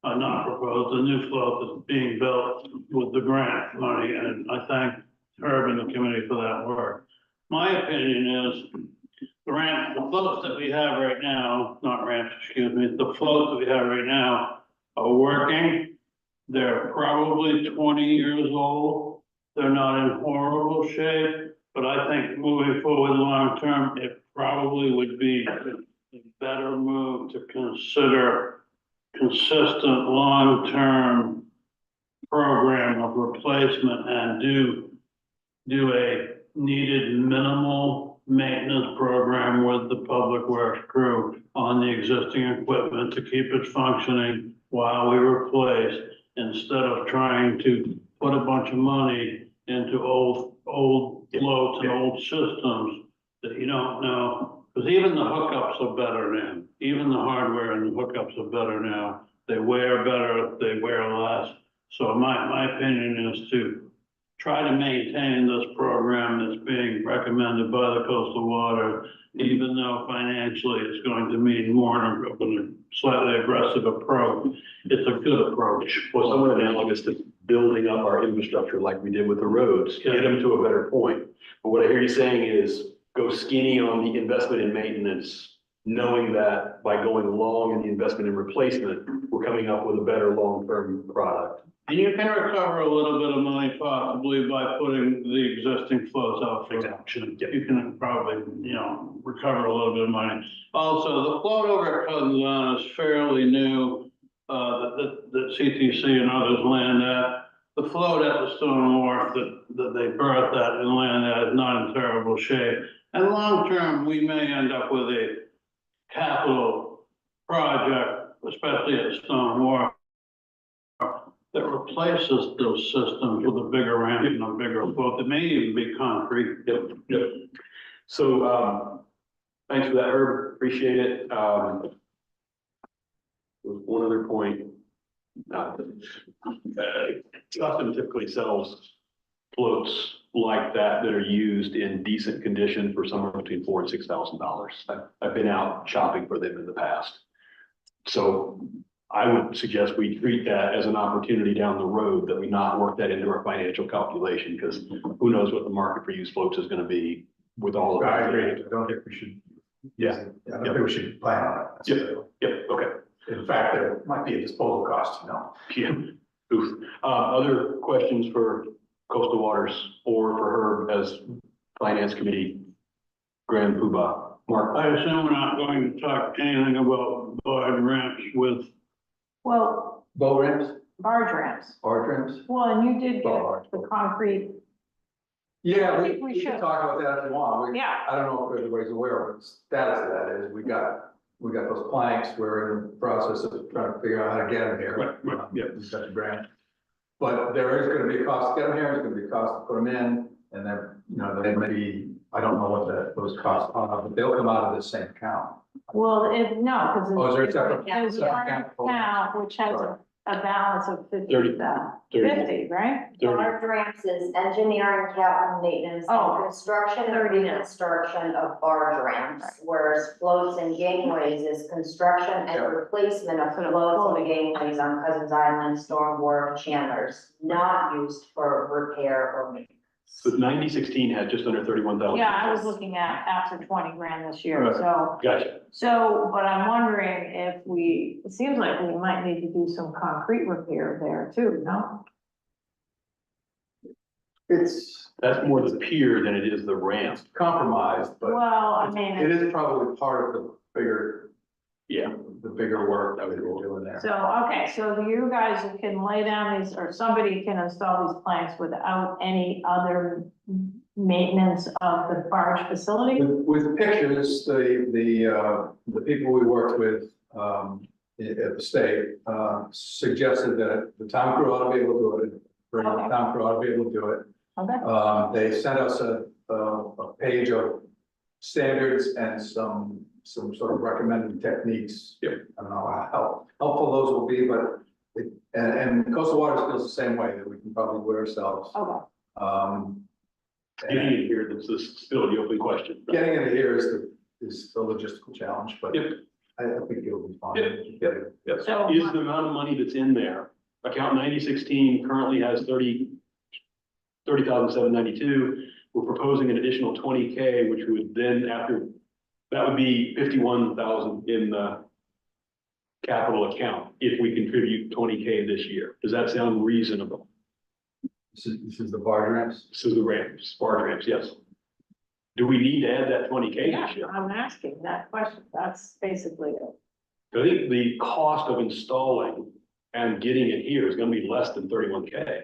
not proposed, the new float that's being built with the grant money, and I thank Herb and the committee for that work. My opinion is the floats that we have right now, not ramps, excuse me, the floats that we have right now are working. They're probably 20 years old. They're not in horrible shape, but I think moving forward long-term, it probably would be a better move to consider consistent long-term program of replacement and do a needed minimal maintenance program with the public works crew on the existing equipment to keep it functioning while we replace, instead of trying to put a bunch of money into old floats and old systems that you don't know. Because even the hookups are better now. Even the hardware and the hookups are better now. They wear better, they wear less. So my opinion is to try to maintain this program that's being recommended by the coastal water, even though financially it's going to mean more of a slightly aggressive approach. It's a good approach. Well, somewhat analogous to building up our infrastructure like we did with the roads, get them to a better point. But what I hear you saying is go skinny on the investment in maintenance, knowing that by going long in the investment in replacement, we're coming up with a better long-term product. And you can recover a little bit of money possibly by putting the existing floats out for auction. You can probably, recover a little bit of money. Also, the float over at Cousins Island is fairly new, that CTC and others land at. The float at the Stone Wharf that they berthed at and land at is not in terrible shape. And long-term, we may end up with a capital project, especially at Stone Wharf, that replaces those systems with a bigger ramp and a bigger float. It may even be concrete. Yep. So, thanks for that, Herb. Appreciate it. There was one other point. Custom typically sells floats like that are used in decent condition for somewhere between $4,000 and $6,000. I've been out shopping for them in the past. So I would suggest we treat that as an opportunity down the road, that we not work that into our financial calculation, because who knows what the market for used floats is going to be with all of that. I agree. I don't think we should. Yeah. I don't think we should plan on it. Yep, okay. In fact, there might be a disposal cost, Yeah. Oof. Other questions for Coastal Waters or for Herb as Finance Committee Grand Poobah? Mark? I assume we're not going to talk anything about barge ramps with. Well, Bow ramps, barge ramps. barge ramps? Well, and you did get Barge. the concrete. Yeah, I we think we can should. talk about that if you want. Yeah. I don't know if everybody's aware of what the status of that is. We got those planks. We're in the process of trying to figure out how to get them here. Right, yeah. We've got the grant. But there is gonna be a cost to get them here, there's gonna be a cost to put them in, and then, they may be, I don't know what those costs are, but they'll come out of the same account. Well, no, because. Oh, is there a separate- There's a separate barge account? account which has a balance of 30. 50, right? Barge ramps is engineering, capital maintenance, Oh, and construction and 30 now. reconstruction of barge ramps. Whereas floats and gangways is construction and Yeah. replacement of Sort of floats floating. and gangways on Cousins Island, Storm Wharf, Chandler's, not used for repair or maintenance. So 9016 had just under 31,000. Yeah, I was looking at after 20 grand this year, Right. so. Gotcha. So, but I'm wondering if it seems like we might need to do some concrete repair there too, no? That's more the pier than it is the ramp. compromised, but Well, I it mean, is probably part of the bigger, Yeah, the bigger work that we're doing there. so, okay, so you guys can lay down these, or somebody can install these planks without any other maintenance of the barge facility? With pictures, the people we worked with, at the state, suggested that the town crew ought to be able to do it. The town crew ought to be able to do it. Okay, They sent us a page of standards and some sort of recommended techniques. Yep. I don't know how helpful those will be, but and Coastal Waters feels the same way, that we can probably do it ourselves. okay. getting in here, this is still the open question. Getting into here is the logistical challenge, but Yep. I think it'll be fine. Yep. So- Is the amount of money that's in there, account 9016 currently has 30,792. We're proposing an additional 20K, which would then that would be 51,000 in the capital account if we contribute 20K this year. Does that sound reasonable? This is the barge ramps. This is the ramps, barge ramps, yes. Do we need to add that 20K Yeah, this year? I'm asking that question. That's basically it. I think the cost of installing and getting it here is gonna be less than 31K.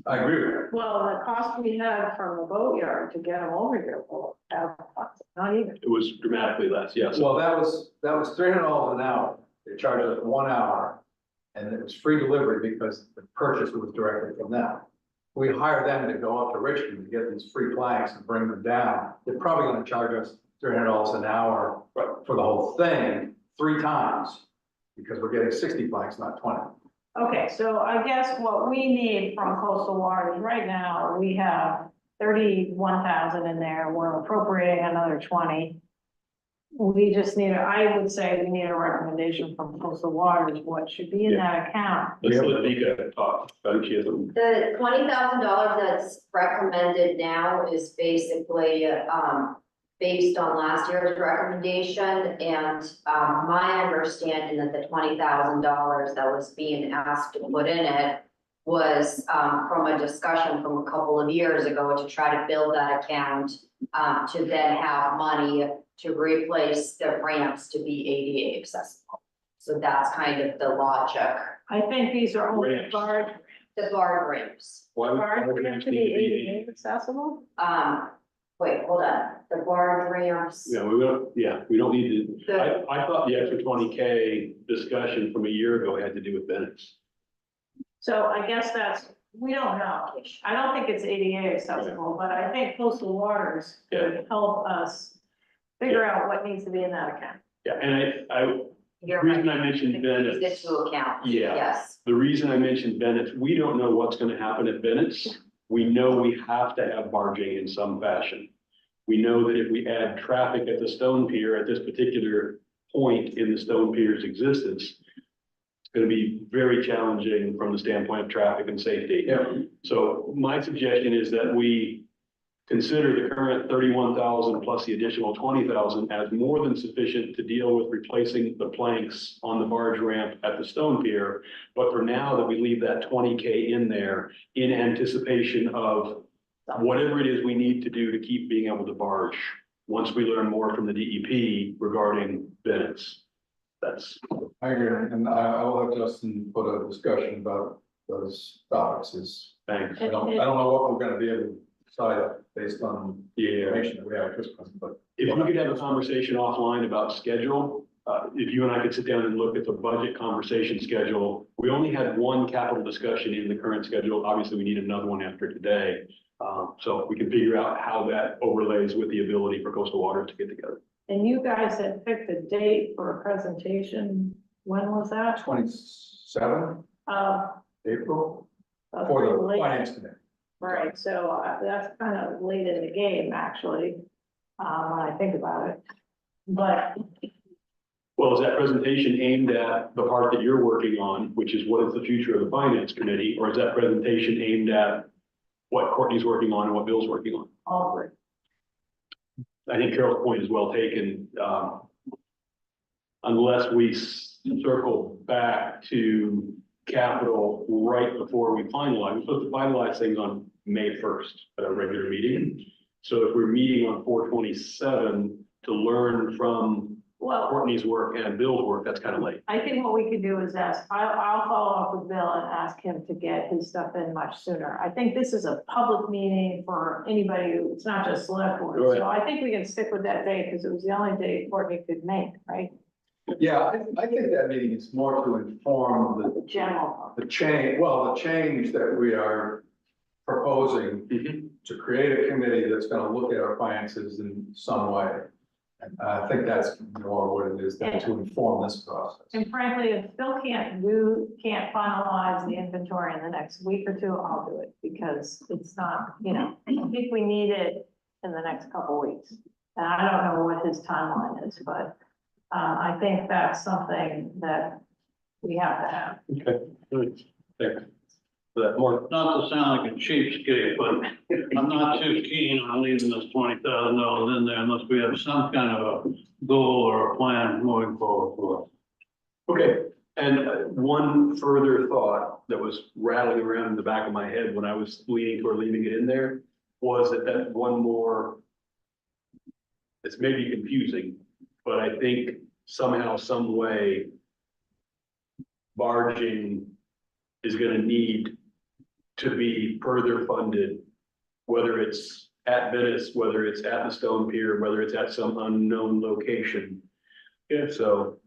I agree with that. Well, the cost we had from the boatyard to get them over here, well, not even. It was dramatically less, yes. Well, that was $300 an hour. They charged us 1 hour, and it was free delivery because the purchase was directly from them. We hired them to go up to Richmond to get these free planks and bring them down. They're probably gonna charge us $300 an hour for the whole thing 3 times, because we're getting 60 planks, not 20. Okay, so I guess what we need from coastal waters right now, we have 31,000 in there. We're appropriating another 20. We just need, I would say we need a recommendation from coastal waters, what should be in that account. Let's let Nika talk. I think she has a- The $20,000 that's recommended now is basically, based on last year's recommendation, and, my understanding that the $20,000 that was being asked to put in it was, from a discussion from a couple of years ago to try to build that account, to then have money to replace the ramps to be ADA accessible. So that's kind of the logic, I think these are only Ramps. barge, the guard ramps. Why would barge barge ramps ramps to need be to be? ADA accessible? Wait, hold on, the guard ramps. Yeah, we don't need to, I thought the extra 20K discussion from a year ago had to do with Bennett's. So I guess we don't know. I don't think it's ADA accessible, but I think coastal waters could help us figure out what needs to be in that account. Yeah, and the You're reason right. I mentioned Use Bennett's. it to account. Yeah. Yes. The reason I mentioned Bennett's, we don't know what's gonna happen at Bennett's. We know we have to have barging in some fashion. We know that if we add traffic at the Stone Pier at this particular point in the Stone Pier's existence, it's gonna be very challenging from the standpoint of traffic and safety. Yeah. So my suggestion is that we consider the current 31,000 plus the additional 20,000 as more than sufficient to deal with replacing the planks on the barge ramp at the Stone Pier. But for now, that we leave that 20K in there in anticipation of whatever it is we need to do to keep being able to barge, once we learn more from the DEP regarding Bennett's. That's, I agree, and I will have Justin put a discussion about those topics. thanks. I don't know what we're gonna be able to decide based on the Yeah. information that we have at this point, but. If we could have a conversation offline about schedule, if you and I could sit down and look at the budget conversation schedule, we only had one capital discussion in the current schedule. Obviously, we need another one after today. So we can figure out how that overlays with the ability for coastal waters to get together. And you guys had picked a date for a presentation. When was that? 27 April That's for pretty the late. finance committee. Right, so that's kind of late in the game, actually, when I think about it. But Well, is that presentation aimed at the part that you're working on, which is what is the future of the finance committee? Or is that presentation aimed at what Courtney's working on and what Bill's working on? all three. I think Carol's point is well taken. Unless we circle back to capital right before we finalize, we're supposed to finalize things on May first at our regular meeting. So if we're meeting on 4/27 to learn from Well, Courtney's work and Bill's work, that's kind of late. I think what we could do is I'll follow up with Bill and ask him to get his stuff in much sooner. I think this is a public meeting for anybody who, it's not just select board. Right. So I think we can stick with that date because it was the only date Courtney could make, right? Yeah, I think that meeting is more to inform General. the change that we are proposing to create a committee that's gonna look at our finances in some way. And I think that's more what it is, than to inform this process. And frankly, if Bill can't finalize the inventory in the next week or two, I'll do it because it's not, I think we need it in the next couple weeks. And I don't know what his timeline is, but I think that's something that we have to have. Okay, good. Thanks for that, Mark. Not to sound like a cheapskate, but I'm not too keen on leaving this $20,000 in there unless we have some kind of a goal or a plan moving forward for us. Okay, and one further thought that was rattling around in the back of my head when I was leaning toward leaving it in there was that one more, it's maybe confusing, but I think somehow, some way, barging is gonna need to be further funded, whether it's at Venice, whether it's at the Stone Pier, whether it's at some unknown location. Yeah, so,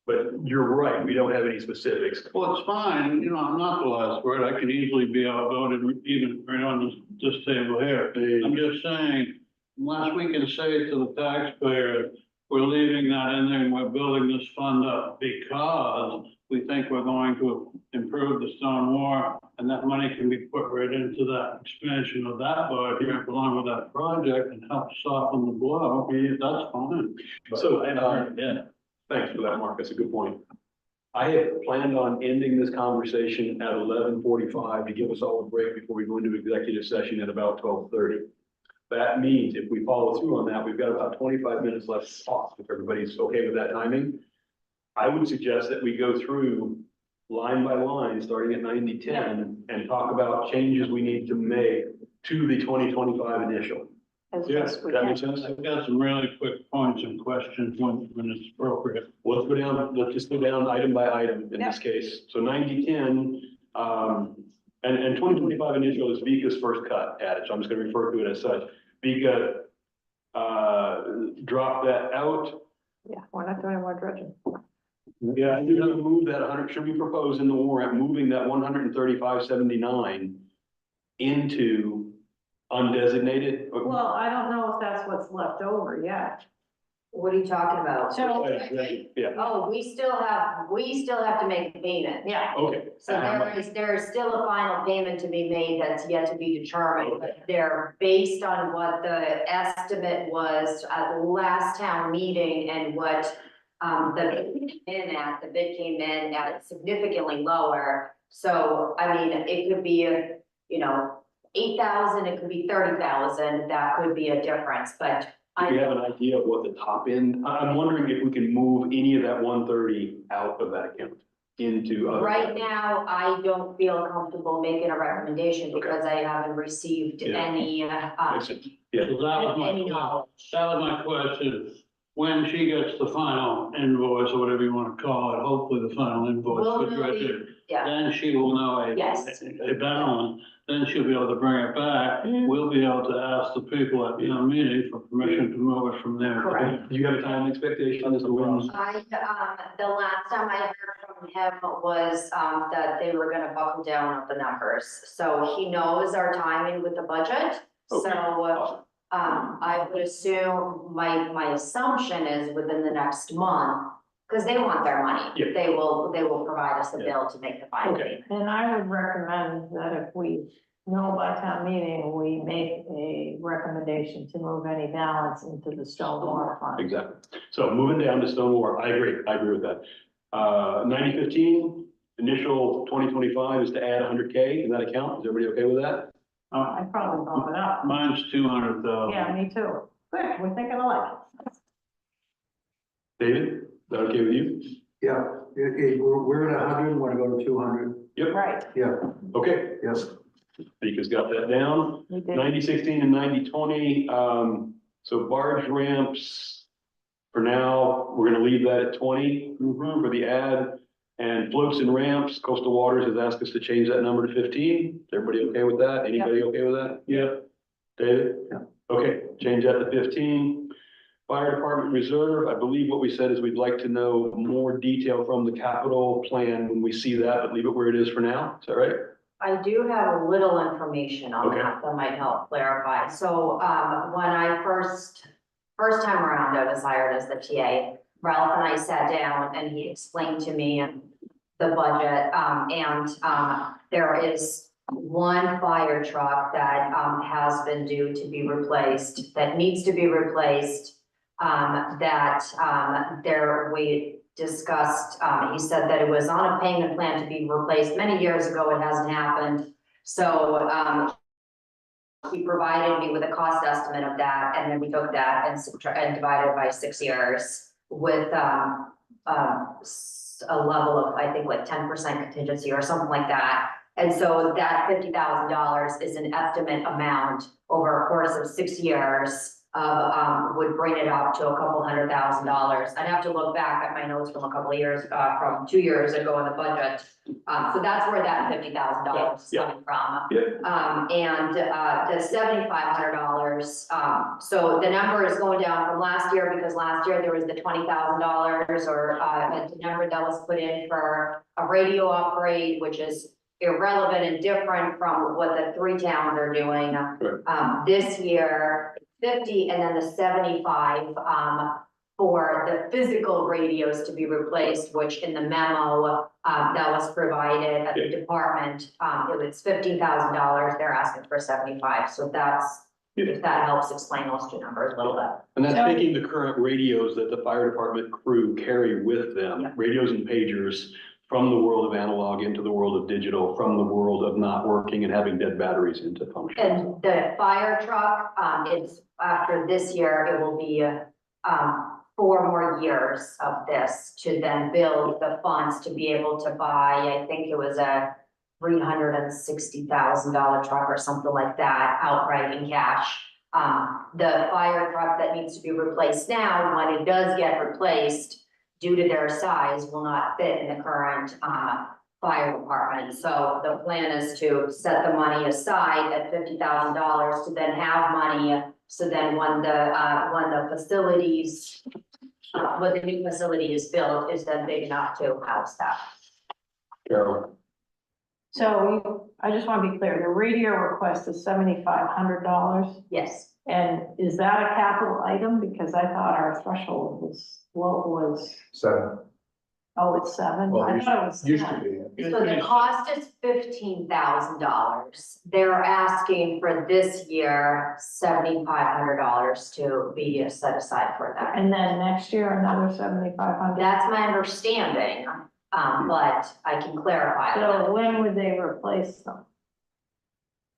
but you're right, we don't have any specifics. Well, it's fine, I'm not the last word, I can easily be outvoted even right on this table here. I'm just saying, unless we can say to the taxpayer, we're leaving that in there and we're building this fund up because we think we're going to improve the stone wall, and that money can be put right into that expansion of that bar here along with that project and help soften the blow, that's fine. So, Yeah. thanks for that, Mark, that's a good point. I had planned on ending this conversation at 11:45 to give us all a break before we go into executive session at about 12:30. That means if we follow through on that, we've got about 25 minutes left to talk, if everybody's okay with that timing. I would suggest that we go through line by line, starting at 90-10, and talk about changes we need to make to the 2025 initial. As Yes, best we that can. makes sense. I've got some really quick points and questions when it's appropriate. Let's go down, let's just go down item by item in this case. So 90-10, and 2025 initial is Vika's first cut at it, so I'm just gonna refer to it as such. Vika, drop that out. Yeah, we're not doing more dredging. Yeah, and you're gonna move that 100, should we propose in the warrant, moving that 135.79 into undesignated? Well, I don't know if that's what's left over yet. What are you talking about? So, Yeah, Oh, we still have to make a payment. yeah, okay. So there is still a final payment to be made that's yet to be determined, but they're based on what the estimate was at the last town meeting and what the bid came in at significantly lower. So, I mean, it could be, 8,000, it could be 30,000, that could be a difference, but Do you have an idea of what the top end, I'm wondering if we can move any of that 130 out of that account into other. right now, I don't feel comfortable making a recommendation because I haven't received Yeah. any, Makes sense. Yeah, So that was any knowledge. my question. When she gets the final invoice or whatever you want to call it, hopefully the final invoice Will for be- dredging, yeah. then she will know Yes. a balance. Then she'll be able to bring it back. Mhm. We'll be able to ask the people at the meeting for permission to move it from there. Correct. do you have a time expectation as to when? The last time I heard from him was, that they were gonna buckle down on the numbers. So he knows our timing with the budget. Okay. So, Awesome. I would assume, my assumption is within the next month, because they want their money. Yeah. They will provide us a Yeah. bill to make the final Okay. payment. and I would recommend that if we know by town meeting, we make a recommendation to move any balance into the stormwater fund. Exactly. So moving down to stone wall, I agree with that. 90-15, initial 2025 is to add 100K in that account. Is everybody okay with that? I'd probably bump it up. Mine's 200,000. Yeah, me too. Good, we're thinking alike. David, is that okay with you? Yeah, we're at 100, want to go to 200? Yep. Right. Yeah, Okay, yes. Mika's got that down. We did. 90-16 and 90-20. So barge ramps, for now, we're gonna leave that at 20 for the ad. And floats and ramps, Coastal Waters has asked us to change that number to 15. Is everybody okay with that? Anybody okay with that? Yeah. David? Yeah. Okay, change that to 15. Fire Department Reserve, I believe what we said is we'd like to know more detail from the capital plan when we see that, but leave it where it is for now. Is that right? I do have a little information on Okay. that might help clarify. So, when I first time around, I was hired as the TA. Ralph and I sat down and he explained to me the budget, there is one fire truck that, has been due to be replaced, that needs to be replaced. We discussed, he said that it was on a payment plan to be replaced many years ago. It hasn't happened. So, he provided me with a cost estimate of that, and then we took that and divided it by 6 years with, a level of, I think, like 10% contingency or something like that. And so that $50,000 is an estimate amount over a course of 6 years of, would bring it up to a couple $100,000. I'd have to look back at my notes from a couple of years, from 2 years ago in the budget. So that's where that $50,000 is coming from. And the $7,500, so the number is going down from last year because last year there was the $20,000 or the number that was put in for a radio upgrade, which is irrelevant and different from what the 3 towns are doing. This year, 50 and then the 75 for the physical radios to be replaced, which in the memo that was provided at the department, it was $15,000. They're asking for 75. So that's, if that helps explain those 2 numbers a little bit. And that's taking the current radios that the fire department crew carry with them, radios and pagers, from the world of analog into the world of digital, from the world of not working and having dead batteries into function. And the fire truck, it's after this year, it will be 4 more years of this to then build the funds to be able to buy, I think it was a $360,000 truck or something like that outright in cash. The fire truck that needs to be replaced now, when it does get replaced, due to their size, will not fit in the current fire department. So the plan is to set the money aside at $50,000 to then have money. So then when the facilities, when the new facility is built, is then big enough to house that. Carol. So I just want to be clear, the radio request is $7,500. Yes. And is that a capital item? Because I thought our threshold was, what was, 7. oh, it's 7? Well, I thought it was used 10. to be. So the cost is $15,000. They're asking for this year, $7,500 to be set aside for that. And then next year, another 7,500? That's my understanding, but I can clarify that. So when would they replace them?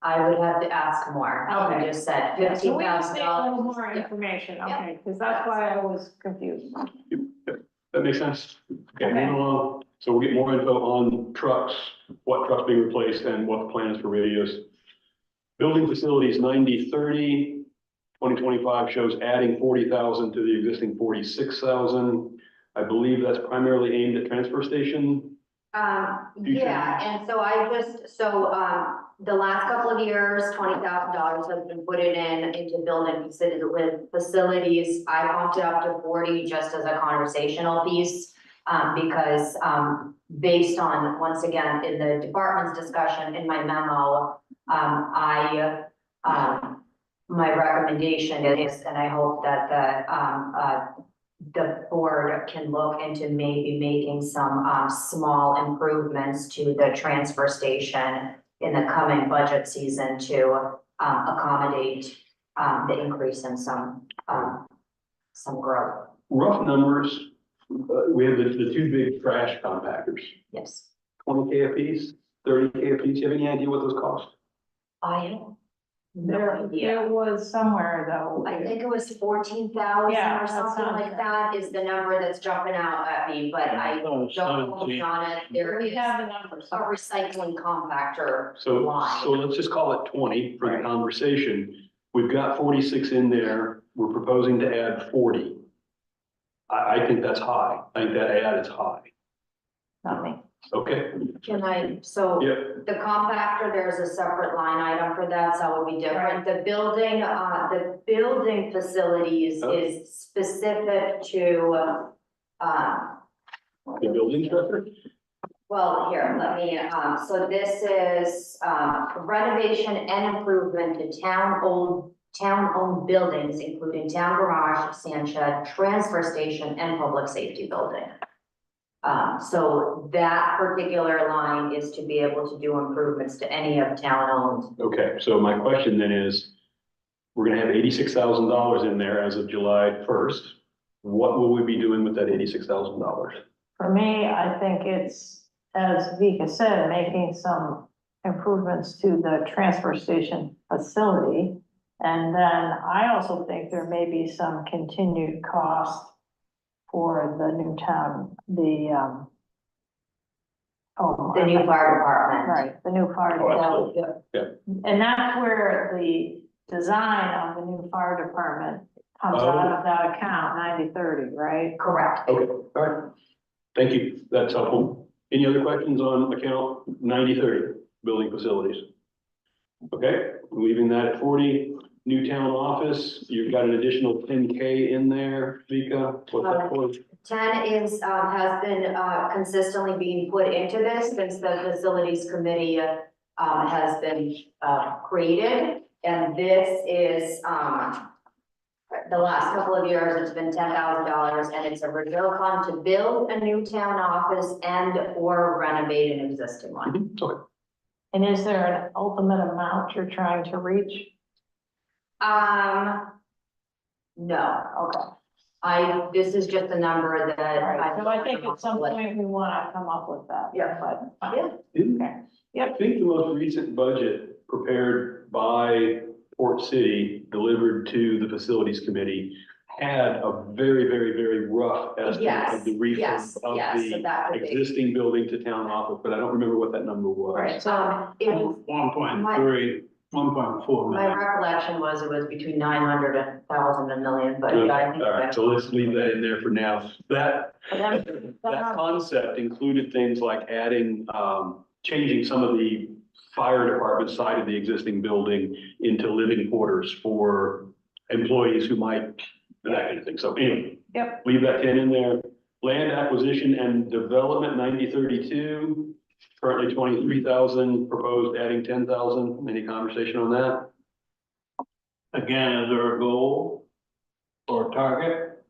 I would have to ask more. Okay. You just said So we just need a little $15,000. more information, Yeah. okay, because that's why I was confused. That makes sense. Okay, moving along. So we'll get more info on trucks, what trucks being replaced and what the plan is for radios. Building facilities 90-30, 2025 shows adding 40,000 to the existing 46,000. I believe that's primarily aimed at transfer station. Yeah, and so the last couple of years, $20,000 has been put into building facilities. I bumped it up to 40 just as a conversational piece. Because based on, once again, in the department's discussion, in my memo, my recommendation is, and I hope that the board can look into maybe making some small improvements to the transfer station in the coming budget season to accommodate the increase in some growth. Rough numbers, we have the 2 big trash compactors, Yes. 20K a piece, 30K a piece. You have any idea what those cost? I don't There was somewhere though. I think it was 14,000 Yeah, or that something sounds like right. that is the number that's jumping out at me, but I don't hold me on it. There We is have the numbers. a recycling compactor So line. let's just call it 20 for the Right. conversation. We've got 46 in there. We're proposing to add 40. I think that's high. I think that add is high. Not me. Okay, Can I, so yep, the compactor, there's a separate line item for that, so it would be different. The building facilities Oh. is specific to, the building structure. well, here, let me, so this is, renovation and improvement to town-owned buildings, including town garage, sand shed, transfer station, and public safety building. So that particular line is to be able to do improvements to any of town-owned. Okay, so my question then is, we're gonna have $86,000 in there as of July 1st. What will we be doing with that $86,000? For me, I think it's, as Vika said, making some improvements to the transfer station facility. And then I also think there may be some continued cost for the new town, the new fire department. Right, the new fire Oh, department. absolutely. And that's where the design of the new fire department comes out of that account, 90/30, right? Correct. Okay, all right. Thank you. That's helpful. Any other questions on account 90/30, building facilities? Okay, leaving that at 40. New town office, you've got an additional 10K in there, Vika. What's that for? 10 is, has been, consistently being put into this since the facilities committee, has been, created. And this is, the last couple of years, it's been $10,000 and it's a reserve fund to build a new town office and or renovate an existing one. Mhm, okay. And is there an ultimate amount you're trying to reach? No, Okay. this is just a number that. All right, so I think at some point we wanna come up with that. Yeah. But, Yeah. okay, I think the most recent budget prepared by Port City, delivered to the facilities committee, had a very, very, very rough estimate of the refurb Yes, so of the that would be. existing building to town office, but I don't remember what that number was. right, so It, 1.3, 1.4 my million. recollection was it was between 900, 1,000, a million, but Okay, yeah, I think. all right, so let's leave that in there for now. That that concept included things like adding, changing some of the fire department side of the existing building into living quarters for employees who might, that kind of thing. So anyway. Yep. Leave that 10 in there. Land acquisition and development 9032, currently 23,000, proposed adding 10,000. Any conversation on that? Again, is there a goal or target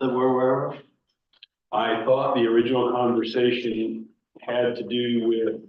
that we're aware of? I thought the original conversation had to do with,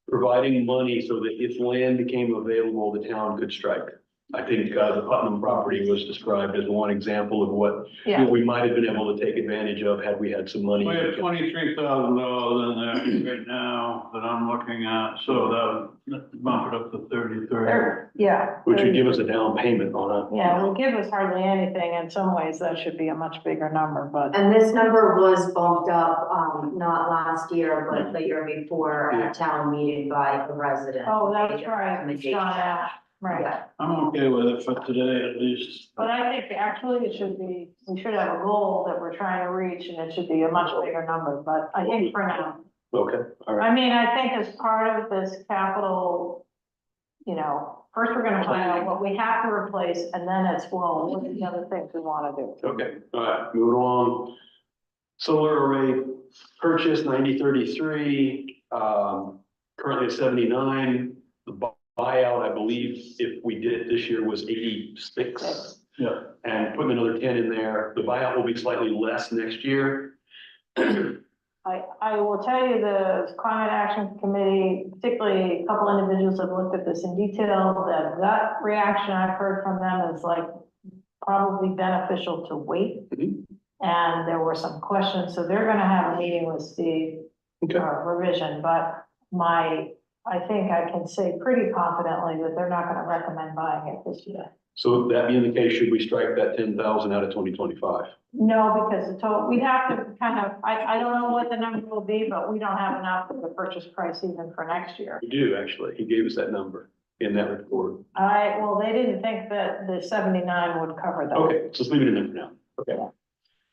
providing money so that if land became available, the town could strike. I think, the Putnam property was described as one example of what Yeah. we might have been able to take advantage of had we had some money. We have $23,000 in there right now that I'm looking at, so that bump it up to 33. Yeah. Which would give us a down payment on Yeah, it will give us hardly anything. In some ways, that should be a much bigger number, but And this number was bumped up, not last year, but the year before at a town meeting by the resident. oh, that's Made a right, recommendation. John Ash, right. Yeah. I'm okay with it for today at least. But I think actually it should be, we should have a goal that we're trying to reach and it should be a much bigger number, but I think for now. that. Okay, all right. I mean, I think as part of this capital, you know, first we're gonna find out what we have to replace and then it's, well, what are the other things we wanna do? Okay, all right, moving along. Solar array purchase 9033, currently at 79. The buyout, I believe, if we did it this year, was 86. Yeah. And putting another 10 in there, the buyout will be slightly less next year. I will tell you, the Climate Action Committee, particularly a couple individuals have looked at this in detail, that reaction I've heard from them is like probably beneficial to wait. Mhm. And there were some questions, so they're gonna have a meeting with Steve, Okay. revision, but my I think I can say pretty confidently that they're not gonna recommend buying it this year. So that being the case, should we strike that 10,000 out of 2025? No, because the total, we'd have to kind of, I don't know what the number will be, but we don't have enough of the purchase price even for next year. We do, actually. He gave us that number in that report. Well, they didn't think that the 79 would cover that. Okay, so let's leave it in there for now. Okay.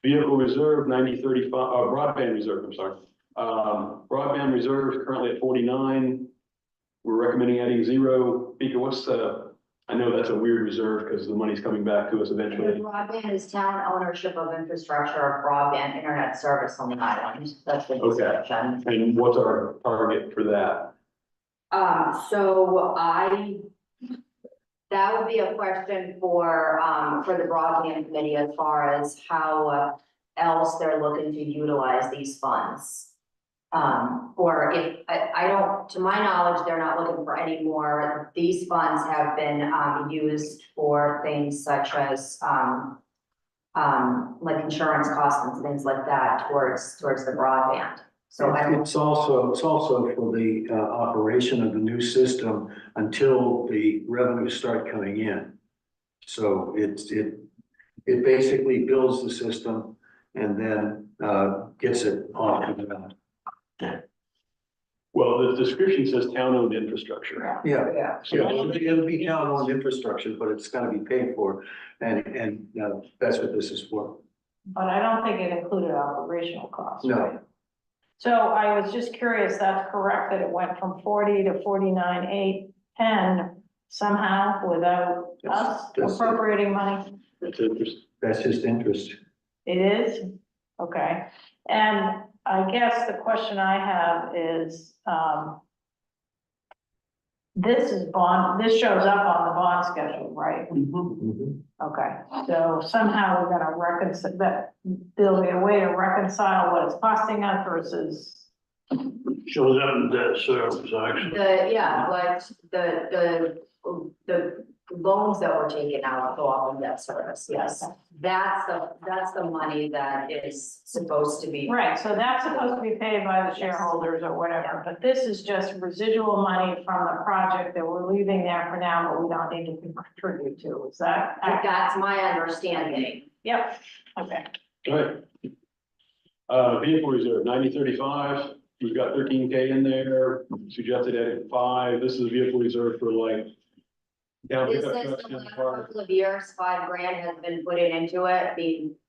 Vehicle reserve, 9035, broadband reserve, I'm sorry. Broadband reserve is currently at 49. We're recommending adding 0. Mika, what's I know that's a weird reserve because the money's coming back to us eventually. Broadband is town ownership of infrastructure of broadband internet service on the island. That's the description. And what's our target for that? That would be a question for the broadband committee as far as how else they're looking to utilize these funds. Or if, I don't, to my knowledge, they're not looking for any more. These funds have been, used for things such as, like insurance costs and things like that towards the broadband. So It's also for the operation of the new system until the revenues start coming in. So it basically builds the system and then gets it off the ground. Well, the description says town-owned infrastructure. Yeah, it'll be town-owned infrastructure, but it's gotta be paid for, and that's what this is for. But I don't think it included operational costs. No. Right? So I was just curious, that's correct, that it went from 40 to 49,810 somehow without us That's- appropriating money? That's interesting. That's just interest. It is? Okay. And I guess the question I have is, this shows up on the bond schedule, right? Okay, so somehow we're gonna reconcile that, there'll be a way to reconcile what it's costing us versus. Shows up in debt service, actually. the loans that were taken out go off in debt service, yes. That's the money that is supposed to be. Right, so that's supposed to be paid by the shareholders or whatever, but this is just residual money from the project that we're leaving there for now, but we don't need to contribute to, is that? That's my understanding. Yep, okay. All right. Vehicle reserve, 9035. We've got 13K in there. Suggested adding 5. This is vehicle reserve for like. Yeah, This pickup is trucks the and last cars. couple of years, $5,000 has been put into it,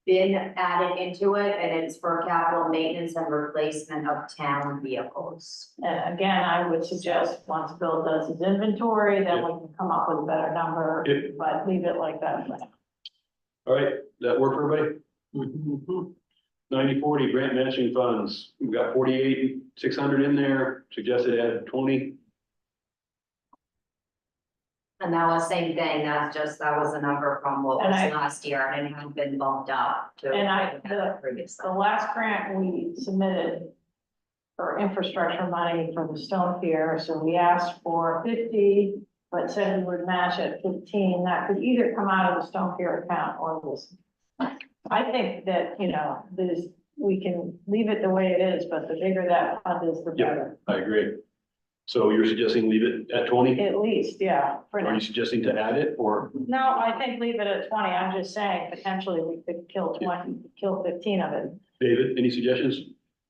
been added into it, and it's for capital maintenance and replacement of town vehicles. And again, I would suggest, once Bill does his inventory, then we can come up with a better number, Yeah. but leave it like that. All right, that work for everybody? 9040 grant matching funds. We've got 48,600 in there. Suggested add 20. And that was same thing, that was a number from what was And last year, and it had been bumped up to. And Previously. The last grant we submitted for infrastructure money for the Stone Pier, so we asked for 50, but said we would match at 15. That could either come out of the Stone Pier account or this. I think that, we can leave it the way it is, but the bigger that fund is, the better. I agree. So you're suggesting leave it at 20? At least, yeah. For Are now. you suggesting to add it or? No, I think leave it at 20. I'm just saying potentially we could kill 20, kill 15 of it. David, any suggestions?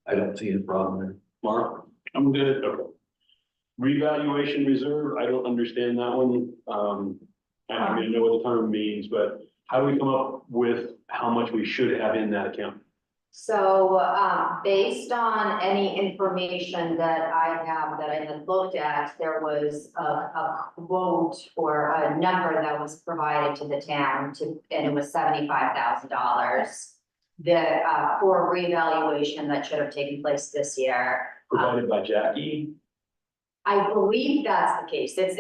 I don't see a problem there. Mark? I'm good. Okay. Revaluation reserve, I don't understand that one. I mean, I know what the term means, but how do we come up with how much we should have in that account? So, based on any information that I had looked at, there was a quote or a number that was provided to the town and it was $75,000. For revaluation that should have taken place this year. Provided by Jackie? I believe that's the case. This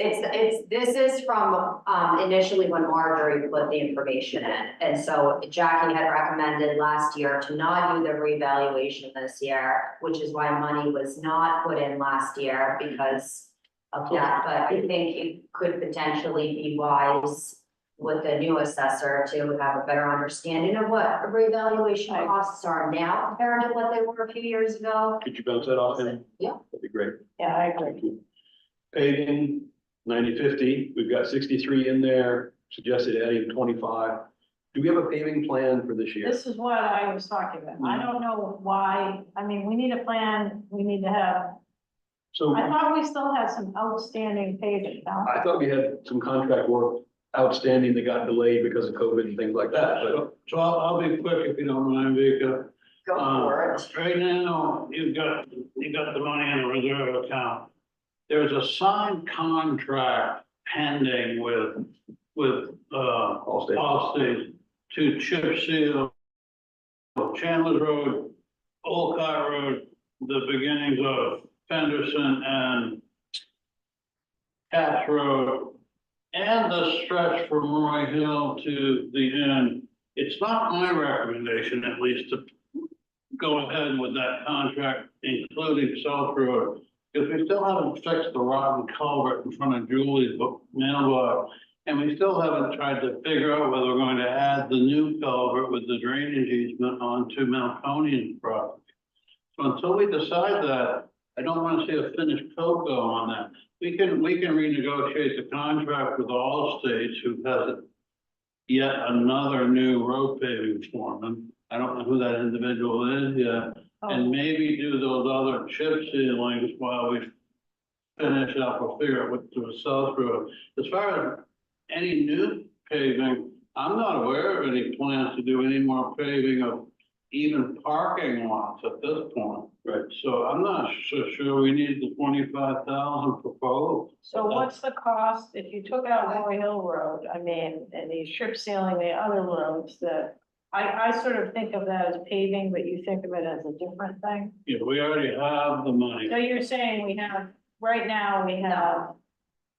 is from, initially when Marjorie put the information in. And so Jackie had recommended last year to not do the revaluation this year, which is why money was not put in last year because of that. But I think it could potentially be wise with the new assessor to have a better understanding of what revaluation costs are now compared to what they were a few years ago. Could you bounce that off him? Yeah. That'd be great. Yeah, I agree. Thank you. paving, 90-50. We've got 63 in there, suggested adding 25. Do we have a paving plan for this year? This is what I was talking about. I don't know why, I mean, we need a plan, we need to have, So I thought we still had some outstanding paving, no? I thought we had some contract work outstanding that got delayed because of COVID and things like that, but So I'll be quick if you don't mind, Vika. Go for it. Right now, you've got the money in the reserve account. There's a signed contract pending with Allstate to chip seal Chandler Road, Olcott Road, the beginnings of Fenderson and Cass Road, and the stretch from Roy Hill to the end. It's not my recommendation, at least, to go ahead with that contract, including South Road, because we still haven't fixed the rotten culvert in front of Julie's mailbox. And we still haven't tried to figure out whether we're going to add the new culvert with the drainage easement onto Melconian's property. So until we decide that, I don't want to see a finished coat go on that. We can renegotiate the contract with Allstate, who has yet another new road paving foreman. I don't know who that individual is yet, and maybe do those other chip sealings while we finish up or figure out what to do with South Road. As far as any new paving, I'm not aware of any plans to do any more paving of even parking lots at this point. Right. So I'm not so sure we need the 25,000 proposed. So what's the cost if you took out Roy Hill Road, I mean, and you strip sealing the other roads that, I sort of think of that as paving, but you think of it as a different thing? Yeah, we already have the money. So you're saying we have, right now, we have,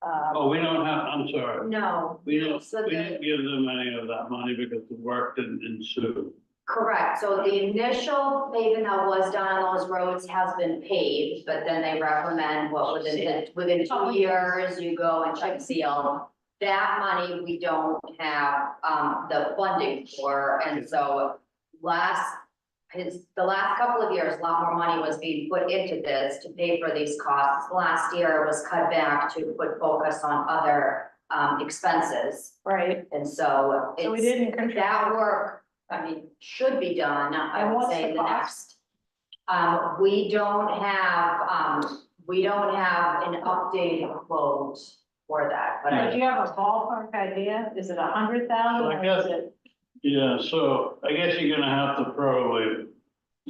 Oh, we don't have, I'm sorry. No. We didn't So the, give them any of that money because the work didn't ensue. correct, so the initial paving that was done on those roads has been paved, but then they recommend what within 2 years, you go and chip seal. That money we don't have, the funding for, and so the last couple of years, a lot more money was being put into this to pay for these costs. Last year it was cut back to put focus on other, expenses, right, and so so we it's, didn't control. that work, I mean, should be done, I And would what's say the in the cost? next. We don't have an updated quote for that, but Do you have a ballpark idea? Is it 100,000 I or guess- is it? Yeah, so I guess you're gonna have to probably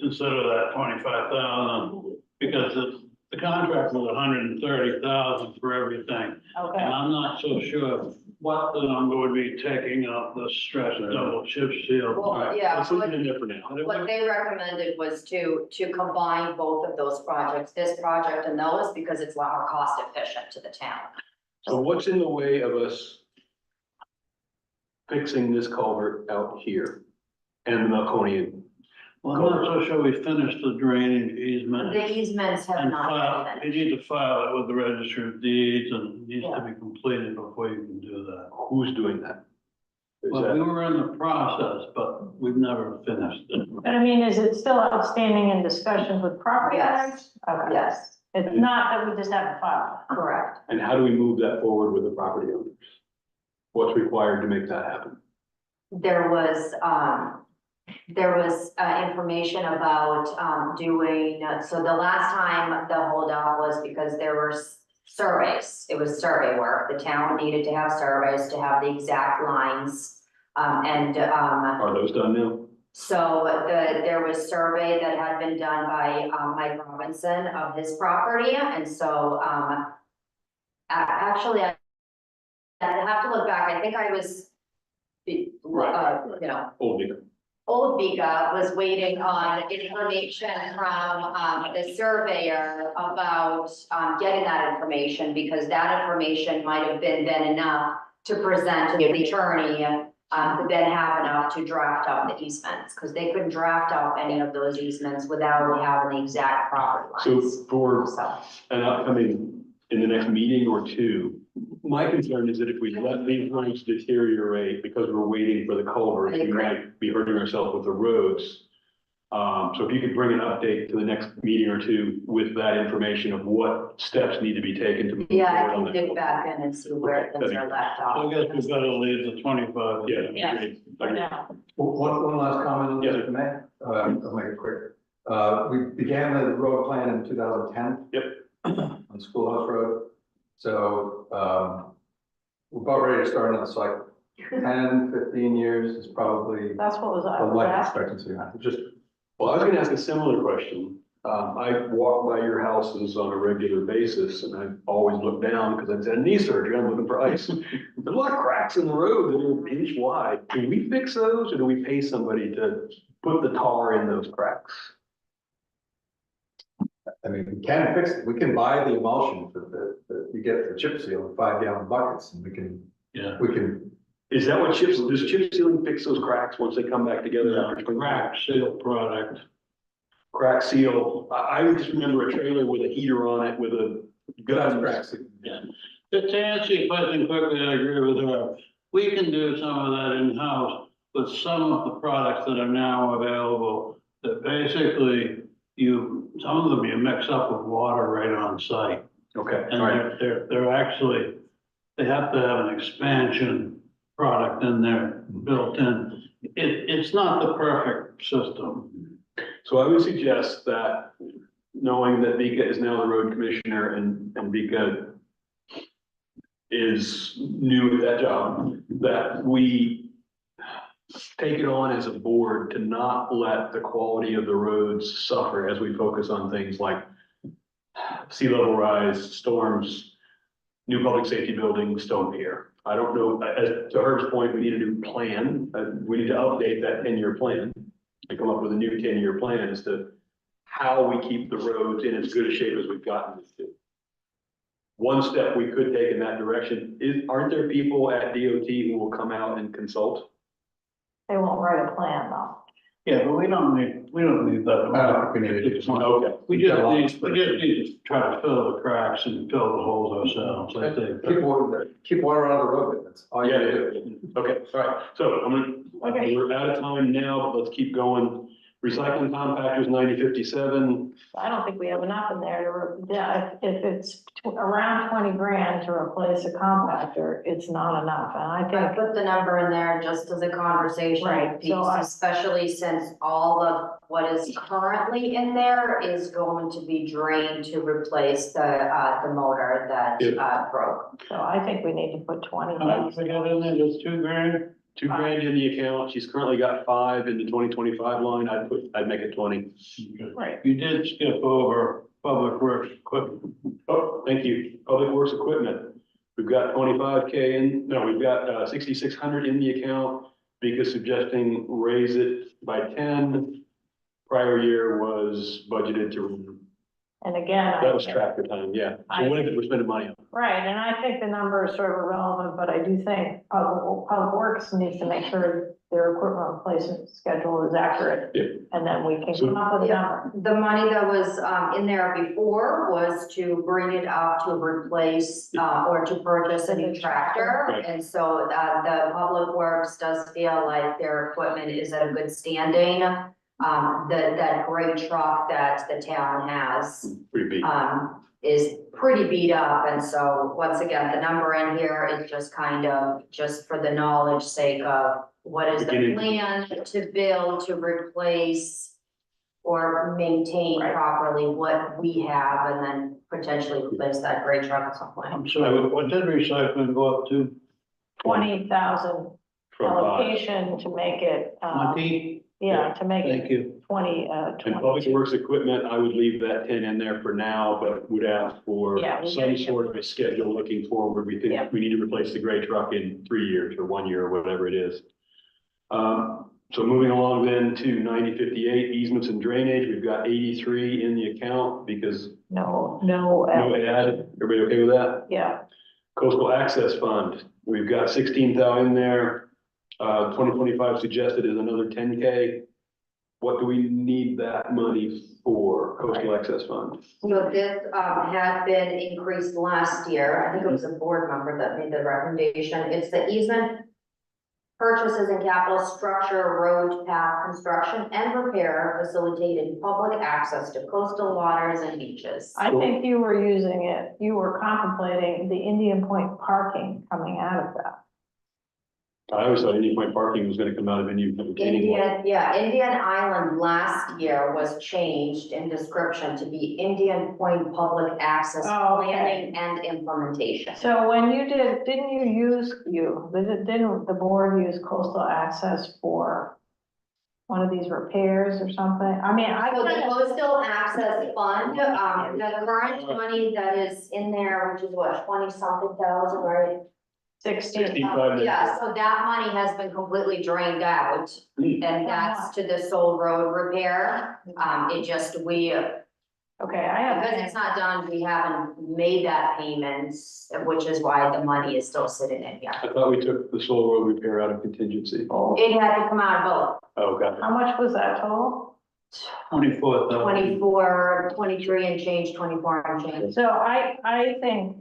consider that 25,000 because the contract was 130,000 for everything. Okay, And I'm not so sure what the number would be taking up the stretch double chip seal. well, yeah, let's leave it in there for now. what they recommended was to combine both of those projects, this project and those, because it's a lot more cost efficient to the town. So what's in the way of us fixing this culvert out here and the Melconian? Well, I'm not so sure we finished the drainage easement. The easements have And not file, been you finished. need to file it with the Register of Deeds and it needs to be completed before you can do that. Who's doing that? Is Well, we that, were in the process, but we've never finished it. but I mean, is it still outstanding in discussions with property owners? Yes, Okay, yes, it's not that we just haven't filed. correct. and how do we move that forward with the property owners? What's required to make that happen? There was information about, doing, so the last time the holdout was because there were surveys. It was survey work. The town needed to have surveys to have the exact lines. Are those done now? So there was survey that had been done by, Mike Robinson of his property, and so, actually, I have to look back, I think I was, you know, Old Beaver. Old Vega was waiting on information from, the surveyor about, getting that information, because that information might have been then enough to present to the attorney, to then have enough to draft up the easements, because they couldn't draft up any of those easements without having the exact property lines. So for So, an upcoming, in the next meeting or two, my concern is that if we let these roads deteriorate because we're waiting for the culvert, I we agree. might be hurting ourselves with the roads. So if you could bring an update to the next meeting or two with that information of what steps need to be taken to move Yeah, I forward on can that. dig back in and see where things are left I off. guess we've got to leave the 25. Yeah. Yeah. agreed. For now. One last comment on Yes, this, if I may. I'll make it quick. We began the road plan in 2010. Yep. On Schoolhouse Road. So, we're about ready to start another cycle. 10, 15 years is probably That's what I the was life asking. expectancy. Just, Well, I was gonna ask a similar question. I walk by your houses on a regular basis and I always look down because I've had knee surgery, I'm looking for ice. There's a lot of cracks in the road that are an inch wide. Do we fix those or do we pay somebody to put the tar in those cracks? I mean, we can fix it. We can buy the emulsion that you get for chip seal in 5-gallon buckets and we can, Yeah. Is that what does chip sealing fix those cracks once they come back together after 20? Crack seal product. Crack seal, I just remember a trailer with a heater on it with a that's gun. cracks. Yeah. To answer your question quickly, I agree with her. We can do some of that in-house with some of the products that are now available. That basically some of them you mix up with water right on site. Okay, And all right. they're actually, they have to have an expansion product in there built in. It's not the perfect system. So I would suggest that, knowing that Vika is now the road commissioner and Vika is new at that job, that we take it on as a board to not let the quality of the roads suffer as we focus on things like sea level rise, storms, new public safety buildings, stone pier. I don't know, as to Herb's point, we need a new plan. We need to update that 10-year plan and come up with a new 10-year plan as to how we keep the roads in as good a shape as we've gotten them to. One step we could take in that direction is, aren't there people at DOT who will come out and consult? They won't write a plan though. Yeah, but we don't need that. I don't think we need it. Okay. We just need to try to fill the cracks and fill the holes ourselves, I think. Keep water out of the road. That's all you Yeah, gotta do. okay, all right. So we're out of time now, but let's keep going. Recycling compactors, 9057. I don't think we have enough in there if it's around 20 grand to replace a compactor, it's not enough. And I I think, put the number in there just as a conversation Right, piece, so especially since all of what is currently in there is going to be drained to replace the motor that, broke. so I think we need to put 20. We got in there just $2,000. $2,000 in the account. She's currently got 5 in the 2025 line. I'd make it 20. Right. You did skip over public works equipment. Oh, thank you. Public Works equipment. We've got 25K in, no, we've got 6,600 in the account. Because suggesting raise it by 10. Prior year was budgeted to, And again, that was tractor time, yeah. So what is it we're spending money on? right, and I think the number is sort of irrelevant, but I do think Public Works needs to make sure their equipment replacement schedule is accurate. Yeah. And then we can come up with a number. The money that was, in there before was to bring it up to replace, or to purchase a new tractor. Right. And so, the Public Works does feel like their equipment is at a good standing. That gray truck that the town has, Pretty big. is pretty beat up. And so, once again, the number in here is just kind of, just for the knowledge sake of what is the Beginning. plan to build, to replace or maintain Right. properly what we have, and then potentially replace that gray truck at some point. I'm sorry, what did recycling go up to? 20,000 From 5. allocation to make it, 20? yeah, to make Thank it you. 20, And Public 22. Works equipment, I would leave that 10 in there for now, but would ask for Yeah, we some gotta get- sort of a schedule looking forward. We Yeah. think we need to replace the gray truck in 3 years or 1 year or whatever it is. So moving along then to 9058 easements and drainage, we've got 83 in the account because No, no add. Everybody okay with that? yeah, Coastal Access Fund, we've got 16,000 in there. 2025 suggested is another 10K. What do we need that money for, Coastal Access Fund? So this, had been increased last year. I think it was a board member that made the recommendation. It's the easement purchases and capital structure, road path construction and repair facilitated public access to coastal waters and beaches. I think you were using it, you were contemplating the Indian Point parking coming out of that. I always thought Indian Point parking was gonna come out of Indian retaining wall. Indian Island last year was changed in description to be Indian Point Public Access Oh, okay. Planning and Implementation. So when you didn't the board use coastal access for one of these repairs or something? I mean, So the coastal access fund, the current money that is in there, which is what, 20-something thousand, right? 65. Yeah, so that money has been completely drained out, and that's to the Soul Road repair. It just, Okay, I have. because it's not done, we haven't made that payment, which is why the money is still sitting in here. I thought we took the Soul Road repair out of contingency. It had to come out of Oh, got it. How much was that total? 24,000. both 24, 23 and change, 24 and change. So I think,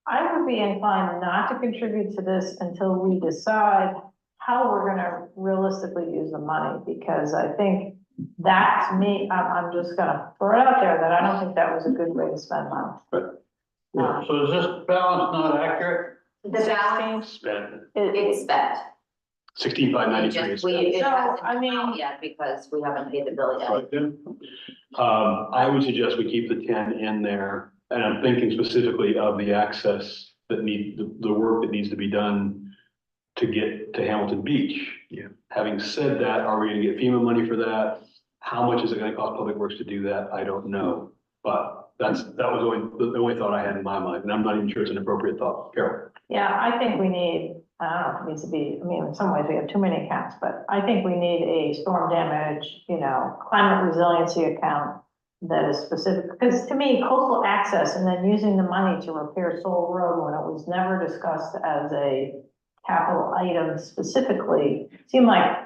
I would be inclined not to contribute to this until we decide how we're gonna realistically use the money, because I think that, to me, I'm just gonna throw it out there that I don't think that was a good way to spend money. So is this balance not accurate? The balance Spent is spent. 16,593 is spent. It So, hasn't I come mean- out yet because we haven't paid the bill yet. Right, Tim? I would suggest we keep the 10 in there, and I'm thinking specifically of the access that the work that needs to be done to get to Hamilton Beach. Yeah. Having said that, are we gonna get FEMA money for that? How much is it gonna cost Public Works to do that? I don't know. But that was the only thought I had in my mind, and I'm not even sure it's an appropriate thought. Carol? Yeah, I think we need, I don't know if it needs to be, I mean, in some ways we have too many accounts, but I think we need a storm damage, climate resiliency account that is specific, because to me, coastal access and then using the money to repair Soul Road when it was never discussed as a capital item specifically, seemed like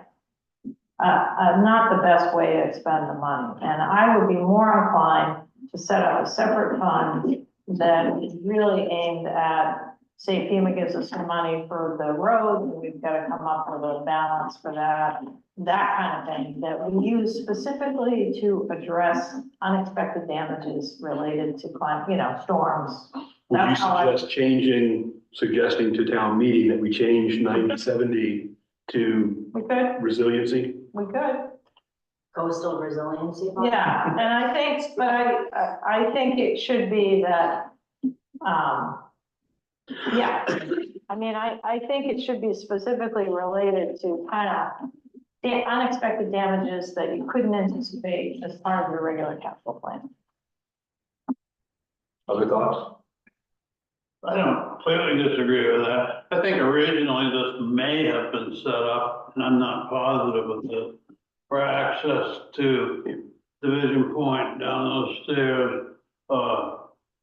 not the best way to expend the money. And I would be more inclined to set up a separate fund that is really aimed at, say FEMA gives us some money for the road, and we've got to come up with a balance for that kind of thing, that we use specifically to address unexpected damages related to climate, storms. Would you That's how I- suggest suggesting to town meeting that we change 90/70 to We could, resiliency? we could. Coastal resiliency fund? Yeah, and I think, but I think it should be that, yeah. I mean, I think it should be specifically related to kind of the unexpected damages that you couldn't anticipate as part of your regular capital plan. Other thoughts? I don't completely disagree with that. I think originally this may have been set up, and I'm not positive of this, for access to Division Point down those stairs,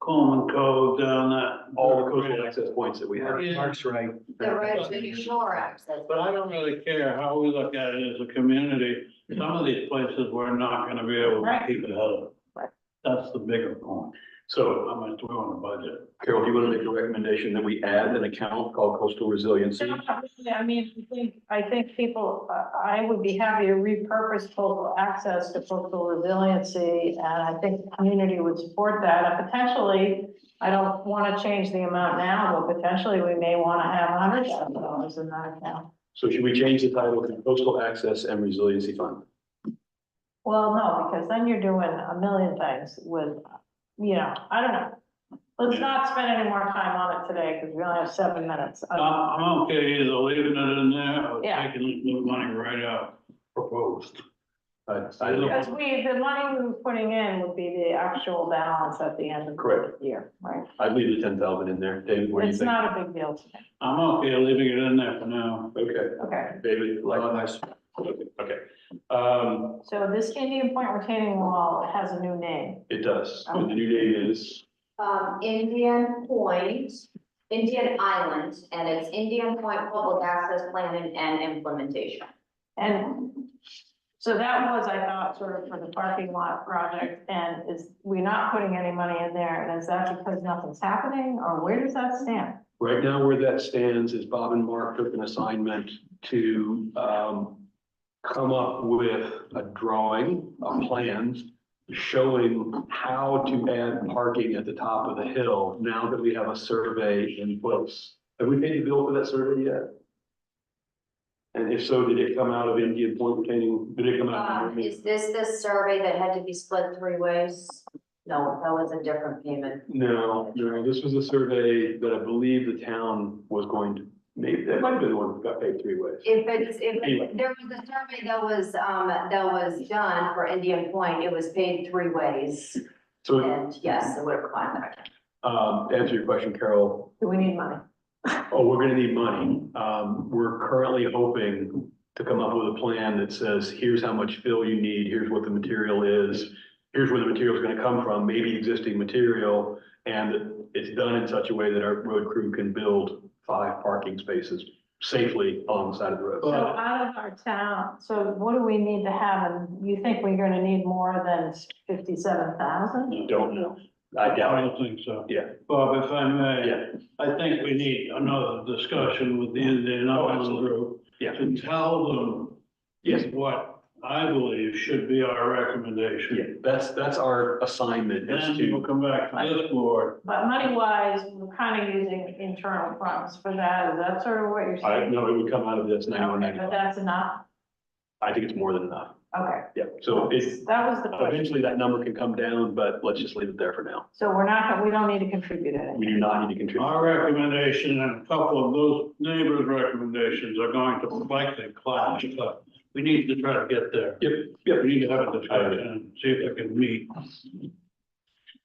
Coleman Cove down that. All the coastal access points that we have. Mark's right. The residential shore access. But I don't really care how we look at it as a community. Some of these places we're not gonna be able to Right. keep it out Right. of. That's the bigger point. So, How much do we want to budget? Carol, do you want to make a recommendation that we add an account called coastal resiliency? I mean, I think people, I would be happy to repurpose coastal access to coastal resiliency, and I think the community would support that. And potentially, I don't want to change the amount now, but potentially we may want to have $100,000 in that account. So should we change the title to coastal access and resiliency fund? Well, no, because then you're doing a million things with, I don't know. Let's not spend any more time on it today, because we only have 7 minutes. I'm okay either leaving it in there or Yeah. taking the money right out proposed. Because the money we were putting in would be the actual balance at the end of the Correct. year, right? I'd leave the 10,000 in there. David, what do you It's think? not a big deal to me. I'm okay leaving it in there for now. Okay, Okay, David, Likewise. okay. so this Indian Point retaining wall has a new name. It does. And the new name is, Indian Point, Indian Island, and it's Indian Point Public Access Planning and Implementation. And so that was, I thought, sort of for the parking lot project, and we're not putting any money in there, and is that because nothing's happening, or where does that stand? Right now, where that stands is Bob and Mark took an assignment to come up with a drawing, a plans showing how to add parking at the top of the hill now that we have a survey in place. Have we paid the bill for that survey yet? And if so, did it come out of Indian Point retaining, did it come out? of Is this the survey that had to be split 3 ways? No, that was a different payment. No, this was a survey that I believe the town was going to, maybe, that might have been the one that got paid 3 ways. If there was a survey that was done for Indian Point, it was paid 3 ways. So, And yes, it would have climbed back. to answer your question, Carol, Do we need money? oh, we're gonna need money. We're currently hoping to come up with a plan that says, here's how much fill you need, here's what the material is, here's where the material is gonna come from, maybe existing material, and it's done in such a way that our road crew can build 5 parking spaces safely along the side of the road. So out of our town, so what do we need to have, and you think we're gonna need more than 57,000? You don't know. I I doubt it. don't think so. Yeah. Bob, if I may. Yeah. I think we need another discussion with the Indian Island absolutely. group. Yeah. To tell them. Yes. What I believe should be our recommendation. Yeah, that's our assignment is Then we'll to, come back to this board. But money-wise, we're kind of using internal funds for that, is that sort of what you're I saying? know it would come out of this 91, Okay, but that's enough? I think it's more than enough. Okay, Yeah, so it's, that was the question. eventually that number can come down, but let's just leave it there for now. So we don't need to contribute anything. We do not need to contribute. Our recommendation and a couple of those neighbors' recommendations are going to likely clash, but we need to try to get there. Yep. We need to have a discussion and see if we can meet.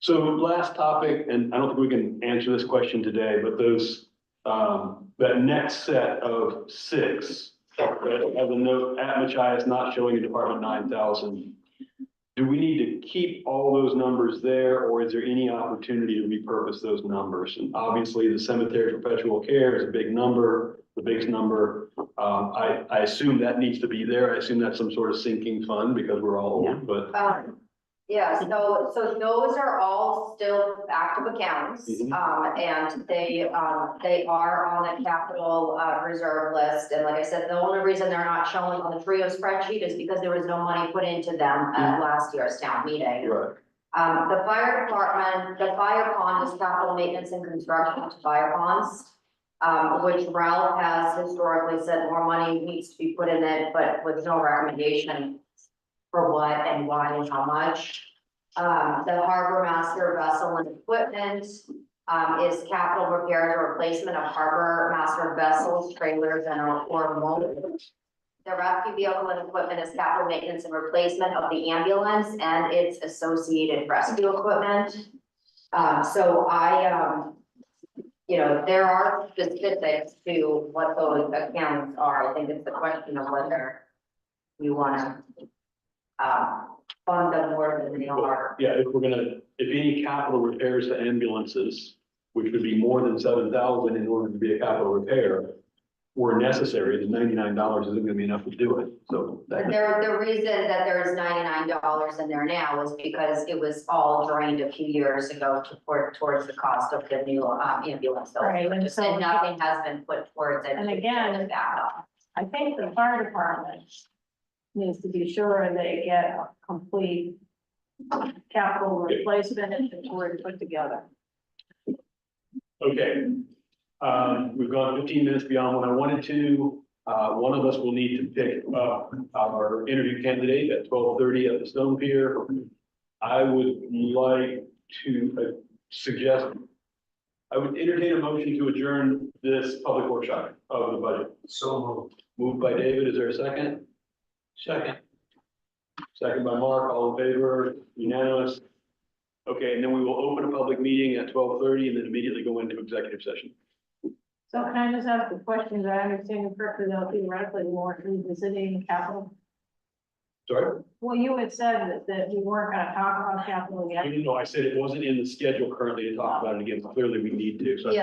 So last topic, and I don't think we can answer this question today, but those, that next set of 6, that have a note at Machias not showing in Department 9,000. Do we need to keep all those numbers there, or is there any opportunity to repurpose those numbers? And obviously, the cemetery perpetual care is a big number, the biggest number. I assume that needs to be there. I assume that's some sort of sinking fund because we're all old, but. Yeah, so those are all still active accounts, and they are on the capital reserve list. And like I said, the only reason they're not showing on the Trio spreadsheet is because there was no money put into them at last year's town meeting. Right. The fire department, the fire pond is capital maintenance and construction to fire ponds, which Ralph has historically said more money needs to be put in it, but with no recommendation for what and why and how much. The harbor master vessel and equipment, is capital repairs or replacement of harbor master vessels, trailers, and or motors. The rescue vehicle and equipment is capital maintenance and replacement of the ambulance and its associated rescue equipment. So there are specifics to what those accounts are. I think it's the question of whether you wanna, fund them more than they are. Yeah, if any capital repairs to ambulances, which would be more than 7,000 in order to be a capital repair, were necessary, the $99 isn't gonna be enough to do it, so. The reason that there's $99 in there now is because it was all drained a few years ago towards the cost of the new ambulance. Right, and so- And nothing has been put towards it. And again, I think the fire department needs to be sure they get a complete capital replacement inventory put together. Okay. We've gone 15 minutes beyond what I wanted to. One of us will need to pick up our interview candidate at 12:30 at the Stone Pier. I would like to suggest, I would entertain a motion to adjourn this public workshop of the budget. So moved. Moved by David, is there a second? Second. Second by Mark, all in favor, unanimous. Okay, and then we will open a public meeting at 12:30 and then immediately go into executive session. So can I just ask a question, that I understand you correctly, though, theoretically, we weren't revisiting capital? Sorry? Well, you had said that we weren't gonna talk about capital yet. No, I said it wasn't in the schedule currently to talk about it again, clearly we need to, so. Yeah,